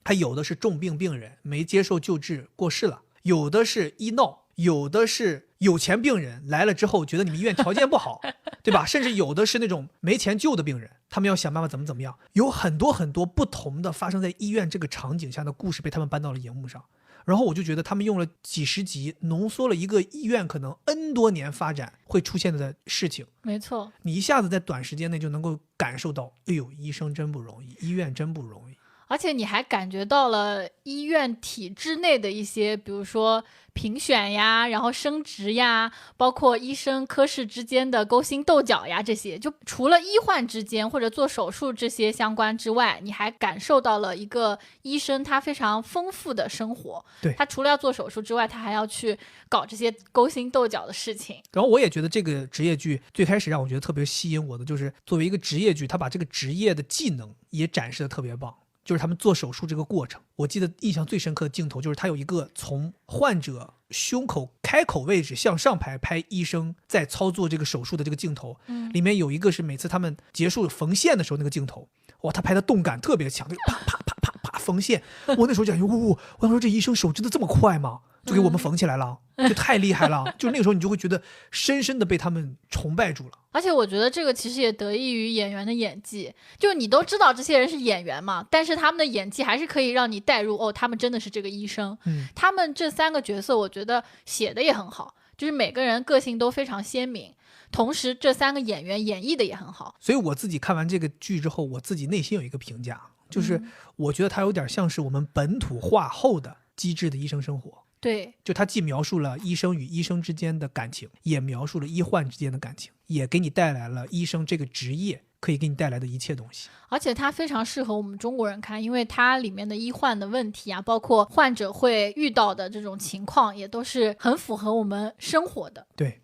他有的是重病病人没接受救治过世了，有的是医闹，有的是有钱病人来了之后觉得你们医院条件不好，对吧？甚至有的是那种没钱救的病人，他们要想办法怎么样，有很多很多不同的发生在医院这个场景下的故事被他们搬到了荧幕上。然后我就觉得他们用了几十集浓缩了一个医院可能 N 多年发展会出现的事情。没错，你一下子在短时间内就能够感受到，哎呦，医生真不容易，医院真不容易。而且你还感觉到了医院体制内的一些，比如说评选呀，然后升职呀，包括医生科室之间的勾心斗角呀，这些就除了医患之间或者做手术这些相关之外，你还感受到了一个医生他非常丰富的生活。对，他除了要做手术之外，他还要去搞这些勾心斗角的事情。然后我也觉得这个职业剧最开始让我觉得特别吸引我的，就是作为一个职业剧，他把这个职业的技能也展示的特别棒。就是他们做手术这个过程，我记得印象最深刻的镜头就是他有一个从患者胸口开口位置向上拍医生在操作这个手术的这个镜头，里面有一个是每次他们结束缝线的时候那个镜头，哇，他拍的动感特别强，就啪啪啪啪啪缝线，我那时候感觉，我想说这医生手真的这么快吗？就给我们缝起来了，就太厉害了。就那个时候你就会觉得深深的被他们崇拜住了。而且我觉得这个其实也得益于演员的演技，就你都知道这些人是演员嘛，但是他们的演技还是可以让你带入，哦，他们真的是这个医生。他们这3个角色我觉得写的也很好，就是每个人个性都非常鲜明，同时这3个演员演绎的也很好。所以我自己看完这个剧之后，我自己内心有一个评价，就是我觉得它有点像是我们本土化后的机智的医生生活。对，就他既描述了医生与医生之间的感情，也描述了医患之间的感情，也给你带来了医生这个职业可以给你带来的一切东西。而且它非常适合我们中国人看，因为它里面的医患的问题啊，包括患者会遇到的这种情况，也都是很符合我们生活的。对，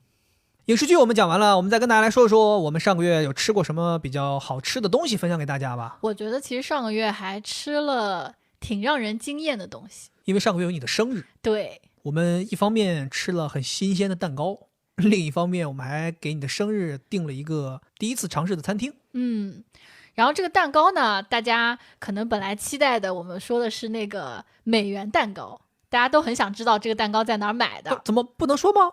影视剧我们讲完了，我们再跟大家来说说我们上个月有吃过什么比较好吃的东西，分享给大家吧。我觉得其实上个月还吃了挺让人惊艳的东西，因为上个月有你的生日。对，我们一方面吃了很新鲜的蛋糕，另一方面我们还给你的生日订了一个第一次尝试的餐厅。然后这个蛋糕呢，大家可能本来期待的，我们说的是那个美元蛋糕，大家都很想知道这个蛋糕在哪儿买的。怎么不能说吗？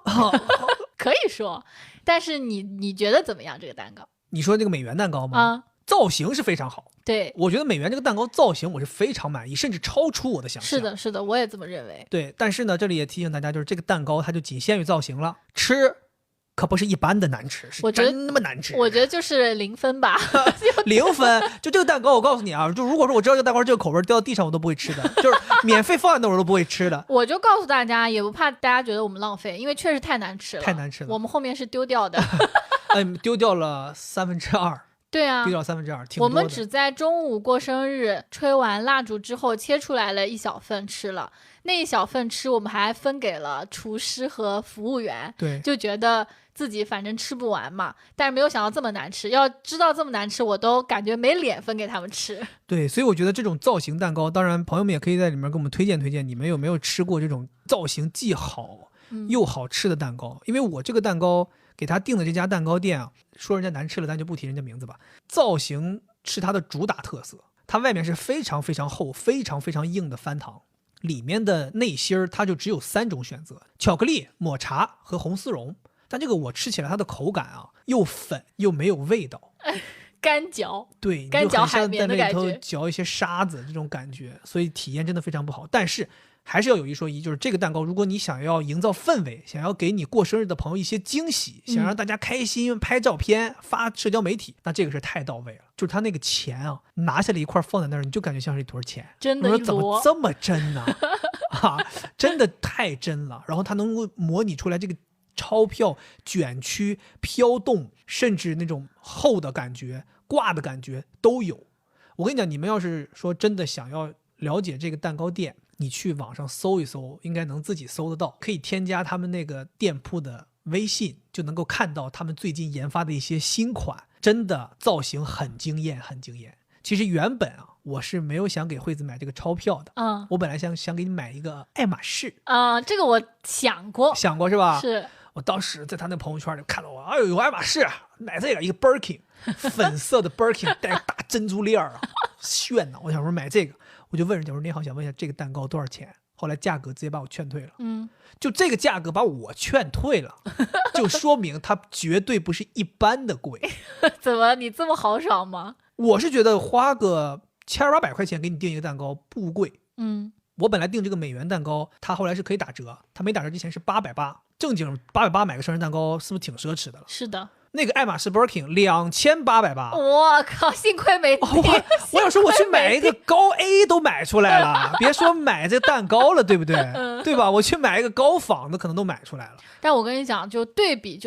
可以说，但是你觉得怎么样这个蛋糕？你说这个美元蛋糕吗？造型是非常好。对，我觉得美元这个蛋糕造型我是非常满意，甚至超出我的想象。是的，我也这么认为。对，但是呢，这里也提醒大家，就是这个蛋糕它就仅限于造型了，吃可不是一般的难吃，是真那么难吃。我觉得就是0分吧0分。就这个蛋糕，我告诉你啊，就如果说我知道这个蛋糕这个口味掉到地上我都不会吃的，就是免费放在那我都不会吃的。我就告诉大家，也不怕大家觉得我们浪费，因为确实太难吃了，太难吃了。我们后面是丢掉的丢掉了2/3。对啊，丢掉2/3，挺多的。我们只在中午过生日，吹完蜡烛之后切出来了一小份吃了，那一小份吃我们还分给了厨师和服务员。对，就觉得自己反正吃不完嘛，但是没有想到这么难吃，要知道这么难吃我都感觉没脸分给他们吃。对，所以我觉得这种造型蛋糕，当然朋友们也可以在里面给我们推荐推荐，你们有没有吃过这种造型既好又好吃的蛋糕。因为我这个蛋糕给他订的这家蛋糕店啊，说人家难吃了，咱就不提人家名字吧。造型是它的主打特色，它外面是非常非常厚、非常非常硬的翻糖，里面的内芯儿它就只有3种选择：巧克力、抹茶和红丝绒。但这个我吃起来它的口感啊，又粉又没有味道，干嚼，对，干嚼海绵的感觉，在里头嚼一些沙子这种感觉，所以体验真的非常不好。但是还是要有一说一，就是这个蛋糕，如果你想要营造氛围，想要给你过生日的朋友一些惊喜，想让大家开心拍照片发社交媒体，那这个是太到位了。就是他那个钱啊，拿下来一块放在那儿，你就感觉像是一坨钱，真的，我说怎么这么真呢？真的太真了。然后它能够模拟出来这个钞票卷曲飘动，甚至那种厚的感觉挂的感觉都有。我跟你讲，你们要是说真的想要了解这个蛋糕店，你去网上搜一搜，应该能自己搜得到，可以添加他们那个店铺的微信，就能够看到他们最近研发的一些新款，真的造型很惊艳，很惊艳。其实原本啊，我是没有想给惠子买这个钞票的，我本来想给你买一个爱马仕，这个我想过是吧？是我当时在他那朋友圈里看到我，哎呦，有爱马仕，买这个一个 Birkin， 粉色的 Birkin 带个大珍珠链啊，炫呐！我想说买这个，我就问人家，我说你好，想问一下这个蛋糕多少钱？后来价格直接把我劝退了，就这个价格把我劝退了，就说明它绝对不是一般的贵。怎么你这么豪爽吗？我是觉得花个1800块钱给你订一个蛋糕不贵。我本来订这个美元蛋糕，它后来是可以打折，它没打折之前是880，正经880买个生日蛋糕是不是挺奢侈的了？是的。那个爱马仕 Birkin 2880，我靠，幸亏没订。我想说我去买一个高 A 都买出来了，别说买这蛋糕了，对不对？对吧？我去买一个高仿的可能都买出来了。但我跟你讲，就对比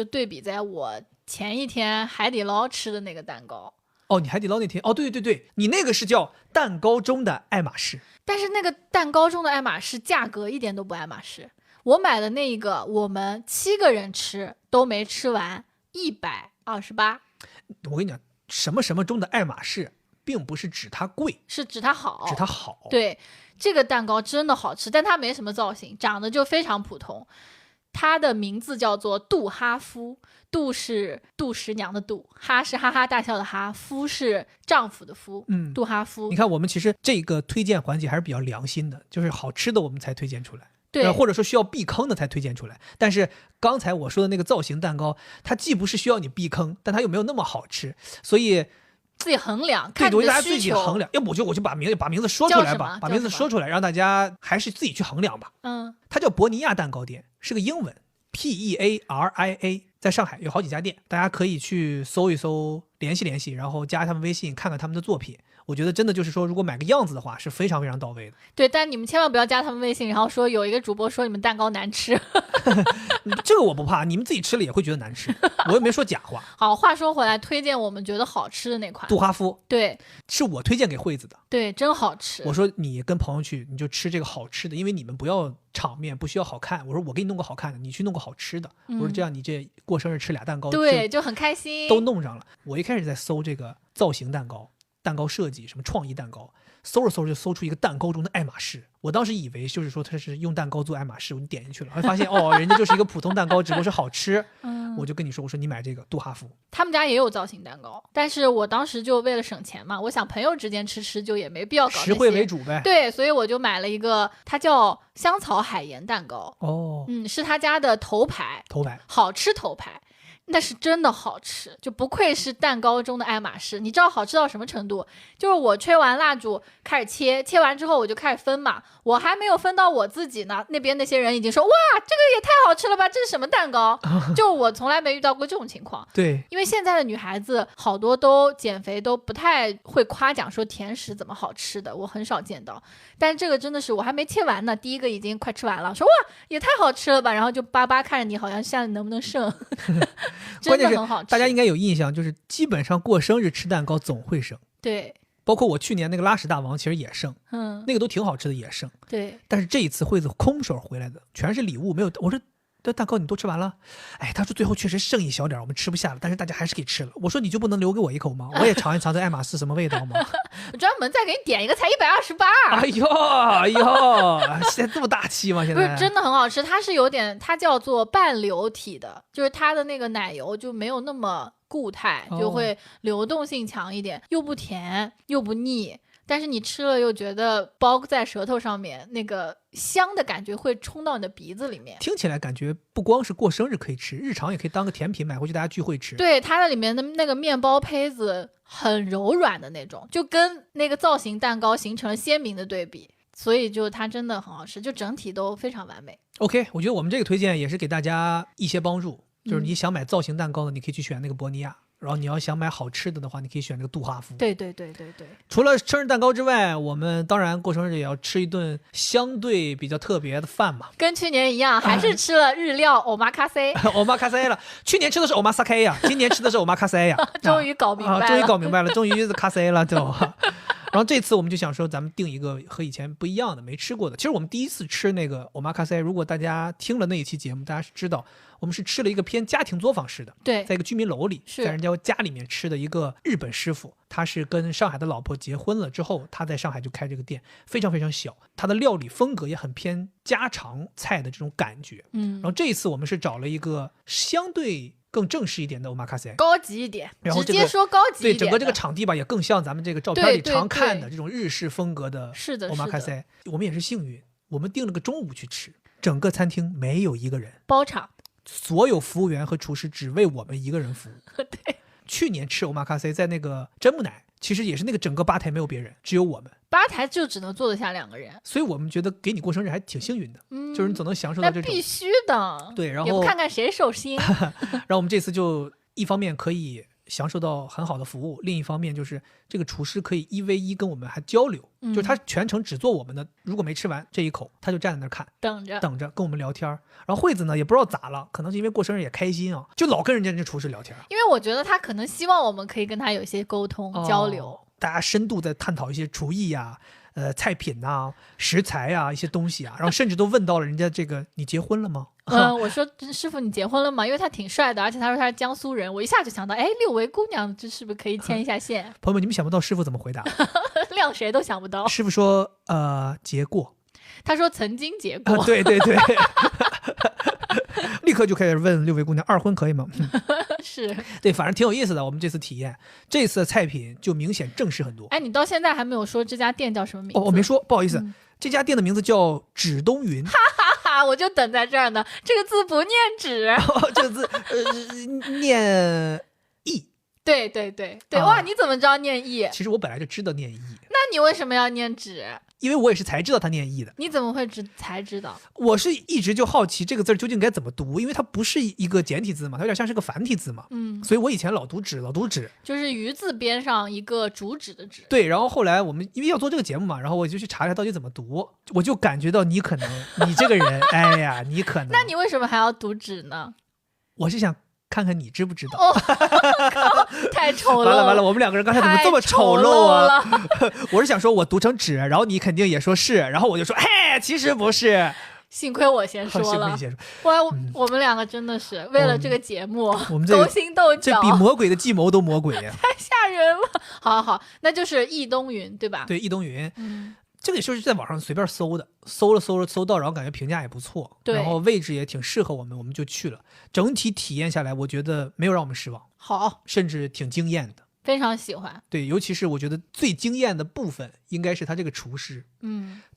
在我前一天海底捞吃的那个蛋糕。你海底捞那天，对，你那个是叫蛋糕中的爱马仕，但是那个蛋糕中的爱马仕价格一点都不爱马仕。我买的那一个，我们7个人吃都没吃完，128。我跟你讲，什么什么中的爱马仕，并不是指它贵，是指它好，指它好。对，这个蛋糕真的好吃，但它没什么造型，长得就非常普通。它的名字叫做杜哈夫，杜是杜十娘的杜，哈是哈哈大笑的哈，夫是丈夫的夫，杜哈夫。你看，我们其实这个推荐环节还是比较良心的，就是好吃的我们才推荐出来。对，或者说需要避坑的才推荐出来。但是刚才我说的那个造型蛋糕，它既不是需要你避坑，但它又没有那么好吃，所以自己衡量，看你的需求。大家自己衡量，要不我就把名字说出来吧，把名字说出来，让大家还是自己去衡量吧。它叫伯尼亚蛋糕店，是个英文 PEARIA， 在上海有好几家店，大家可以去搜一搜，联系，然后加他们微信，看看他们的作品。我觉得真的就是说，如果买个样子的话，是非常非常到位的。对，但你们千万不要加他们微信，然后说有一个主播说你们蛋糕难吃。这个我不怕，你们自己吃了也会觉得难吃，我又没说假话。好，话说回来，推荐我们觉得好吃的那款杜哈夫，对，是我推荐给惠子的。对，真好吃。我说你跟朋友去，你就吃这个好吃的，因为你们不要场面，不需要好看。我说我给你弄个好看的，你去弄个好吃的。我说这样你这过生日吃俩蛋糕，对，就很开心，都弄上了。我一开始在搜这个造型蛋糕、蛋糕设计什么创意蛋糕，搜着搜着就搜出一个蛋糕中的爱马仕。我当时以为就是说它是用蛋糕做爱马仕，我就点进去了，后来发现人家就是一个普通蛋糕，只不过是好吃。我就跟你说，我说你买这个杜哈夫，他们家也有造型蛋糕，但是我当时就为了省钱嘛，我想朋友之间吃就也没必要搞这些，实惠为主呗。对，所以我就买了一个，它叫香草海盐蛋糕。是他家的头牌，好吃头牌。那是真的好吃，就不愧是蛋糕中的爱马仕。你知道好吃到什么程度？就是我吹完蜡烛开始切完之后我就开始分嘛，我还没有分到我自己呢，那边那些人已经说哇这个也太好吃了吧，这是什么蛋糕？就我从来没遇到过这种情况。对，因为现在的女孩子好多都减肥都不太会夸奖说甜食怎么好吃的，我很少见到。但这个真的是我还没切完呢，第一个已经快吃完了，说哇也太好吃了吧，然后就巴巴看着你好像现在能不能剩。真的很好吃，大家应该有印象，就是基本上过生日吃蛋糕总会剩。对，包括我去年那个拉屎大王其实也剩，那个都挺好吃的也剩。对，但是这一次惠子空手回来的，全是礼物，没有。我说这蛋糕你都吃完了？他说最后确实剩一小点，我们吃不下了，但是大家还是给吃了。我说你就不能留给我一口吗？我也尝一尝这爱马仕什么味道吗？我专门再给你点一个，才128。哎呦，现在这么大气吗？现在不是真的很好吃，它是有点，它叫做半流体的，就是它的那个奶油就没有那么固态，就会流动性强一点，又不甜又不腻。但是你吃了又觉得包在舌头上面那个香的感觉会冲到你的鼻子里面。听起来感觉不光是过生日可以吃，日常也可以当个甜品买回去大家聚会吃。对，它的里面的那个面包胚子很柔软的那种，就跟那个造型蛋糕形成了鲜明的对比，所以就它真的很好吃，就整体都非常完美。 OK， 我觉得我们这个推荐也是给大家一些帮助，就是你想买造型蛋糕的你可以去选那个博尼亚，然后你要想买好吃的话你可以选那个杜哈夫。对。除了生日蛋糕之外，我们当然过生日也要吃一顿相对比较特别的饭嘛。跟去年一样，还是吃了日料欧玛卡塞。欧玛卡塞了，去年吃的是欧玛萨开呀，今年吃的是欧玛卡塞呀。终于搞明白了，终于搞明白了，终于是卡塞了，对吧？然后这次我们就想说，咱们定一个和以前不一样的、没吃过的。其实我们第一次吃那个欧玛卡塞，如果大家听了那一期节目，大家是知道我们是吃了一个偏家庭作坊式的，对，在一个居民楼里，在人家家里面吃的一个日本师傅，他是跟上海的老婆结婚了之后，他在上海就开这个店，非常非常小，他的料理风格也很偏家常菜的这种感觉。然后这一次我们是找了一个相对更正式一点的欧玛卡塞，高级一点，然后直接说高级一点。对，整个这个场地吧，也更像咱们这个照片里常看的这种日式风格的欧玛卡塞。我们也是幸运，我们订了个中午去吃，整个餐厅没有一个人，包场，所有服务员和厨师只为我们一个人服务。对，去年吃欧玛卡塞在那个真木乃，其实也是那个整个吧台没有别人，只有我们。吧台就只能坐得下2个人，所以我们觉得给你过生日还挺幸运的，就是你总能享受到这种。那必须的。对，然后也不看看谁手心。然后我们这次就一方面可以享受到很好的服务，另一方面就是这个厨师可以1v1跟我们还交流，就是他全程只做我们的，如果没吃完这一口，他就站在那儿看，等着跟我们聊天。然后惠子呢也不知道咋了，可能是因为过生日也开心啊，就老跟人家这厨师聊天。因为我觉得他可能希望我们可以跟他有一些沟通、交流，大家深度在探讨一些厨艺啊。菜品啊，食材啊，一些东西啊，然后甚至都问到了人家这个你结婚了吗？我说师傅你结婚了吗？因为他挺帅的，而且他说他是江苏人，我一下就想到，哎，六维姑娘这是不是可以牵一下线？朋友们，你们想不到师傅怎么回答？晾谁都想不到。师傅说结过，他说曾经结过。对。立刻就开始问六位姑娘二婚可以吗？是对，反正挺有意思的。我们这次体验，这次的菜品就明显正式很多。哎，你到现在还没有说这家店叫什么名字？我没说，不好意思。这家店的名字叫纸东云。哈哈哈，我就等在这儿呢。这个字不念纸，这个字念义。对，哇，你怎么知道念义？其实我本来就知道念义。那你为什么要念纸？因为我也是才知道他念义的。你怎么会才知道？我是一直就好奇这个字究竟该怎么读，因为它不是一个简体字嘛，它有点像是个繁体字嘛。所以我以前老读纸，就是鱼字边上一个主旨的旨。对，然后后来我们因为要做这个节目嘛，然后我就去查一下到底怎么读，我就感觉到你这个人，哎呀，你可能。那你为什么还要读纸呢？我是想看看你知不知道。太丑陋了。完了，我们两个人刚才怎么这么丑陋啊？我是想说我读成纸，然后你肯定也说是，然后我就说嘿，其实不是。幸亏我先说了。我们两个真的是为了这个节目我们勾心斗角，这比魔鬼的计谋都魔鬼呀。太吓人了。好，那就是易东云对吧？对，易东云。这个也是在网上随便搜的，搜到，然后感觉评价也不错，然后位置也挺适合我们就去了。整体体验下来，我觉得没有让我们失望，好，甚至挺惊艳的，非常喜欢。对，尤其是我觉得最惊艳的部分应该是他这个厨师，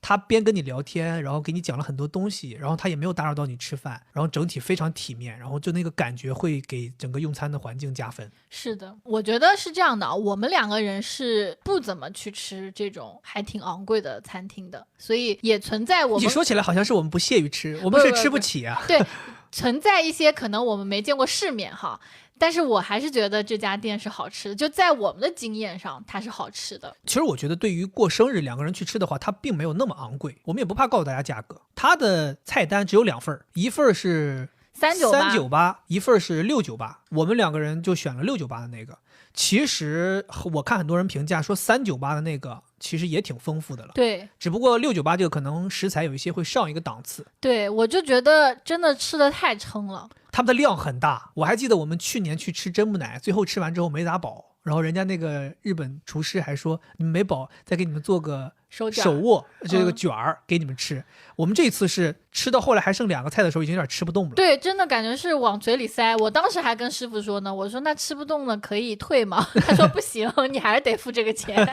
他边跟你聊天，然后给你讲了很多东西，然后他也没有打扰到你吃饭，然后整体非常体面，然后就那个感觉会给整个用餐的环境加分。是的，我觉得是这样的，我们两个人是不怎么去吃这种还挺昂贵的餐厅的，所以也存在我们。你说起来好像是我们不屑于吃，我们是吃不起啊。对，存在一些可能我们没见过世面哈。但是我还是觉得这家店是好吃的，就在我们的经验上它是好吃的。其实我觉得对于过生日2个人去吃的话，它并没有那么昂贵，我们也不怕告诉大家价格。它的菜单只有2份，一份是398，一份是698，我们2个人就选了698的那个。其实我看很多人评价说398的那个其实也挺丰富的了，对，只不过698这个可能食材有一些会上一个档次。对，我就觉得真的吃的太撑了，他们的量很大。我还记得我们去年去吃真木乃，最后吃完之后没咋饱，然后人家那个日本厨师还说你们没饱，再给你们做个手握这个卷儿给你们吃。我们这次是吃到后来还剩2个菜的时候，已经有点吃不动了。对，真的感觉是往嘴里塞。我当时还跟师傅说呢，我说那吃不动了可以退吗？他说不行，你还是得付这个钱。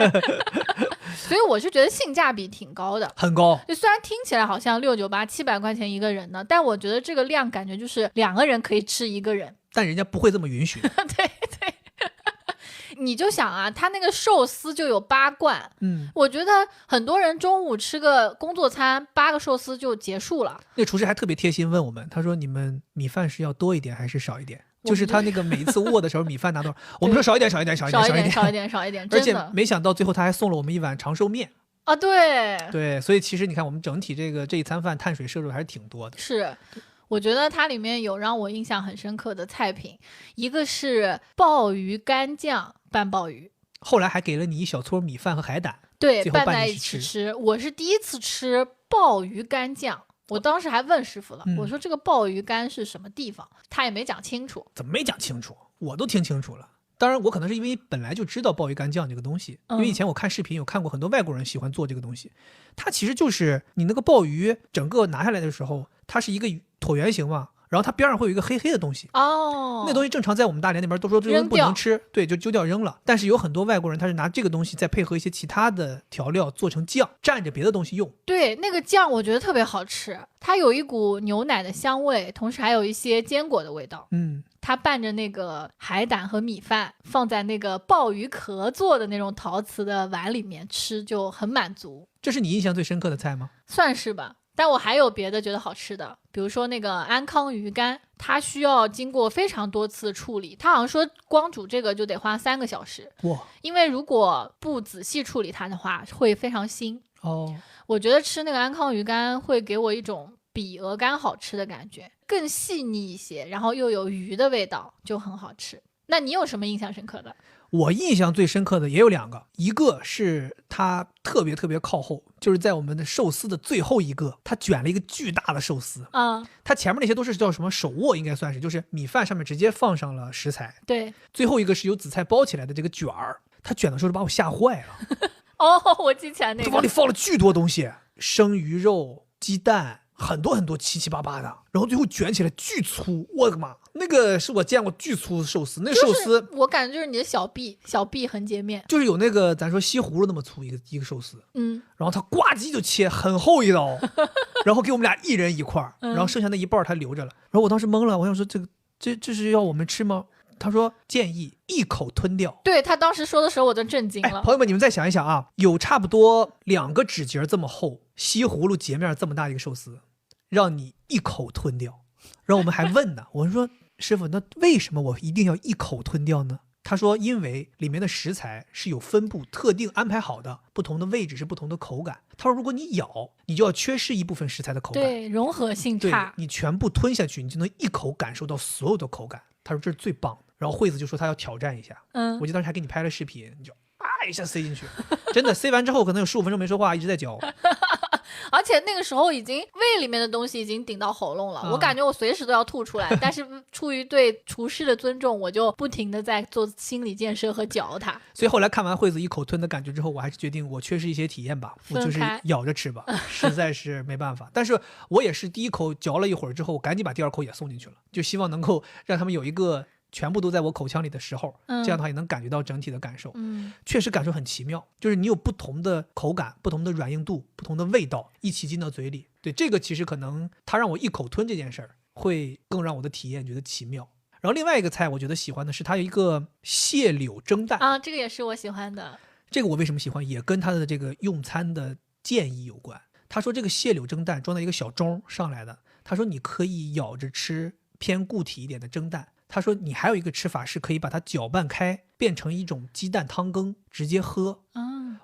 所以我是觉得性价比挺高的，很高。就虽然听起来好像698、700块钱一个人呢，但我觉得这个量感觉就是2个人可以吃1个人。但人家不会这么允许。对对。你就想啊，他那个寿司就有8罐，我觉得很多人中午吃个工作餐8个寿司就结束了。那厨师还特别贴心问我们，他说你们米饭是要多一点还是少一点？就是他那个每一次握的时候米饭拿多少，我们说少一点少一点少一点少一点，而且没想到最后他还送了我们一碗长寿面啊。对，所以其实你看我们整体这一餐饭碳水摄入还是挺多的。是，我觉得它里面有让我印象很深刻的菜品，一个是鲍鱼干酱拌鲍鱼，后来还给了你一小撮米饭和海胆，对，拌在一起吃。我是第一次吃鲍鱼干酱，我当时还问师傅了，我说这个鲍鱼干是什么地方，他也没讲清楚。怎么没讲清楚？我都听清楚了。当然我可能是因为本来就知道鲍鱼干酱这个东西，因为以前我看视频有看过很多外国人喜欢做这个东西。它其实就是你那个鲍鱼整个拿下来的时候，它是一个椭圆形嘛，然后它边上会有一个黑黑的东西那东西正常在我们大连那边都说这个不能吃，对，就丢掉扔了。但是有很多外国人他是拿这个东西再配合一些其他的调料做成酱，蘸着别的东西用。对，那个酱我觉得特别好吃，它有一股牛奶的香味，同时还有一些坚果的味道。它拌着那个海胆和米饭，放在那个鲍鱼壳做的那种陶瓷的碗里面吃，就很满足。这是你印象最深刻的菜吗？算是吧，但我还有别的觉得好吃的，比如说那个安康鱼干，它需要经过非常多次处理，它好像说光煮这个就得花3个小时。哇！因为如果不仔细处理它的话，会非常腥。我觉得吃那个安康鱼干会给我一种比鹅肝好吃的感觉，更细腻一些，然后又有鱼的味道，就很好吃。那你有什么印象深刻的？我印象最深刻的也有2个，一个是它特别特别靠后，就是在我们的寿司的最后一个，它卷了一个巨大的寿司它前面那些都是叫什么手握，应该算是就是米饭上面直接放上了食材，对，最后一个是由紫菜包起来的这个卷儿，它卷的时候就把我吓坏了我记起来那个，往里放了巨多东西，生鱼肉、鸡蛋，很多很多七七八八的，然后最后卷起来巨粗，我的妈！那个是我见过巨粗的寿司，那个寿司、我感觉就是你的小臂横截面，就是有那个咱说西葫芦那么粗一个寿司，然后他呱唧就切很厚一刀，然后给我们俩一人一块，然后剩下那一半他留着了，然后我当时懵了，我想说这是要我们吃吗？他说建议一口吞掉。对，他当时说的时候我就震惊了。朋友们，你们再想一想啊，有差不多2个指节这么厚，西葫芦截面这么大一个寿司，让你一口吞掉。然后我们还问呢，我说师傅，那为什么我一定要一口吞掉呢？他说因为里面的食材是有分布特定安排好的，不同的位置是不同的口感。他说如果你咬，你就要缺失一部分食材的口感，对，融合性差，你全部吞下去，你就能一口感受到所有的口感。他说这是最棒的。然后惠子就说他要挑战一下，我记得当时还给你拍了视频，你就一下塞进去，真的塞完之后可能有15分钟没说话，一直在嚼。而且那个时候已经胃里面的东西已经顶到喉咙了，我感觉我随时都要吐出来，但是出于对厨师的尊重，我就不停的在做心理建设和嚼它。所以后来看完惠子一口吞的感觉之后，我还是决定我缺失一些体验吧，我就是咬着吃吧，实在是没办法。但是我也是第一口嚼了一会儿之后，我赶紧把第2口也送进去了，就希望能够让他们有一个全部都在我口腔里的时候，这样的话也能感觉到整体的感受。确实感受很奇妙，就是你有不同的口感、不同的软硬度、不同的味道一起进到嘴里。对，这个其实可能它让我一口吞这件事儿会更让我的体验觉得奇妙。然后另外一个菜我觉得喜欢的是它有一个蟹柳蒸蛋这个也是我喜欢的。这个我为什么喜欢，也跟它的这个用餐的建议有关。他说这个蟹柳蒸蛋装在一个小盅上来的，他说你可以咬着吃偏固体一点的蒸蛋，他说你还有一个吃法是可以把它搅拌开变成一种鸡蛋汤羹直接喝。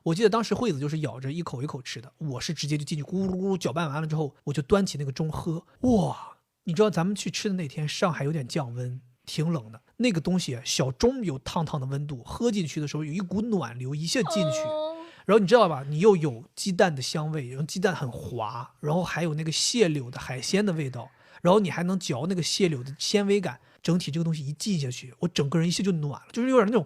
我记得当时惠子就是咬着一口一口吃的，我是直接就进去咕噜咕噜搅拌完了之后我就端起那个盅喝。哇，你知道咱们去吃的那天上海有点降温，挺冷的，那个东西小盅有烫烫的温度，喝进去的时候有一股暖流一下进去，然后你知道吧，你又有鸡蛋的香味，然后鸡蛋很滑，然后还有那个蟹柳的海鲜的味道，然后你还能嚼那个蟹柳的纤维感，整体这个东西一进下去，我整个人一下就暖了，就是有点那种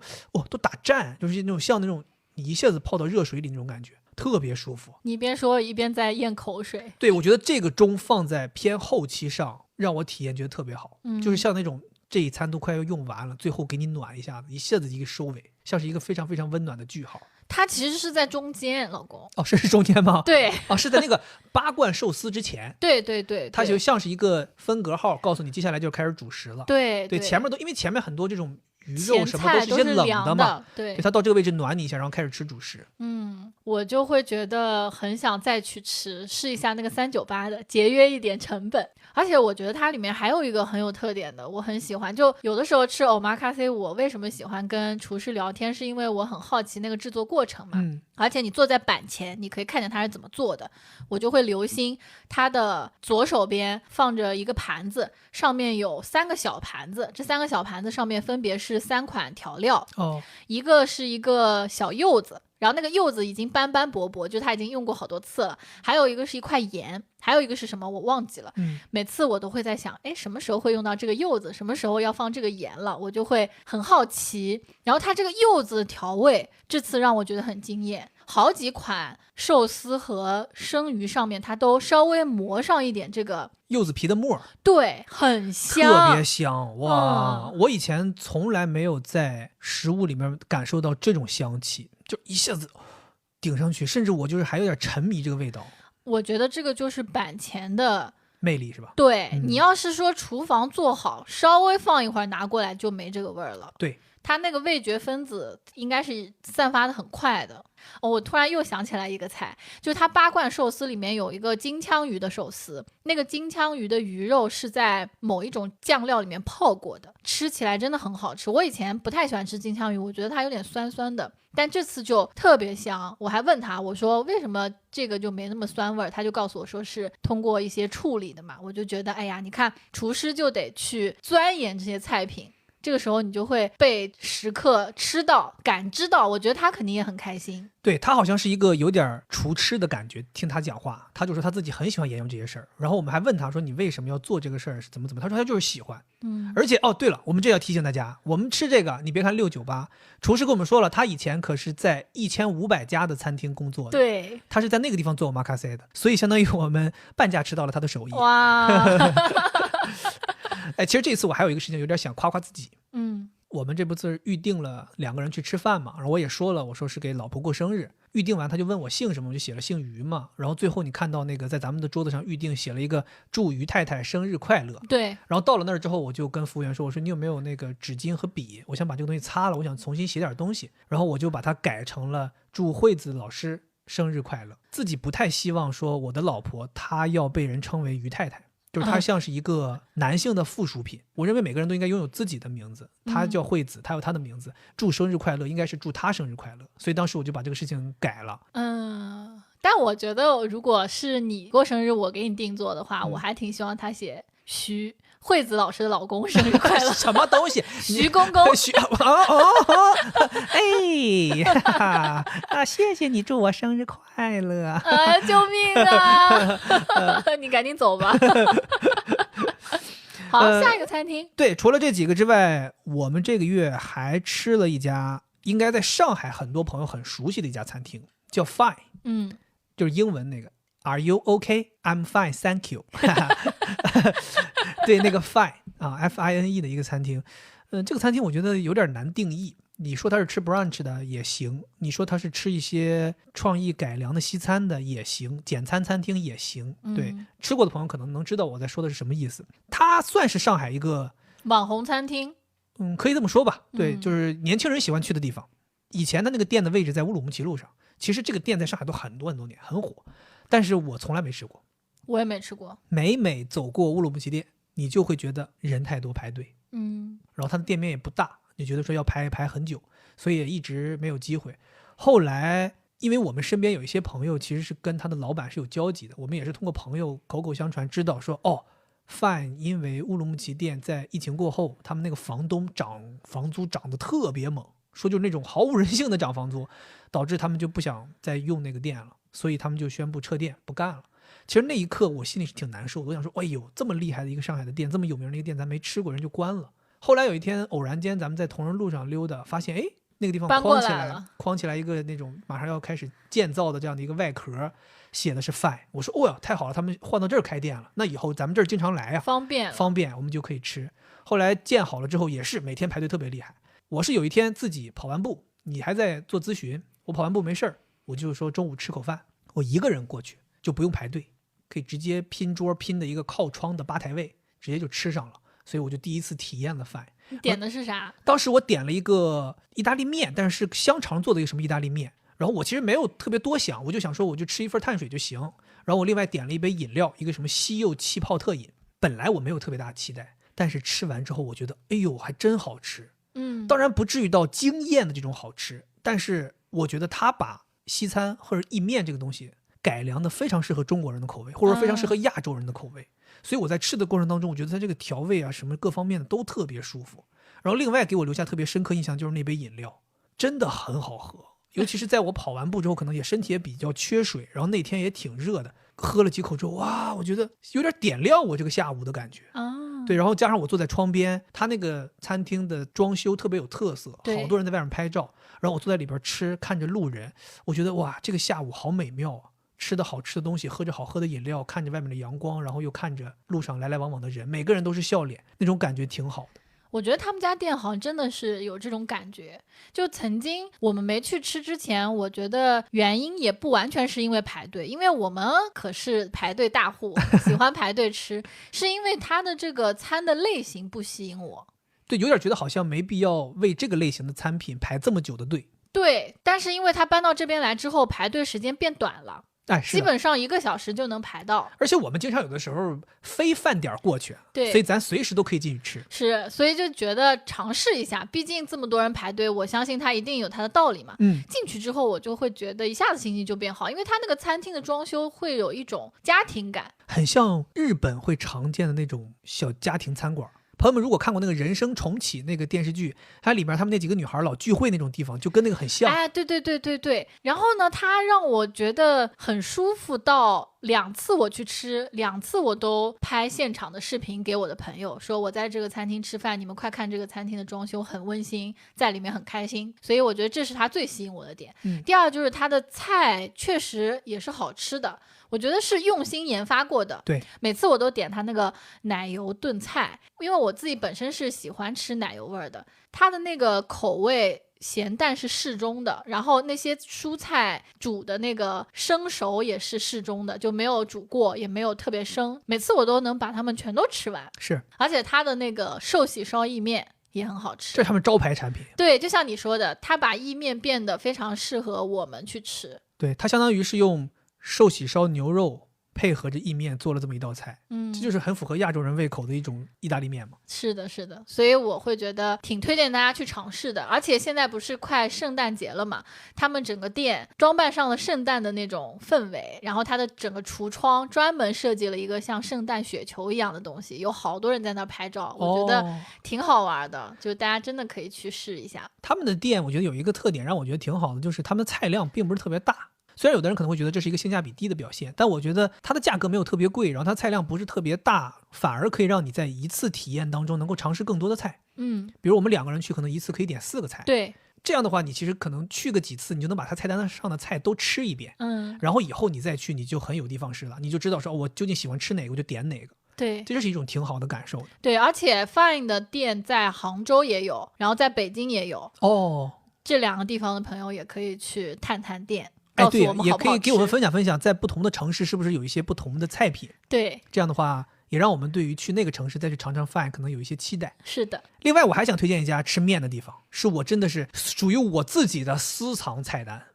都打战，就是那种像那种你一下子泡到热水里那种感觉，特别舒服。你一边说一边在咽口水。对，我觉得这个钟放在偏后期上，让我体验觉得特别好，就是像那种这一餐都快要用完了，最后给你暖一下子，一下子一个收尾，像是一个非常非常温暖的句号。它其实是在中间，老公。是中间吗？对。是在那个八罐寿司之前。对对对，它就像是一个分隔号，告诉你接下来就开始主食了。对对，前面因为前面很多这种鱼肉什么都是一些冷的嘛，对，它到这个位置暖你一下，然后开始吃主食。我就会觉得很想再去试一下那个398的，节约一点成本。而且我觉得它里面还有一个很有特点的，我很喜欢。就有的时候吃 omakase， 我为什么喜欢跟厨师聊天，是因为我很好奇那个制作过程嘛。而且你坐在板前，你可以看见它是怎么做的，我就会留心它的左手边放着一个盘子，上面有3个小盘子，这3个小盘子上面分别是3款调料。一个是一个小柚子，然后那个柚子已经斑斑驳驳，就它已经用过好多次了。还有一个是一块盐，还有一个是什么我忘记了。每次我都会在想，什么时候会用到这个柚子，什么时候要放这个盐了，我就会很好奇。然后它这个柚子的调味这次让我觉得很惊艳，好几款寿司和生鱼上面它都稍微磨上一点这个柚子皮的沫，对，很香，特别香哇！我以前从来没有在食物里面感受到这种香气，就一下子顶上去，甚至我就是还有点沉迷这个味道。我觉得这个就是板前的魅力是吧？对，你要是说厨房做好，稍微放一会儿拿过来就没这个味儿了。对，它那个味觉分子应该是散发的很快的。我突然又想起来一个菜，就是它8罐寿司里面有一个金枪鱼的寿司，那个金枪鱼的鱼肉是在某一种酱料里面泡过的，吃起来真的很好吃。我以前不太喜欢吃金枪鱼，我觉得它有点酸酸的，但这次就特别香。我还问他，我说为什么这个就没那么酸味儿，他就告诉我说是通过一些处理的嘛。我就觉得哎呀，你看厨师就得去钻研这些菜品，这个时候你就会被食客吃到感知到，我觉得他肯定也很开心。对，他好像是一个有点厨痴的感觉，听他讲话他就说他自己很喜欢研究这些事儿。然后我们还问他说你为什么要做这个事儿，是怎么他说他就是喜欢。而且对了，我们这要提醒大家，我们吃这个你别看698，厨师跟我们说了，他以前可是在1500家的餐厅工作的。对，他是在那个地方做omakase的，所以相当于我们半价吃到了他的手艺。哇其实这次我还有一个事情有点想夸夸自己。我们这不是预定了2个人去吃饭嘛，然后我也说了，我说是给老婆过生日。预定完他就问我姓什么，我就写了姓于嘛。然后最后你看到那个在咱们的桌子上预定写了一个祝于太太生日快乐。对。然后到了那儿之后，我就跟服务员说，我说你有没有那个纸巾和笔，我想把这个东西擦了，我想重新写点东西。然后我就把它改成了祝惠子老师生日快乐。自己不太希望说我的老婆她要被人称为于太太，就是他像是一个男性的附属品。我认为每个人都应该拥有自己的名字，他叫惠子，他有他的名字，祝生日快乐应该是祝他生日快乐。所以当时我就把这个事情改了。但我觉得如果是你过生日我给你定做的话，我还挺希望他写徐惠子老师的老公生日快乐。什么东西？徐公公。谢谢你祝我生日快乐。救命啊你赶紧走吧。好，下一个餐厅。对，除了这几个之外，我们这个月还吃了一家应该在上海很多朋友很熟悉的一家餐厅，叫 Fine。就是英文那个 Are you okay? I'm fine, thank you 对，那个 Fine Fine 的一个餐厅。这个餐厅我觉得有点难定义。你说它是吃 brunch 的也行，你说它是吃一些创意改良的西餐的也行，简餐餐厅也行。对，吃过的朋友可能能知道我在说的是什么意思。它算是上海一个网红餐厅。可以这么说吧。对，就是年轻人喜欢去的地方。以前的那个店的位置在乌鲁木齐路上，其实这个店在上海都很多年，很火，但是我从来没吃过。我也没吃过。每走过乌鲁木齐店，你就会觉得人太多排队。然后它的店面也不大，你觉得说要排很久，所以也一直没有机会。后来因为我们身边有一些朋友其实是跟他的老板是有交集的，我们也是通过朋友口口相传知道说Fine 因为乌鲁木齐店在疫情过后，他们那个房东涨房租涨得特别猛，说就是那种毫无人性的涨房租，导致他们就不想再用那个店了，所以他们就宣布撤店不干了。其实那一刻我心里是挺难受的，我想说哎呦，这么厉害的一个上海的店，这么有名的一个店，咱没吃过，人就关了。后来有一天偶然间咱们在同仁路上溜达，发现哎那个地方搬过来了，框起来一个那种马上要开始建造的这样的一个外壳，写的是 Fine。我说哦呀，太好了，他们换到这儿开店了，那以后咱们这儿经常来呀，方便，我们就可以吃。后来建好了之后也是每天排队特别厉害。我是有一天自己跑完步，你还在做咨询，我跑完步没事儿，我就说中午吃口饭，我一个人过去就不用排队，可以直接拼桌拼的一个靠窗的吧台位，直接就吃上了。所以我就第一次体验了 Fine。你点的是啥？当时我点了一个意大利面，但是香肠做的一个什么意大利面，然后我其实没有特别多想，我就想说我就吃一份碳水就行。然后我另外点了一杯饮料，一个什么西柚气泡特饮。本来我没有特别大的期待，但是吃完之后我觉得哎呦还真好吃。当然不至于到惊艳的这种好吃，但是我觉得他把西餐或者意面这个东西改良的非常适合中国人的口味，或者非常适合亚洲人的口味。所以我在吃的过程当中，我觉得它这个调味啊什么各方面的都特别舒服。然后另外给我留下特别深刻印象就是那杯饮料真的很好喝，尤其是在我跑完步之后，可能也身体也比较缺水，然后那天也挺热的，喝了几口之后，哇，我觉得有点点亮我这个下午的感觉。对，然后加上我坐在窗边，他那个餐厅的装修特别有特色，好多人在外面拍照，然后我坐在里边吃，看着路人，我觉得哇，这个下午好美妙啊！吃的好吃的东西，喝着好喝的饮料，看着外面的阳光，然后又看着路上来来往往的人，每个人都是笑脸，那种感觉挺好的。我觉得他们家店好像真的是有这种感觉。就曾经我们没去吃之前，我觉得原因也不完全是因为排队，因为我们可是排队大户，喜欢排队吃，是因为它的这个餐的类型不吸引我。对，有点觉得好像没必要为这个类型的餐品排这么久的队。对，但是因为它搬到这边来之后，排队时间变短了。基本上1个小时就能排到，而且我们经常有的时候非饭点过去，对，所以咱随时都可以进去吃。是，所以就觉得尝试一下，毕竟这么多人排队，我相信它一定有它的道理嘛。进去之后我就会觉得一下子心情就变好，因为它那个餐厅的装修会有一种家庭感，很像日本会常见的那种小家庭餐馆。朋友们如果看过那个人生重启那个电视剧，它里面他们那几个女孩老聚会那种地方，就跟那个很像。哎，对对对对对。然后呢，它让我觉得很舒服到2次我去吃，2次我都拍现场的视频给我的朋友，说我在这个餐厅吃饭，你们快看这个餐厅的装修很温馨，在里面很开心。所以我觉得这是它最吸引我的点。第二就是它的菜确实也是好吃的，我觉得是用心研发过的。对，每次我都点它那个奶油炖菜，因为我自己本身是喜欢吃奶油味的，它的那个口味咸淡是适中的，然后那些蔬菜煮的那个生熟也是适中的，就没有煮过，也没有特别生，每次我都能把它们全都吃完。是，而且它的那个寿喜烧意面也很好吃，这是他们招牌产品。对，就像你说的，它把意面变得非常适合我们去吃。对，它相当于是用寿喜烧牛肉配合着意面做了这么一道菜，这就是很符合亚洲人胃口的一种意大利面嘛。是的，是的，所以我会觉得挺推荐大家去尝试的。而且现在不是快圣诞节了嘛，他们整个店装扮上了圣诞的那种氛围，然后它的整个橱窗专门设计了一个像圣诞雪球一样的东西，有好多人在那拍照，我觉得挺好玩的，就大家真的可以去试一下。他们的店我觉得有一个特点让我觉得挺好的，就是他们的菜量并不是特别大。虽然有的人可能会觉得这是一个性价比低的表现，但我觉得它的价格没有特别贵，然后它菜量不是特别大，反而可以让你在一次体验当中能够尝试更多的菜。比如我们2个人去，可能一次可以点4个菜。对，这样的话你其实可能去个几次，你就能把它菜单上的菜都吃一遍。然后以后你再去，你就很有的放矢了，你就知道说我究竟喜欢吃哪个我就点哪个。对，这就是一种挺好的感受的。对，而且 Fine 的店在杭州也有，然后在北京也有。这2个地方的朋友也可以去探探店。对，也可以给我们分享分享，在不同的城市是不是有一些不同的菜品。对，这样的话也让我们对于去那个城市再去尝尝饭可能有一些期待。是的。另外我还想推荐一家吃面的地方，是我真的是属于我自己的私藏菜单。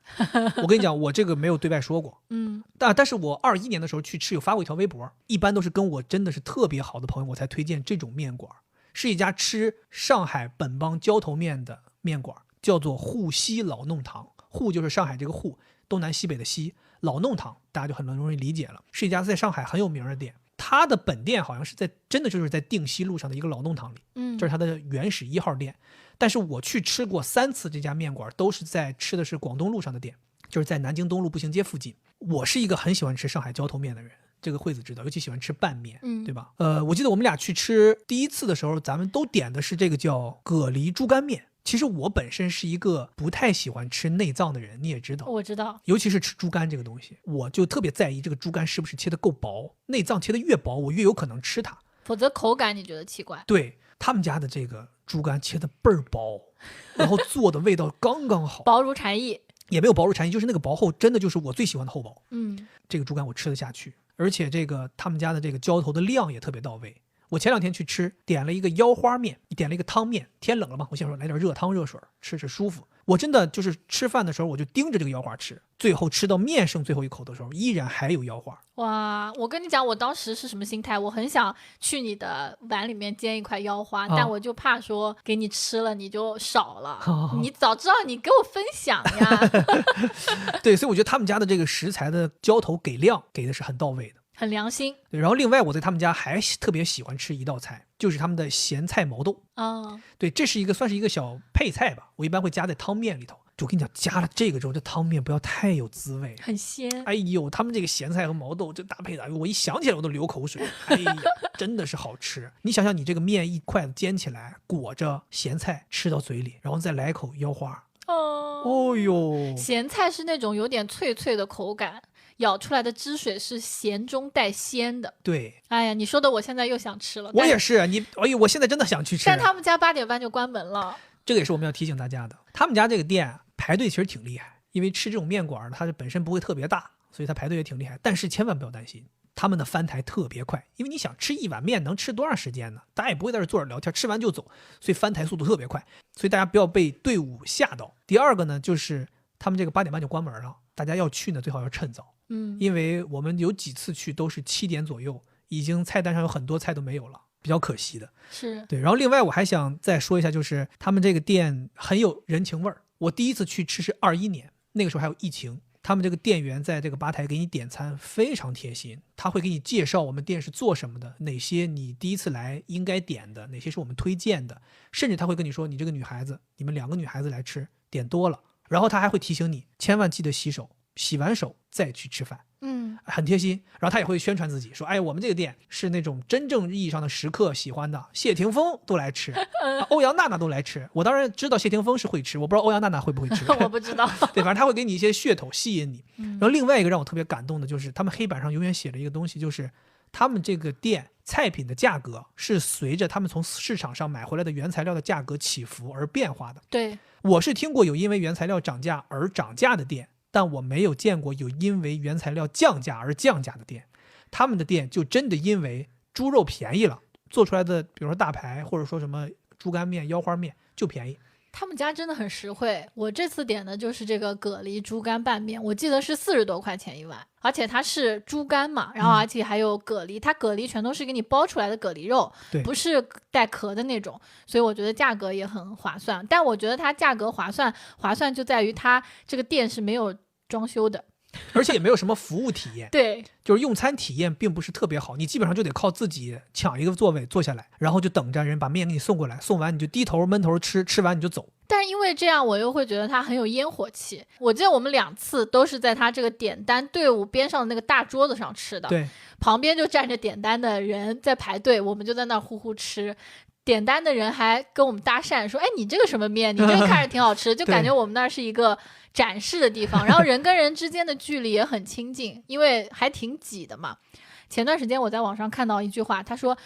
我跟你讲，我这个没有对外说过。但是我21年的时候去吃，有发过一条微博，一般都是跟我真的是特别好的朋友我才推荐这种面馆，是一家吃上海本帮浇头面的面馆，叫做沪西老弄堂。沪就是上海这个沪，东南西北的西，老弄堂大家就很容易理解了，是一家在上海很有名的店。它的本店好像是真的就是在定西路上的一个老弄堂里，这是它的原始1号店。但是我去吃过3次这家面馆，都是吃的是广东路上的店，就是在南京东路步行街附近。我是一个很喜欢吃上海浇头面的人，这个惠子知道，尤其喜欢吃拌面，对吧？我记得我们俩去吃第一次的时候，咱们都点的是这个叫蛤蜊猪肝面。其实我本身是一个不太喜欢吃内脏的人，你也知道，我知道，尤其是吃猪肝这个东西，我就特别在意这个猪肝是不是切得够薄，内脏切得越薄，我越有可能吃它，否则口感你觉得奇怪。对，他们家的这个猪肝切得倍儿薄，然后做的味道刚刚好，薄如蝉翼，也没有薄如蝉翼，就是那个薄厚，真的就是我最喜欢的厚薄。这个猪肝我吃得下去，而且这个他们家的这个浇头的量也特别到位。我前2天去吃，点了一个腰花面，点了一个汤面。天冷了嘛，我想说来点热汤热水，吃吃舒服。我真的就是吃饭的时候，我就盯着这个腰花吃，最后吃到面剩最后一口的时候，依然还有腰花。哇，我跟你讲，我当时是什么心态？我很想去你的碗里面煎一块腰花，但我就怕说给你吃了你就少了。你早知道你给我分享呀。对，所以我觉得他们家的这个食材的浇头给量给的是很到位的。很良心。对，然后另外我在他们家还特别喜欢吃一道菜，就是他们的咸菜毛豆。对，这是算是一个小配菜吧，我一般会加在汤面里头。就我跟你讲，加了这个之后，这汤面不要太有滋味，很鲜。哎呦，他们这个咸菜和毛豆这搭配的，我一想起来我都流口水。哎呀，真的是好吃。你想想，你这个面一筷子煎起来，裹着咸菜吃到嘴里，然后再来口腰花。哦呦，咸菜是那种有点脆脆的口感，舀出来的汁水是咸中带鲜的。对，哎呀，你说的我现在又想吃了。我也是，哎呦，我现在真的想去吃。但他们家8点半就关门了。这个也是我们要提醒大家的，他们家这个店排队其实挺厉害，因为吃这种面馆它本身不会特别大，所以它排队也挺厉害。但是千万不要担心，他们的翻台特别快，因为你想吃一碗面能吃多长时间呢？大家也不会在这坐着聊天，吃完就走，所以翻台速度特别快，所以大家不要被队伍吓到。第二个呢，就是他们这个8点半就关门了，大家要去呢最好要趁早。因为我们有几次去都是7点左右，已经菜单上有很多菜都没有了，比较可惜的。是对，然后另外我还想再说一下，就是他们这个店很有人情味儿。我第一次去吃是21年，那个时候还有疫情，他们这个店员在这个吧台给你点餐非常贴心，他会给你介绍我们店是做什么的，哪些你第一次来应该点的，哪些是我们推荐的，甚至他会跟你说，你这个女孩子，你们2个女孩子来吃，点多了，然后他还会提醒你千万记得洗手，洗完手再去吃饭。很贴心。然后他也会宣传自己说，哎，我们这个店是那种真正意义上的食客喜欢的，谢霆锋都来吃，欧阳娜娜都来吃。我当然知道谢霆锋是会吃，我不知道欧阳娜娜会不会吃。我不知道。对，反正他会给你一些噱头吸引你。然后另外一个让我特别感动的就是他们黑板上永远写了一个东西，就是他们这个店菜品的价格是随着他们从市场上买回来的原材料的价格起伏而变化的。对，我是听过有因为原材料涨价而涨价的店，但我没有见过有因为原材料降价而降价的店。他们的店就真的因为猪肉便宜了，做出来的比如说大排或者说什么猪肝面、腰花面就便宜。他们家真的很实惠。我这次点的就是这个蛤蜊猪肝拌面，我记得是40多块钱一碗，而且它是猪肝嘛，然后而且还有蛤蜊，它蛤蜊全都是给你包出来的蛤蜊肉，不是带壳的那种，所以我觉得价格也很划算。但我觉得它价格划算就在于它这个店是没有装修的。而且也没有什么服务体验。对，就是用餐体验并不是特别好，你基本上就得靠自己抢一个座位坐下来，然后就等着人把面给你送过来，送完你就低头闷头吃，吃完你就走。但是因为这样我又会觉得它很有烟火气。我记得我们2次都是在它这个点单队伍边上的那个大桌子上吃的，对，旁边就站着点单的人在排队，我们就在那呼呼吃。点单的人还跟我们搭讪说，哎，你这个什么面，你这个看着挺好吃。就感觉我们那是一个展示的地方，然后人跟人之间的距离也很亲近，因为还挺挤的嘛。前段时间我在网上看到一句话，他说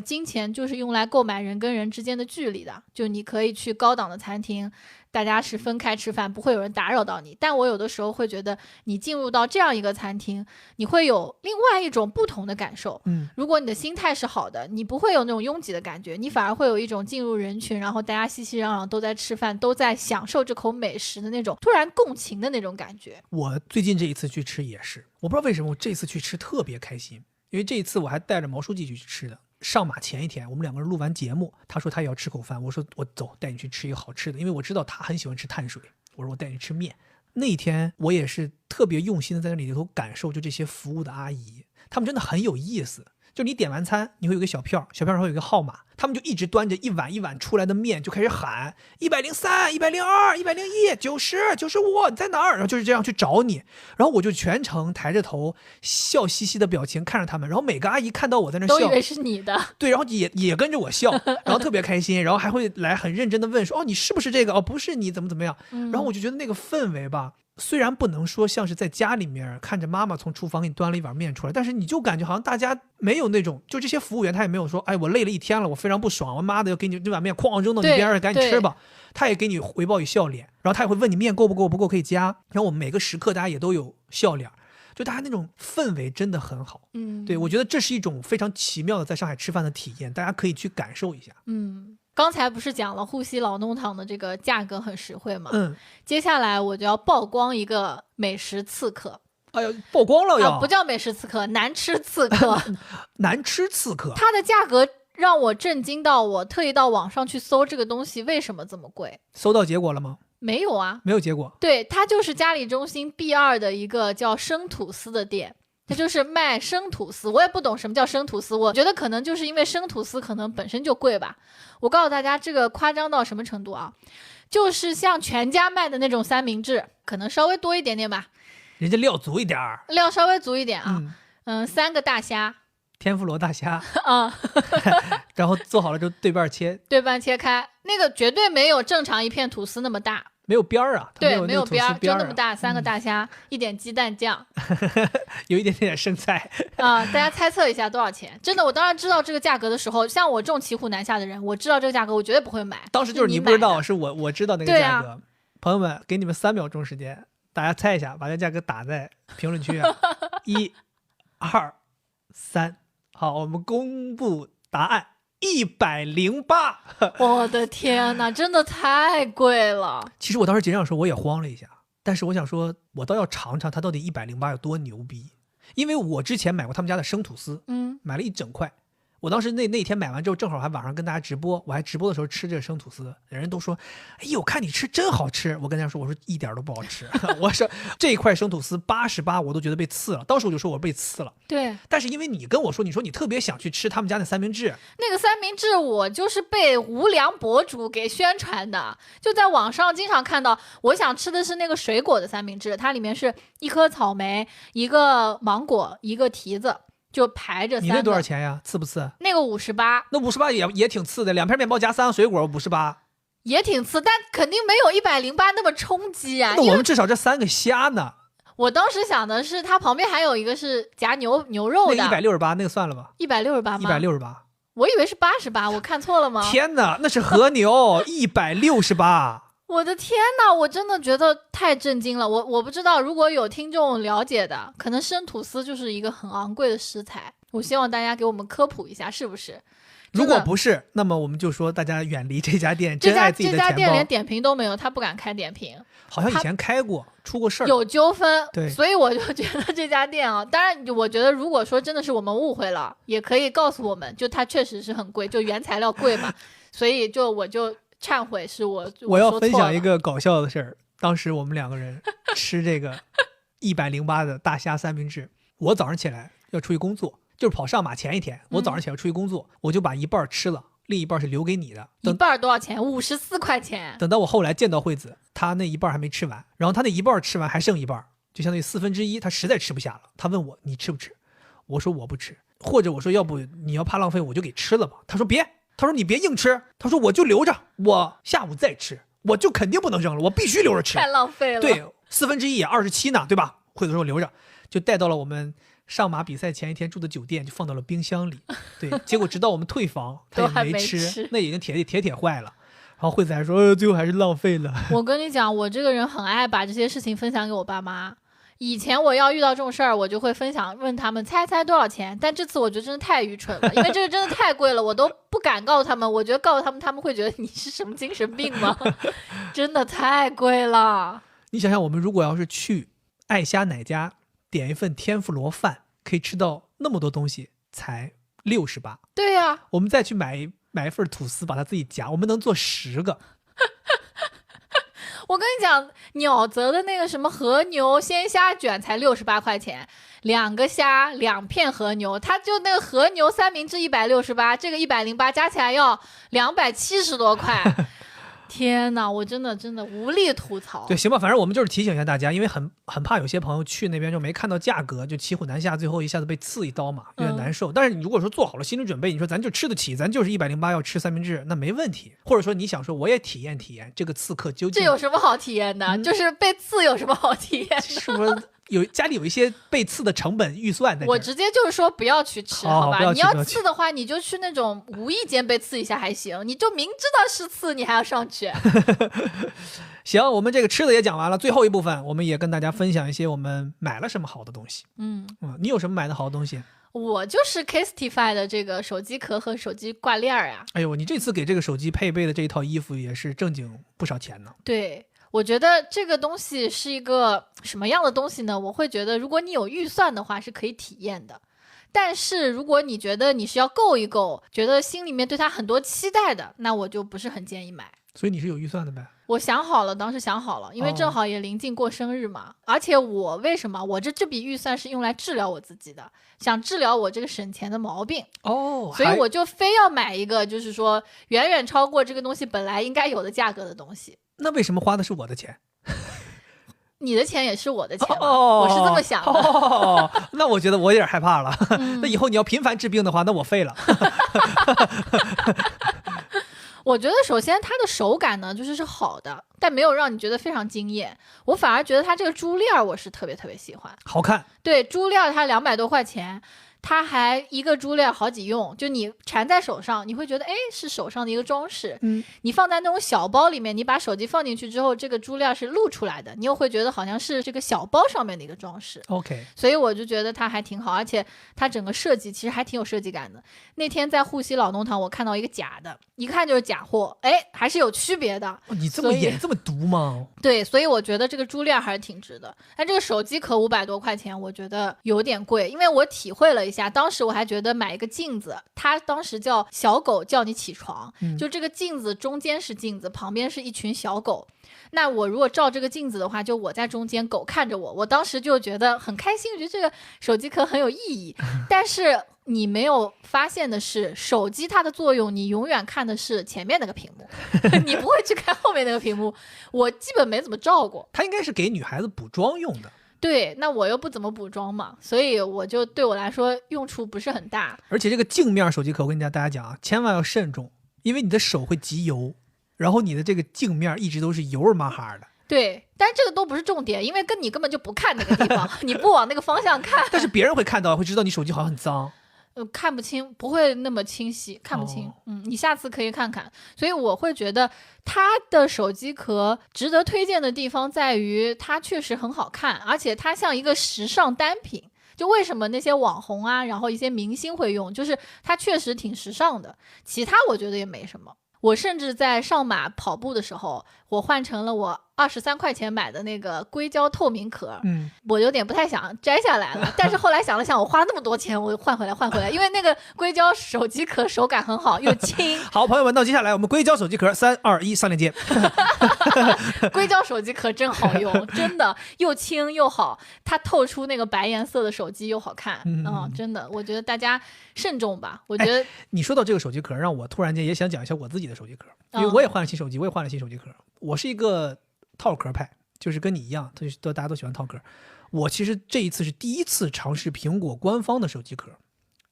金钱就是用来购买人跟人之间的距离的。就你可以去高档的餐厅，大家是分开吃饭，不会有人打扰到你，但我有的时候会觉得你进入到这样一个餐厅，你会有另外一种不同的感受。如果你的心态是好的，你不会有那种拥挤的感觉，你反而会有一种进入人群，然后大家熙熙攘攘都在吃饭，都在享受这口美食的那种突然共情的那种感觉。我最近这一次去吃也是，我不知道为什么我这次去吃特别开心，因为这一次我还带着毛书记去吃的。上马前一天我们2个人录完节目，他说他也要吃口饭，我说我走，带你去吃一个好吃的，因为我知道他很喜欢吃碳水，我说我带你吃面。那一天我也是特别用心的在那里头感受，就这些服务的阿姨他们真的很有意思。就你点完餐，你会有个小票，小票上会有一个号码，他们就一直端着一碗一碗出来的面，就开始喊103、102、101、90、95，你在哪儿？然后就是这样去找你。然后我就全程抬着头，笑嘻嘻的表情看着他们。然后每个阿姨看到我在那笑，都以为是你的，对，然后也跟着我笑，然后特别开心，然后还会来很认真的问说，哦，你是不是这个？哦，不是你，怎么样？然后我就觉得那个氛围吧。虽然不能说像是在家里面看着妈妈从厨房给你端了一碗面出来，但是你就感觉好像大家没有那种，就这些服务员他也没有说，哎，我累了一天了，我非常不爽，我妈的要给你这碗面哐扔到你边上，赶紧吃吧。他也给你回报以笑脸，然后他也会问你面够不够，不够可以加。然后我们每个时刻大家也都有笑脸，就大家那种氛围真的很好。对，我觉得这是一种非常奇妙的在上海吃饭的体验，大家可以去感受一下。刚才不是讲了沪西老弄堂的这个价格很实惠吗？接下来我就要曝光一个美食刺客。哎呀，曝光了呀！不叫美食刺客，难吃刺客。难吃刺客，它的价格让我震惊到我特意到网上去搜这个东西为什么这么贵。搜到结果了吗？没有啊，没有结果。对，它就是嘉里中心 B2 的一个叫生吐司的店。它就是卖生吐司，我也不懂什么叫生吐司，我觉得可能就是因为生吐司可能本身就贵吧。我告诉大家这个夸张到什么程度啊，就是像全家卖的那种三明治，可能稍微多一点点吧，人家料足一点儿，料稍微足一点啊。3个大虾，天妇罗大虾然后做好了之后对半切开，那个绝对没有正常一片吐司那么大，没有边儿啊，对，没有边儿，就那么大，3个大虾，一点鸡蛋酱有一点点生菜大家猜测一下多少钱？真的，我当然知道这个价格的时候，像我这种骑虎难下的人，我知道这个价格，我绝对不会买。当时就是你不知道，是我知道那个价格。朋友们，给你们3秒钟时间，大家猜一下，把这价格打在评论区1、2、3，好，我们公布答案。108，我的天哪，真的太贵了。其实我当时结账的时候我也慌了一下，但是我想说，我倒要尝尝它到底108有多牛逼，因为我之前买过他们家的生吐司，买了一整块。我当时那天买完之后，正好还晚上跟大家直播，我还直播的时候吃这个生吐司，人都说，哎呦，看你吃真好吃。我跟大家说，我说一点都不好吃。我说这一块生吐司88，我都觉得被刺了。当时我就说我被刺了。对，但是因为你跟我说，你说你特别想去吃他们家那三明治，那个三明治我就是被无良博主给宣传的，就在网上经常看到。我想吃的是那个水果的三明治，它里面是一颗草莓、一个芒果、一个提子。就排着3个。你那多少钱呀？刺不刺？那个58。那58也挺刺的，2片面包加3个水果58，也挺刺，但肯定没有108那么冲击啊。那我们至少这3个虾呢？我当时想的是，它旁边还有一个是夹牛肉的。那个168，那个算了吧。168吗？168。我以为是88，我看错了吗？天哪，那是和牛168。我的天哪，我真的觉得太震惊了。我不知道，如果有听众了解的，可能生吐司就是一个很昂贵的食材。我希望大家给我们科普一下，是不是？如果不是，那么我们就说大家远离这家店，珍爱自己的钱包。这家店连点评都没有，他不敢开点评。好像以前开过，出过事儿，有纠纷。对，所以我就觉得这家店啊，当然我觉得如果说真的是我们误会了，也可以告诉我们，就它确实是很贵，就原材料贵嘛。所以我就忏悔，是我要分享一个搞笑的事儿。当时我们2个人吃这个108的大虾三明治，我早上起来要出去工作，就是跑上马前一天，我早上起来出去工作，我就把一半吃了，另一半是留给你的。一半多少钱？54块钱。等到我后来见到惠子，他那一半还没吃完，然后他那一半吃完还剩一半，就相当于1/4，他实在吃不下了。他问我你吃不吃？我说我不吃，或者我说要不你要怕浪费我就给吃了吧。他说别，他说你别硬吃，他说我就留着，我下午再吃，我就肯定不能扔了，我必须留着吃。太浪费了。对，1/4也27呢，对吧？惠子说留着，就带到了我们上马比赛前一天住的酒店，就放到了冰箱里。对，结果直到我们退房他也没吃，那已经铁坏了。然后惠子还说最后还是浪费了。我跟你讲，我这个人很爱把这些事情分享给我爸妈。以前我要遇到这种事儿，我就会分享，问他们猜多少钱。但这次我觉得真的太愚蠢了，因为这个真的太贵了，我都不敢告诉他们。我觉得告诉他们，他们会觉得你是什么精神病吗？真的太贵了。你想想，我们如果要是去爱虾哪家点一份天妇罗饭，可以吃到那么多东西，才68。对呀，我们再去买一份吐司，把它自己夹，我们能做10个。我跟你讲，鸟泽的那个什么和牛鲜虾卷才68块钱，2个虾2片和牛，它就那个和牛1/3，168，这个108加起来要270多块。天哪，我真的无力吐槽。对，行吧，反正我们就是提醒一下大家，因为很怕有些朋友去那边就没看到价格，就骑虎难下，最后一下子被刺一刀嘛，有点难受。但是你如果说做好了心理准备，你说咱就吃得起，咱就是108要吃三明治，那没问题。或者说你想说我也体验体验这个刺客究竟，这有什么好体验的？就是被刺有什么好体验的？是不是家里有一些被刺的成本预算在这儿？我直接就是说不要去吃，好吧？不要去你要刺的话，你就去那种无意间被刺一下还行，你就明知道是刺，你还要上去。行，我们这个吃的也讲完了，最后一部分我们也跟大家分享一些我们买了什么好的东西。你有什么买的好的东西？我就是 Casetify 的这个手机壳和手机挂链啊。哎呦，你这次给这个手机配备的这一套衣服也是正经不少钱呢。对，我觉得这个东西是一个什么样的东西呢？我会觉得如果你有预算的话是可以体验的，但是如果你觉得你是要够一够，觉得心里面对它很多期待的，那我就不是很建议买。所以你是有预算的呗？我想好了，当时想好了，因为正好也临近过生日嘛。而且我为什么我这笔预算是用来治疗我自己的，想治疗我这个省钱的毛病哦，所以我就非要买一个就是说远远超过这个东西本来应该有的价格的东西。那为什么花的是我的钱？你的钱也是我的钱我是这么想的。那我觉得我有点害怕了。那以后你要频繁治病的话，那我废了。我觉得首先它的手感呢就是好的，但没有让你觉得非常惊艳。我反而觉得它这个珠链我是特别特别喜欢，好看。对，珠链它200多块钱，它还一个珠链好几用，就你缠在手上，你会觉得哎是手上的一个装饰。你放在那种小包里面，你把手机放进去之后，这个珠链是露出来的，你又会觉得好像是这个小包上面的一个装饰。OK， 所以我就觉得它还挺好，而且它整个设计其实还挺有设计感的。那天在沪西老农堂，我看到一个假的，一看就是假货，哎，还是有区别的。你这么演这么毒吗？对，所以我觉得这个珠链还是挺值的。但这个手机壳500多块钱，我觉得有点贵，因为我体会了一下，当时我还觉得买一个镜子，它当时叫小狗叫你起床，就这个镜子中间是镜子，旁边是一群小狗。那我如果照这个镜子的话，就我在中间，狗看着我，我当时就觉得很开心，我觉得这个手机壳很有意义。但是你没有发现的是，手机它的作用，你永远看的是前面那个屏幕，你不会去看后面那个屏幕。我基本没怎么照过。它应该是给女孩子补妆用的。对，那我又不怎么补妆嘛，所以我就对我来说用处不是很大。而且这个镜面手机壳，我跟大家讲啊，千万要慎重，因为你的手会集油，然后你的这个镜面一直都是油儿麻哈的。对，但是这个都不是重点，因为你根本就不看那个地方，你不往那个方向看。但是别人会看到，会知道你手机好像很脏。看不清，不会那么清晰，看不清。你下次可以看看。所以我会觉得它的手机壳值得推荐的地方在于它确实很好看，而且它像一个时尚单品。就为什么那些网红啊，然后一些明星会用，就是它确实挺时尚的。其他我觉得也没什么。我甚至在上马跑步的时候，我换成了我23块钱买的那个硅胶透明壳，我有点不太想摘下来了。但是后来想了想，我花那么多钱，我换回来，因为那个硅胶手机壳手感很好，又轻。好，朋友们，到接下来我们硅胶手机壳3、2、1上链接。硅胶手机壳真好用，真的又轻又好，它透出那个白颜色的手机又好看。真的，我觉得大家慎重吧。我觉得你说到这个手机壳，让我突然间也想讲一下我自己的手机壳，因为我也换了新手机，我也换了新手机壳。我是一个套壳派，就是跟你一样，大家都喜欢套壳。我其实这一次是第一次尝试苹果官方的手机壳，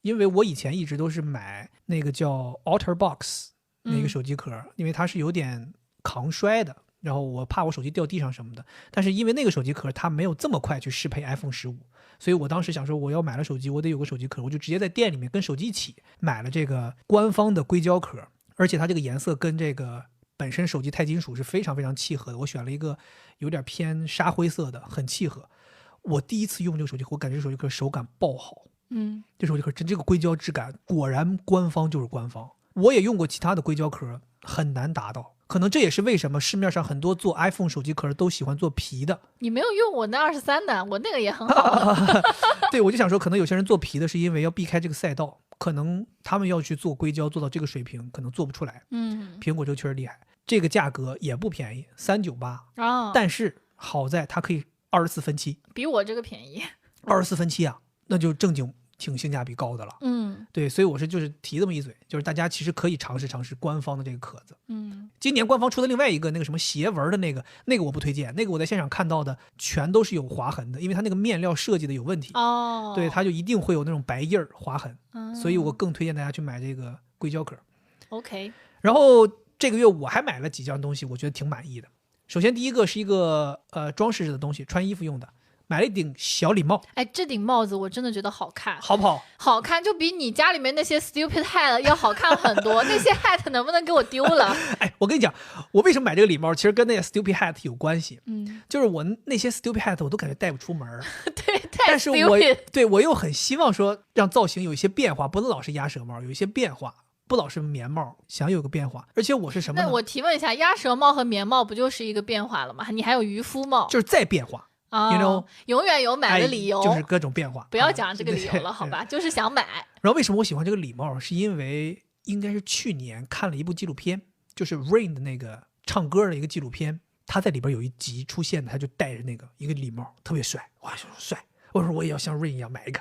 因为我以前一直都是买那个叫 OtterBox 那个手机壳，因为它是有点抗摔的，然后我怕我手机掉地上什么的。但是因为那个手机壳它没有这么快去适配 iPhone 15，所以我当时想说我要买了手机，我得有个手机壳，我就直接在店里面跟手机一起买了这个官方的硅胶壳，而且它这个颜色跟这个本身手机钛金属是非常非常契合的，我选了一个有点偏沙灰色的，很契合。我第一次用这个手机壳，我感觉这手机壳手感爆好。这手机壳这个硅胶质感果然官方就是官方。我也用过其他的硅胶壳，很难达到。可能这也是为什么市面上很多做 iPhone 手机壳都喜欢做皮的。你没有用我那23的，我那个也很好。对，我就想说，可能有些人做皮的是因为要避开这个赛道，可能他们要去做硅胶做到这个水平，可能做不出来。苹果这个确实厉害，这个价格也不便宜，398。但是好在它可以24分期，比我这个便宜。24分期啊，那就正经挺性价比高的了。对，所以我就是提这么一嘴，就是大家其实可以尝试尝试官方的这个壳子。今年官方出的另外一个那个什么斜纹的那个我不推荐，那个我在现场看到的全都是有划痕的，因为它那个面料设计的有问题。对，它就一定会有那种白印儿划痕。所以我更推荐大家去买这个硅胶壳。OK。然后这个月我还买了几样东西，我觉得挺满意的。首先第一个是一个装饰的东西，穿衣服用的。买了一顶小礼帽。哎，这顶帽子我真的觉得好看。好不好？好看，就比你家里面那些 stupid hat 要好看很多。那些 hat 能不能给我丢了？哎，我跟你讲，我为什么买这个礼帽，其实跟那些 stupid hat 有关系。就是我那些 stupid hat 我都感觉戴不出门。对，但是我又很希望说让造型有一些变化，不能老是鸭舌帽，有一些变化。不老是棉帽，想有个变化。而且我是什么呢？那我提问一下，鸭舌帽和棉帽不就是一个变化了吗？你还有渔夫帽，就是再变化。You know, 永远有买的理由，就是各种变化。不要讲这个理由了，好吧？就是想买。然后为什么我喜欢这个礼帽？是因为应该是去年看了一部纪录片，就是 Rain 的那个唱歌的一个纪录片，他在里边有一集出现的，他就戴着那个一个礼帽，特别帅。哇，帅！我说我也要像 Rain 一样买一个。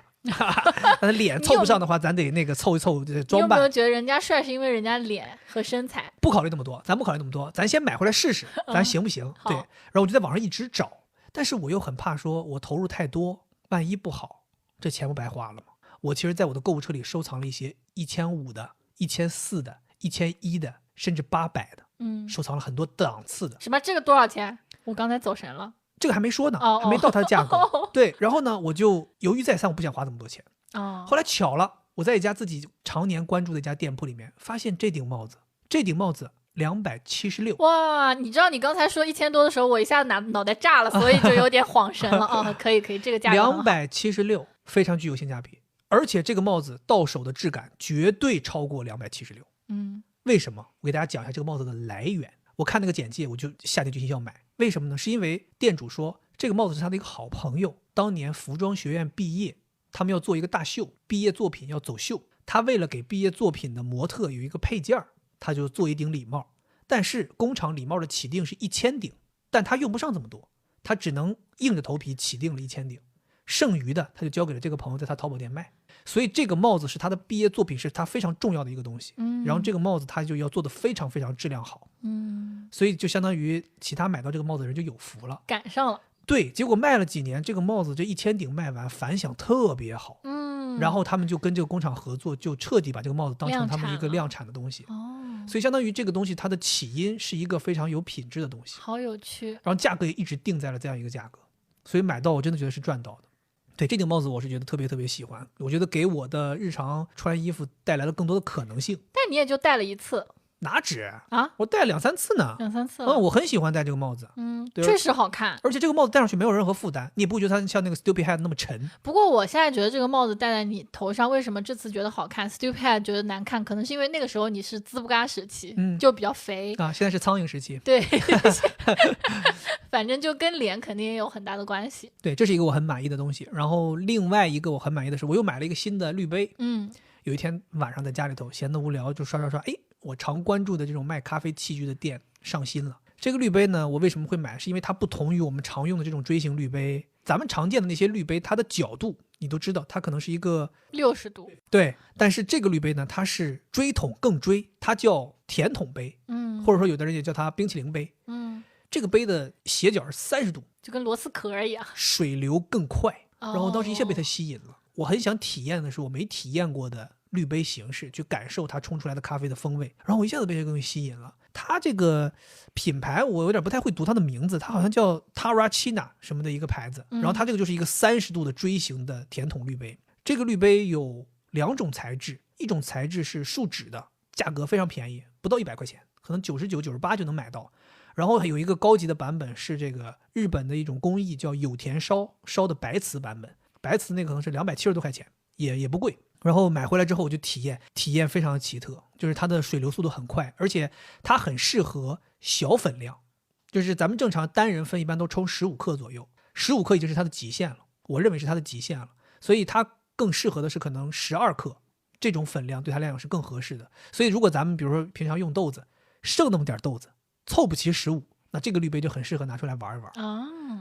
但他脸凑不上的话，咱得那个凑一凑装扮。你有没有觉得人家帅是因为人家脸和身材？不考虑那么多，咱不考虑那么多，咱先买回来试试，咱行不行？对。然后我就在网上一直找。但是我又很怕说我投入太多，万一不好，这钱不白花了吗？我其实在我的购物车里收藏了一些1500的、1400的、1100的，甚至800的，收藏了很多档次的。什么？这个多少钱？我刚才走神了。这个还没说呢，还没到它的价格。对，然后呢，我就犹豫再三，我不想花这么多钱。后来巧了，我在一家自己常年关注的一家店铺里面，发现这顶帽子276。哇，你知道你刚才说1000多的时候，我一下脑袋炸了，所以就有点恍神了。可以，这个价格276，非常具有性价比，而且这个帽子到手的质感绝对超过276。为什么？我给大家讲一下这个帽子的来源。我看那个简介，我就下定决心要买。为什么呢？是因为店主说这个帽子是他的一个好朋友，当年服装学院毕业，他们要做一个大秀，毕业作品要走秀，他为了给毕业作品的模特有一个配件，他就做一顶礼帽。但是工厂礼帽的起订是1000顶，但他用不上这么多，他只能硬着头皮起订了1000顶，剩余的他就交给了这个朋友，在他淘宝店卖。所以这个帽子是他的毕业作品，是他非常重要的一个东西。然后这个帽子他就要做的非常非常质量好。所以就相当于其他买到这个帽子的人就有福了，赶上了。对，结果卖了几年，这个帽子这1000顶卖完，反响特别好。然后他们就跟这个工厂合作，就彻底把这个帽子当成他们一个量产的东西。所以相当于这个东西它的起因是一个非常有品质的东西。好有趣。然后价格也一直定在了这样一个价格，所以买到我真的觉得是赚到的。对，这顶帽子我是觉得特别特别喜欢，我觉得给我的日常穿衣服带来了更多的可能性。但你也就戴了1次。哪止啊！我戴了2-3次呢，2-3次。我很喜欢戴这个帽子。对，确实好看。而且这个帽子戴上去没有任何负担，你也不会觉得它像那个 Stupid Hat 那么沉。不过我现在觉得这个帽子戴在你头上，为什么这次觉得好看 ，Stupid Hat 觉得难看？可能是因为那个时候你是滋不嘎时期，就比较肥啊。现在是苍蝇时期。对，反正就跟脸肯定也有很大的关系。对，这是一个我很满意的东西。然后另外一个我很满意的是，我又买了一个新的滤杯。有一天晚上在家里头闲得无聊，就刷，哎。我常关注的这种卖咖啡器具的店上新了。这个滤杯呢，我为什么会买？是因为它不同于我们常用的这种锥形滤杯。咱们常见的那些滤杯，它的角度你都知道，它可能是一个60度。对，但是这个滤杯呢，它是锥筒更锥，它叫甜筒杯。或者说有的人也叫它冰淇淋杯。这个杯的斜角是30度，就跟螺丝壳一样，水流更快。然后当时一下被它吸引了。我很想体验的是我没体验过的滤杯形式，去感受它冲出来的咖啡的风味，然后我一下子被这个东西吸引了。它这个品牌我有点不太会读它的名字，它好像叫 Tarachina 什么的一个牌子。然后它这个就是一个30度的锥形的甜筒滤杯。这个滤杯有2种材质，一种材质是树脂的，价格非常便宜，不到100块钱，可能99、98就能买到。然后有一个高级的版本是这个日本的一种工艺叫有田烧的白瓷版本，白瓷那个可能是270多块钱。也不贵。然后买回来之后我就体验非常的奇特，就是它的水流速度很快，而且它很适合小粉量，就是咱们正常单人份一般都冲15克左右，15克已经是它的极限了，我认为是它的极限了，所以它更适合的是可能12克，这种粉量对它来讲是更合适的。所以如果咱们比如说平常用豆子，剩那么点豆子，凑不齐15，那这个滤杯就很适合拿出来玩一玩。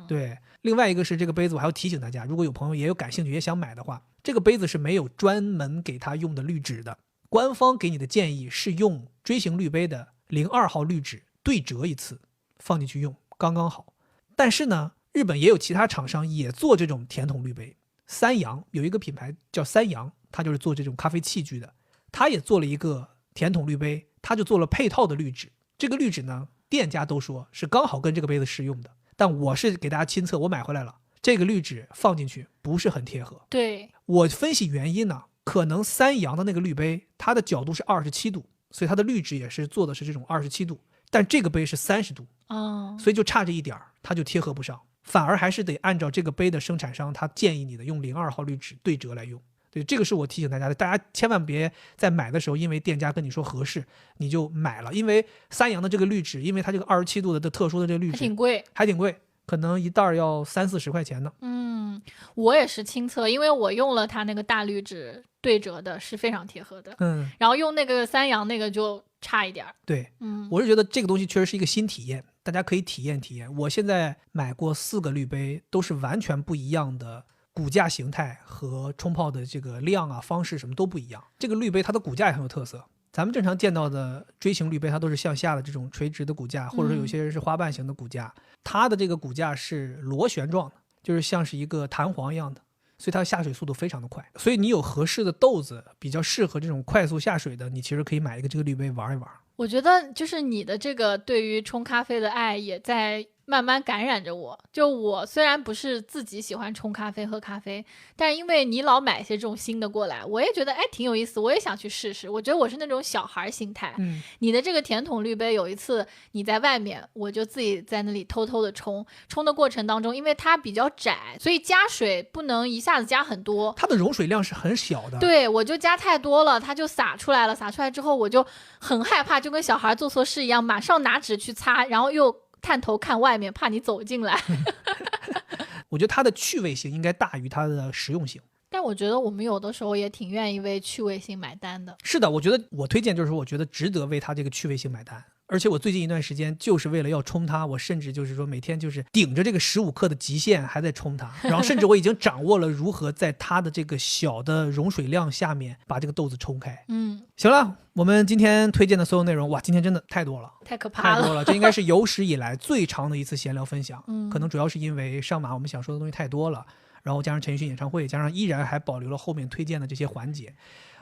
对，另外一个是这个杯子，我还要提醒大家，如果有朋友也有感兴趣也想买的话，这个杯子是没有专门给它用的滤纸的，官方给你的建议是用锥形滤杯的02号滤纸对折一次放进去用，刚刚好。但是呢，日本也有其他厂商也做这种甜筒滤杯，三洋有一个品牌叫三洋，它就是做这种咖啡器具的，它也做了一个甜筒滤杯，它就做了配套的滤纸。这个滤纸呢，店家都说是刚好跟这个杯子适用的，但我是给大家亲测，我买回来了，这个滤纸放进去不是很贴合。对，我分析原因呢，可能三洋的那个滤杯它的角度是27度，所以它的滤纸也是做的是这种27度，但这个杯是30度，所以就差这一点它就贴合不上，反而还是得按照这个杯的生产商他建议你的用02号滤纸对折来用。对，这个是我提醒大家的，大家千万别在买的时候因为店家跟你说合适你就买了，因为三洋的这个滤纸，因为它这个27度的特殊的这个滤纸还挺贵，可能一袋要30-40块钱呢。我也是亲测，因为我用了它那个大滤纸对折的是非常贴合的，然后用那个三洋那个就差一点。对，我是觉得这个东西确实是一个新体验，大家可以体验体验。我现在买过4个滤杯，都是完全不一样的骨架形态和冲泡的这个量啊方式什么都不一样。这个滤杯它的骨架也很有特色，咱们正常见到的锥形滤杯它都是向下的这种垂直的骨架，或者说有些人是花瓣形的骨架，它的这个骨架是螺旋状的，就是像是一个弹簧一样的，所以它下水速度非常的快。所以你有合适的豆子比较适合这种快速下水的，你其实可以买一个这个滤杯玩一玩。我觉得就是你的这个对于冲咖啡的爱也在慢慢感染着我。就我虽然不是自己喜欢冲咖啡喝咖啡，但是因为你老买一些这种新的过来，我也觉得挺有意思，我也想去试试。我觉得我是那种小孩心态。你的这个甜筒滤杯，有一次你在外面，我就自己在那里偷偷的冲的过程当中，因为它比较窄，所以加水不能一下子加很多，它的容水量是很小的。对，我就加太多了，它就洒出来了。洒出来之后我就很害怕，就跟小孩做错事一样，马上拿纸去擦，然后又探头看外面，怕你走进来。我觉得它的趣味性应该大于它的实用性，但我觉得我们有的时候也挺愿意为趣味性买单的。是的，我觉得我推荐就是说我觉得值得为它这个趣味性买单。而且我最近一段时间就是为了要冲它，我甚至就是说每天就是顶着这个15克的极限还在冲它，然后甚至我已经掌握了如何在它的这个小的容水量下面把这个豆子冲开。行了，我们今天推荐的所有内容，哇，今天真的太多了，太可怕了，太多了，这应该是有史以来最长的一次闲聊分享。可能主要是因为上马我们想说的东西太多了，然后加上陈奕迅演唱会，加上依然还保留了后面推荐的这些环节。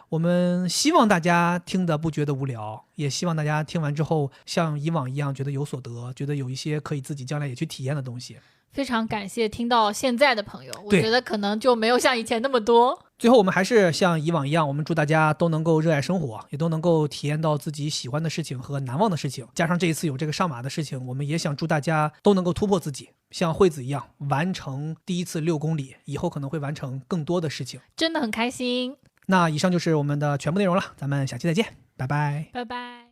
我们希望大家听得不觉得无聊，也希望大家听完之后像以往一样觉得有所得，觉得有一些可以自己将来也去体验的东西。非常感谢听到现在的朋友，我觉得可能就没有像以前那么多。最后我们还是像以往一样，我们祝大家都能够热爱生活，也都能够体验到自己喜欢的事情和难忘的事情。加上这一次有这个上马的事情，我们也想祝大家都能够突破自己，像惠子一样完成第一次6公里，以后可能会完成更多的事情。真的很开心。那以上就是我们的全部内容了，咱们下期再见，拜拜，拜拜。